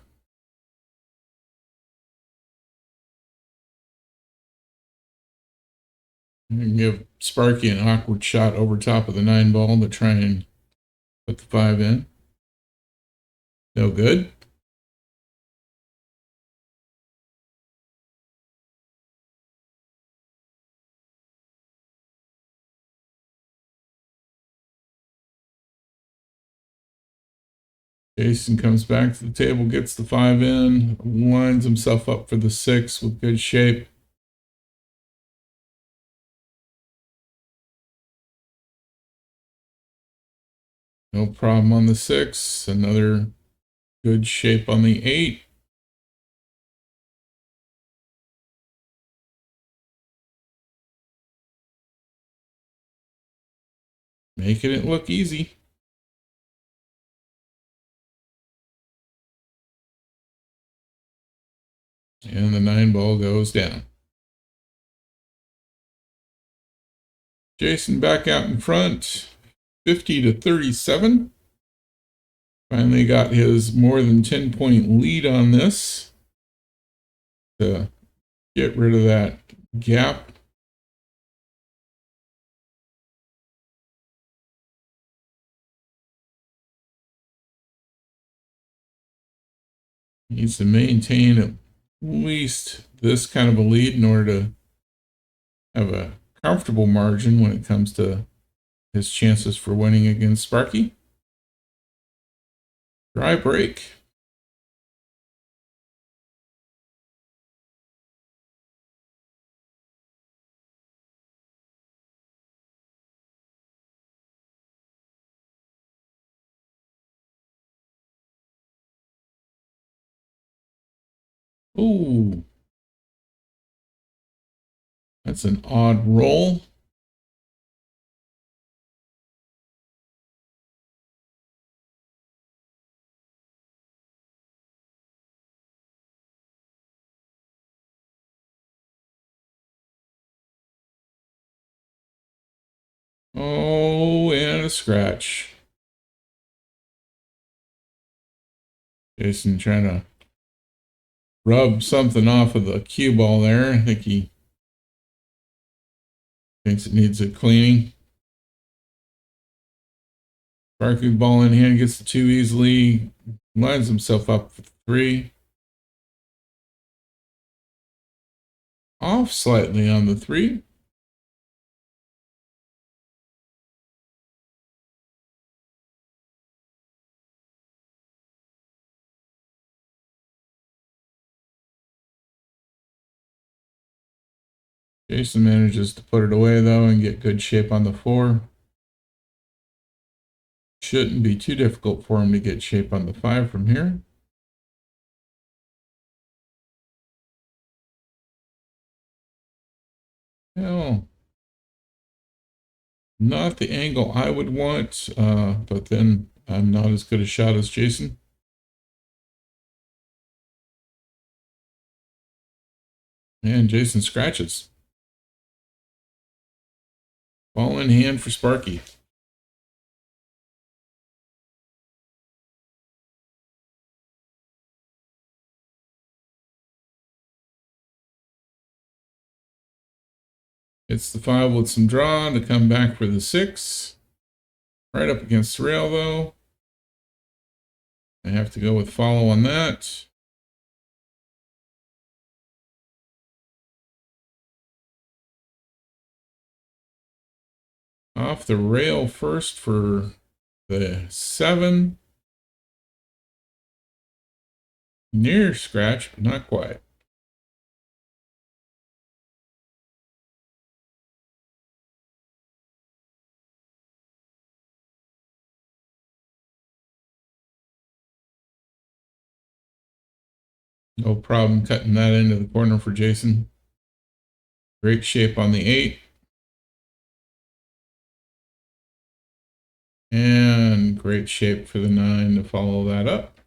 And give Sparky an awkward shot over top of the 9 ball to try and put the 5 in. No good. Jason comes back to the table, gets the 5 in, lines himself up for the 6 with good shape. No problem on the 6. Another good shape on the 8. Making it look easy. And the 9 ball goes down. Jason back out in front, 50-37. Finally got his more than 10-point lead on this to get rid of that gap. Needs to maintain least this kind of a lead in order to have a comfortable margin when it comes to his chances for winning against Sparky. Dry break. Ooh, that's an odd roll. Oh, and a scratch. Jason trying to rub something off of the cue ball there. I think he thinks it needs a cleaning. Sparky ball in hand, gets the 2 easily, lines himself up for 3. Off slightly on the 3. Jason manages to put it away though and get good shape on the 4. Shouldn't be too difficult for him to get shape on the 5 from here. Well, not the angle I would want, but then I'm not as good a shot as Jason. And Jason scratches. Ball in hand for Sparky. Hits the 5 with some draw to come back for the 6. Right up against the rail though. I have to go with follow on that. Off the rail first for the 7. Near scratch, but not quite. No problem cutting that into the corner for Jason. Great shape on the 8. And great shape for the 9 to follow that up.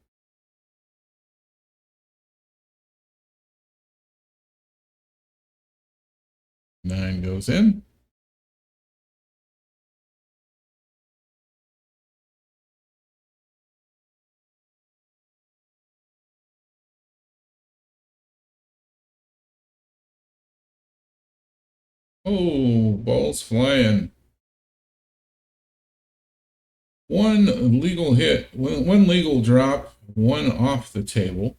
Nine goes in. Oh, balls flying. One legal hit, one legal drop, one off the table.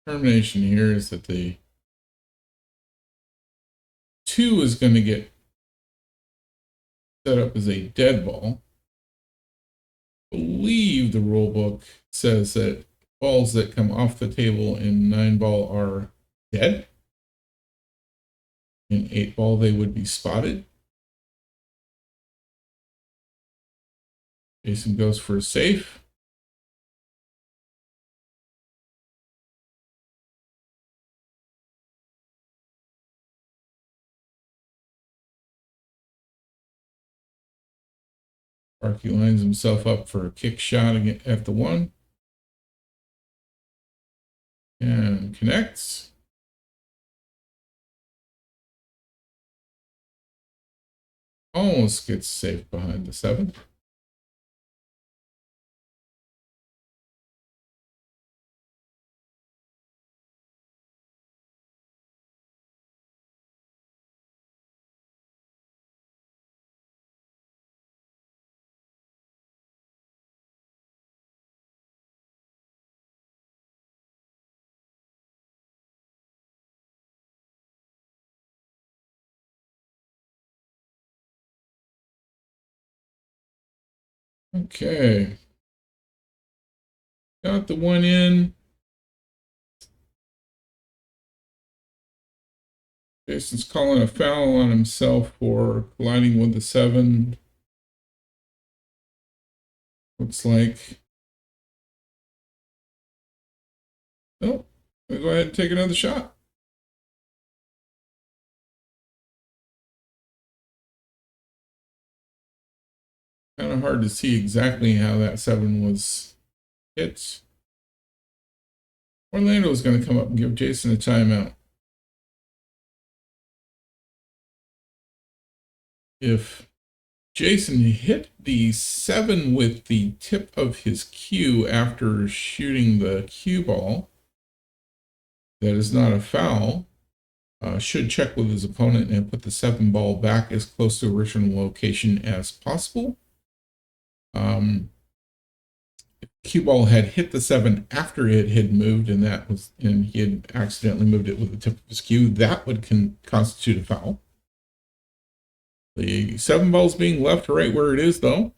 Termination here is that the 2 is going to get set up as a dead ball. I believe the rule book says that balls that come off the table in 9 ball are dead. In 8 ball, they would be spotted. Jason goes for a safe. Sparky lines himself up for a kick shot at the 1. And connects. Almost gets safe behind the 7. Okay. Got the one in. Jason's calling a foul on himself for colliding with the 7. Looks like. Oh, we'll go ahead and take another shot. Kind of hard to see exactly how that 7 was hit. Orlando's going to come up and give Jason a timeout. If Jason hit the 7 with the tip of his cue after shooting the cue ball, that is not a foul. Should check with his opponent and put the 7 ball back as close to original location as possible. Cue ball had hit the 7 after it had moved, and he had accidentally moved it with the tip of his cue. That would constitute a foul. The 7 ball's being left right where it is, though.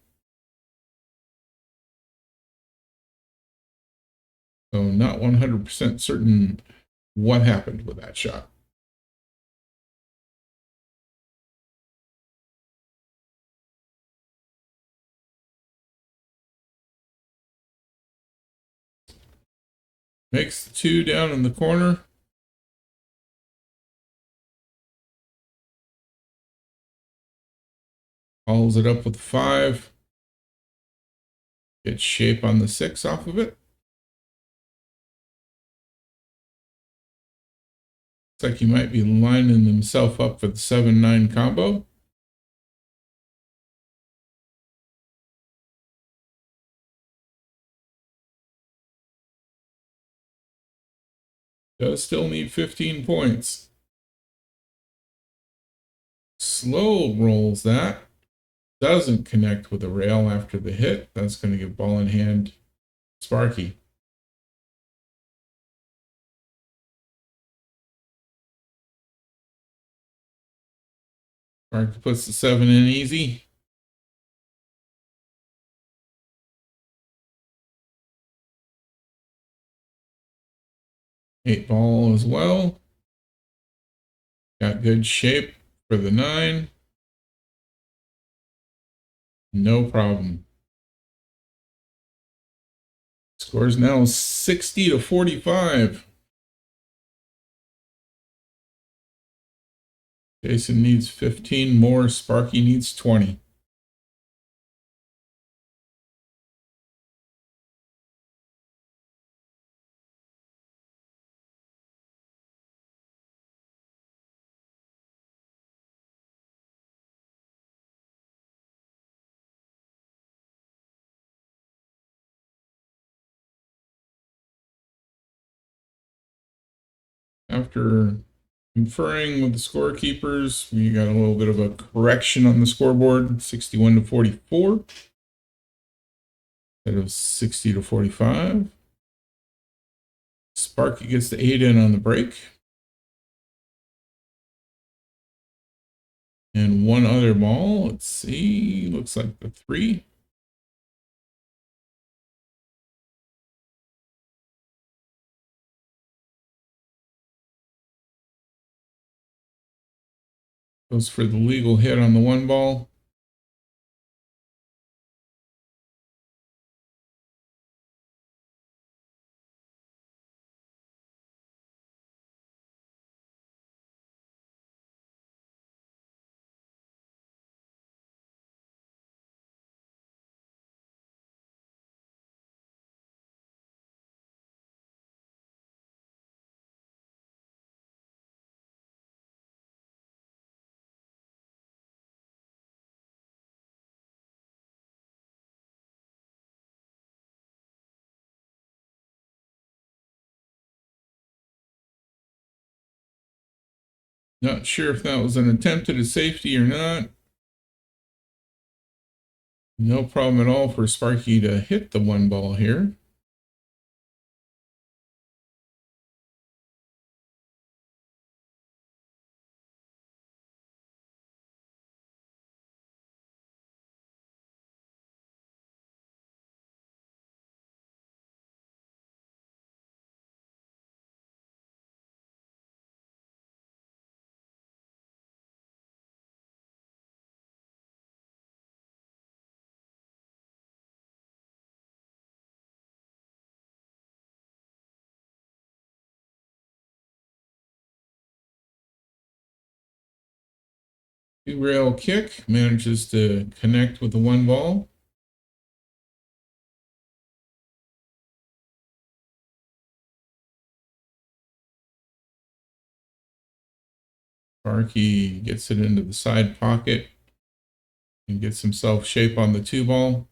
So not 100% certain what happened with that shot. Makes the 2 down in the corner. Follows it up with 5. Gets shape on the 6 off of it. Looks like he might be lining himself up for the 7-9 combo. Does still need 15 points. Slow rolls that. Doesn't connect with the rail after the hit. That's going to give ball in hand Sparky. Sparky puts the 7 in easy. Eight ball as well. Got good shape for the 9. No problem. Scores now 60-45. Jason needs 15 more. Sparky needs 20. After conferring with the scorekeepers, we got a little bit of a correction on the scoreboard, 61-44 instead of 60-45. Sparky gets the 8 in on the break. And one other ball. Let's see. Looks like the 3. Goes for the legal hit on the 1 ball. Not sure if that was an attempt at a safety or not. No problem at all for Sparky to hit the 1 ball here. Two-rail kick, manages to connect with the one ball. Sparky gets it into the side pocket and gets himself shape on the two ball.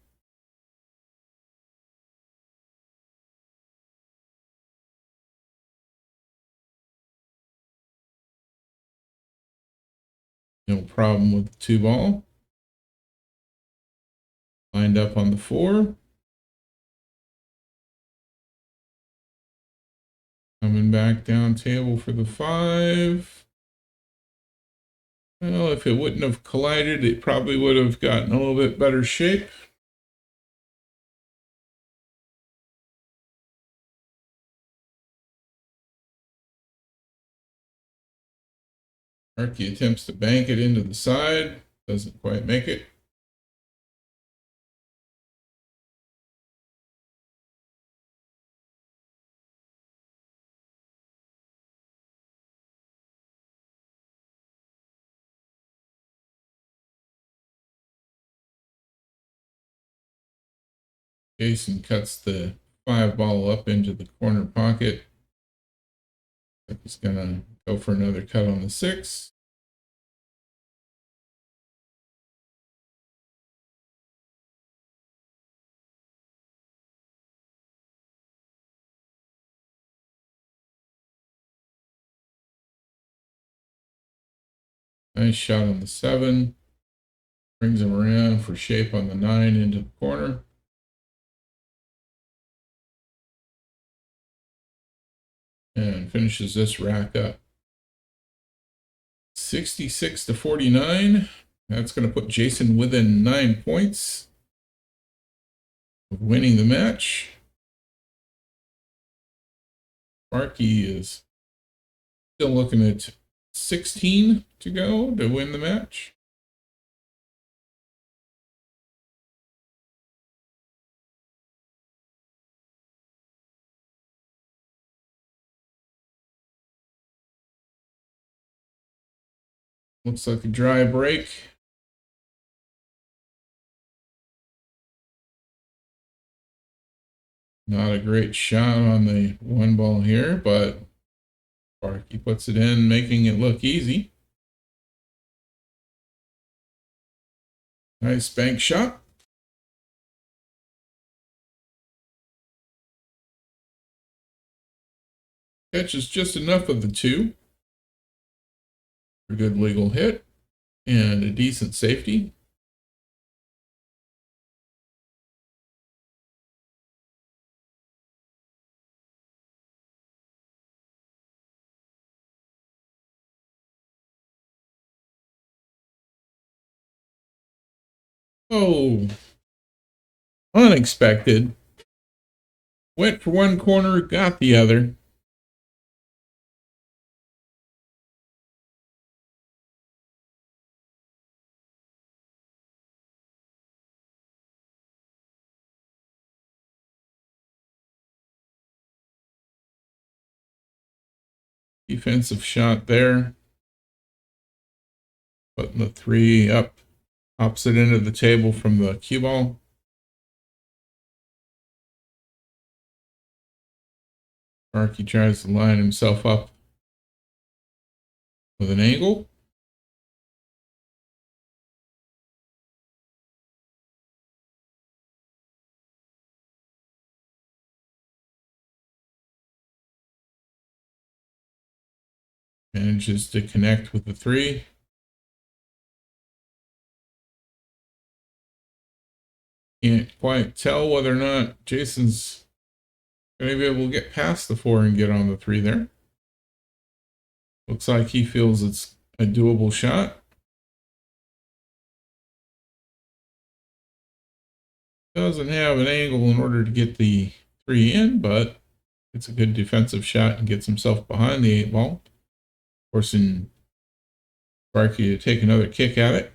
No problem with the two ball. Lined up on the 4. Coming back down table for the 5. Well, if it wouldn't have collided, it probably would have gotten a little bit better shape. Sparky attempts to bank it into the side. Doesn't quite make it. Jason cuts the 5 ball up into the corner pocket. He's going to go for another cut on the 6. Nice shot on the 7. Brings him around for shape on the 9 into the corner. And finishes this rack up. 66-49. That's going to put Jason within 9 points of winning the match. Sparky is still looking at 16 to go to win the match. Looks like a dry break. Not a great shot on the one ball here, but Sparky puts it in, making it look easy. Nice bank shot. Catches just enough of the 2. A good legal hit and a decent safety. Oh, unexpected. Went for one corner, got the other. Defensive shot there. Putting the 3 up opposite end of the table from the cue ball. Sparky tries to line himself up with an angle. Manages to connect with the 3. Can't quite tell whether or not Jason's going to be able to get past the 4 and get on the 3 there. Looks like he feels it's a doable shot. Doesn't have an angle in order to get the 3 in, but it's a good defensive shot and gets himself behind the 8 ball. Forcing Sparky to take another kick at it.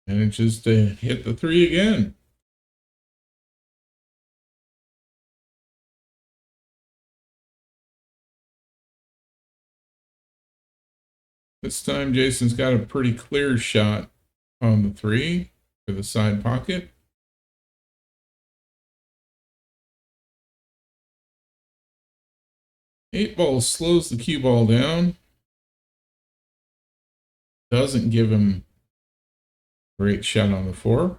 Manages to hit the 3 again. This time Jason's got a pretty clear shot on the 3 for the side pocket. Eight ball slows the cue ball down. Doesn't give him a great shot on the 4.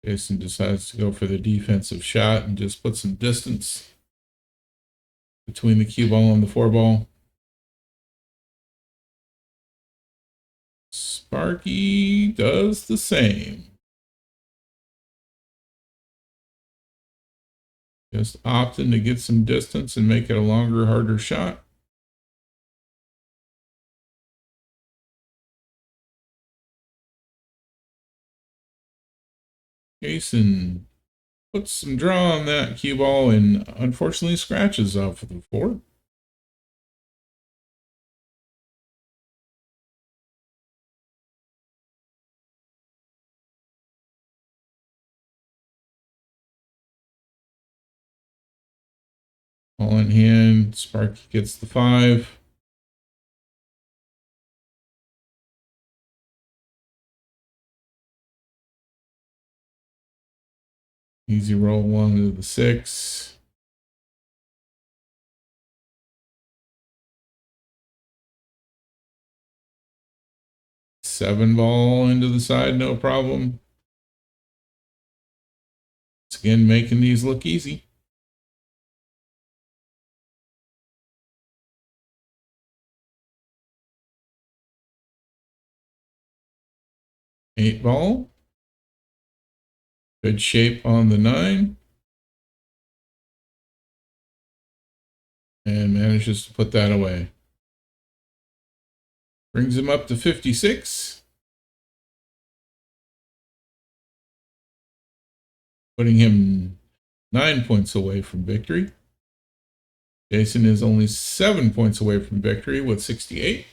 Jason decides to go for the defensive shot and just put some distance between the cue ball and the 4 ball. Sparky does the same. Just opting to get some distance and make it a longer, harder shot. Jason puts some draw on that cue ball and unfortunately scratches off of the 4. All in hand, Sparky gets the 5. Easy roll 1 to the 6. Seven ball into the side, no problem. Once again, making these look easy. Eight ball. Good shape on the 9. And manages to put that away. Brings him up to 56. Putting him 9 points away from victory. Jason is only 7 points away from victory with 68.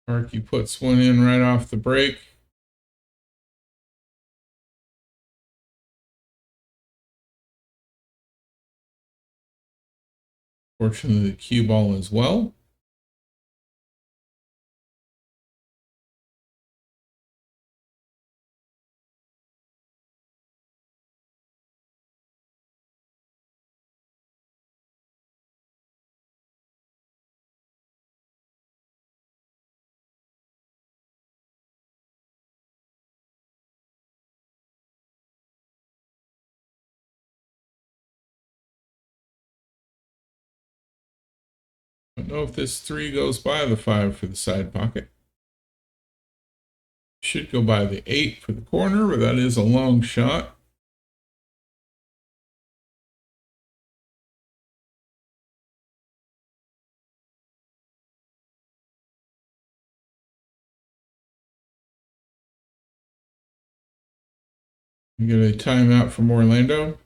Sparky puts one in right off the break. Fortunately, the cue ball as well. I don't know if this 3 goes by the 5 for the side pocket. Should go by the 8 for the corner, but that is a long shot. We get a timeout from Orlando.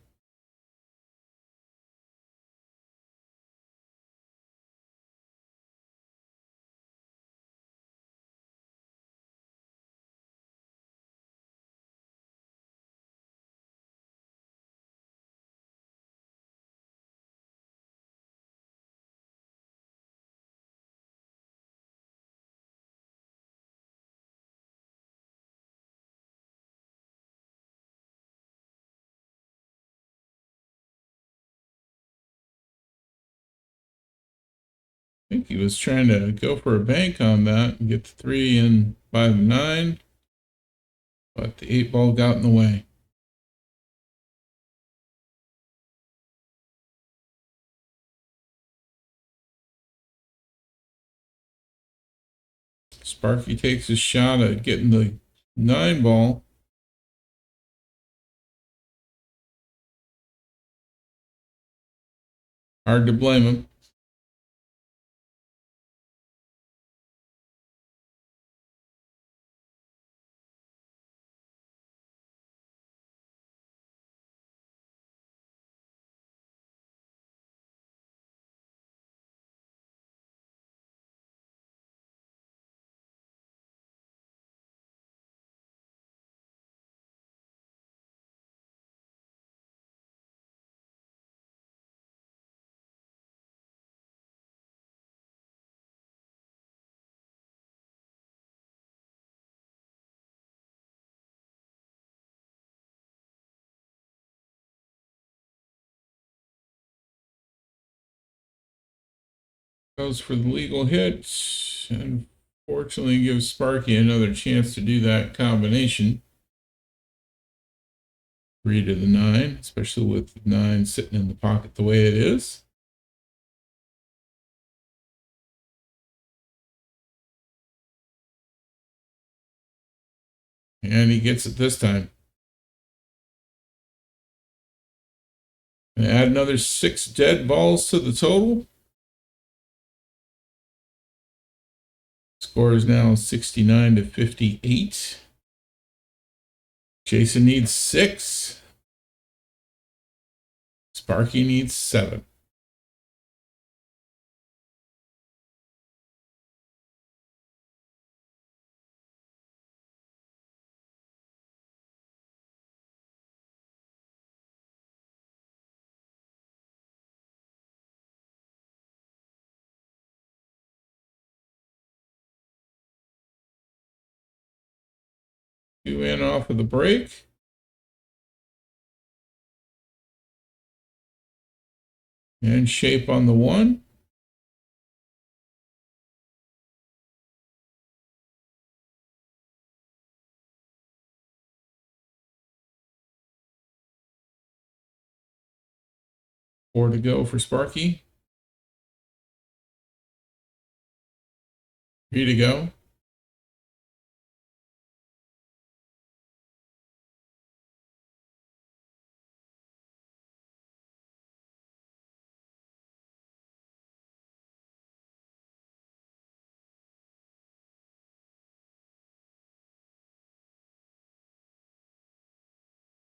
I think he was trying to go for a bank on that and get the 3 in by the 9, but the 8 ball got in the way. Sparky takes his shot at getting the 9 ball. Hard to blame him. Goes for the legal hit. And fortunately gives Sparky another chance to do that combination. 3 to the 9, especially with the 9 sitting in the pocket the way it is. And he gets it this time. And add another 6 dead balls to the total. Score is now 69 to 58. Jason needs 6. Sparky needs 7. Two in off of the break. And shape on the 1. Four to go for Sparky. 3 to go.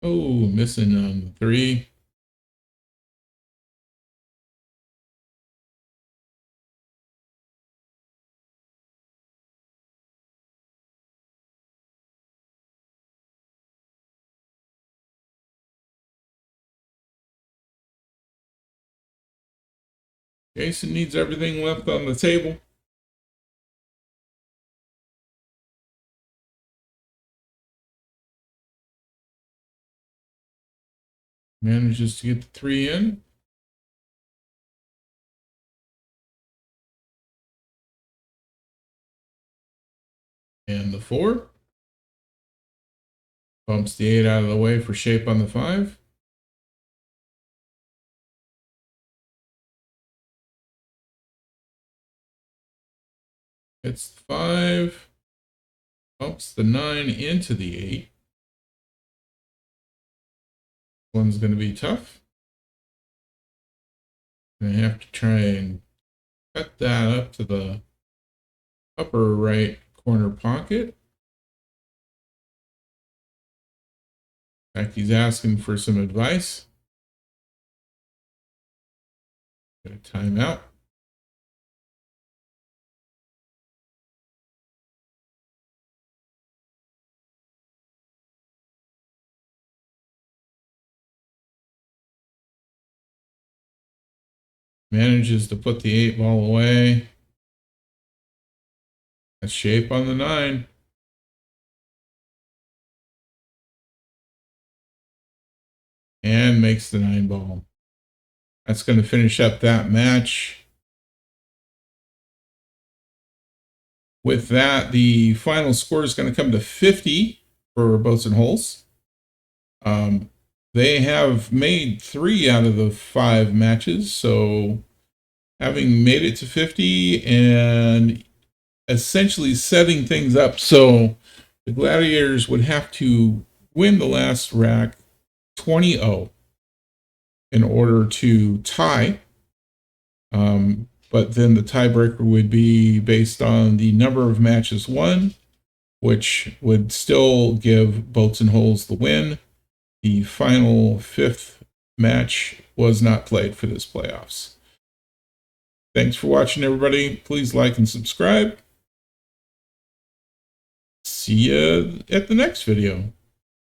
Oh, missing on the 3. Jason needs everything left on the table. Manages to get the 3 in. And the 4. Bumps the 8 out of the way for shape on the 5. Hits the 5. Bumps the 9 into the 8. One's going to be tough. I have to try and cut that up to the upper right corner pocket. In fact, he's asking for some advice. Get a timeout. Manages to put the 8 ball away. A shape on the 9. And makes the 9 ball. That's going to finish up that match. With that, the final score is going to come to 50 for Boats and Holes. They have made 3 out of the 5 matches, so having made it to 50 and essentially setting things up so the Gladiators would have to win the last rack 20-0 in order to tie But then the tiebreaker would be based on the number of matches won, which would still give Boats and Holes the win. The final fifth match was not played for this playoffs. Thanks for watching, everybody. Please like and subscribe. See you at the next video.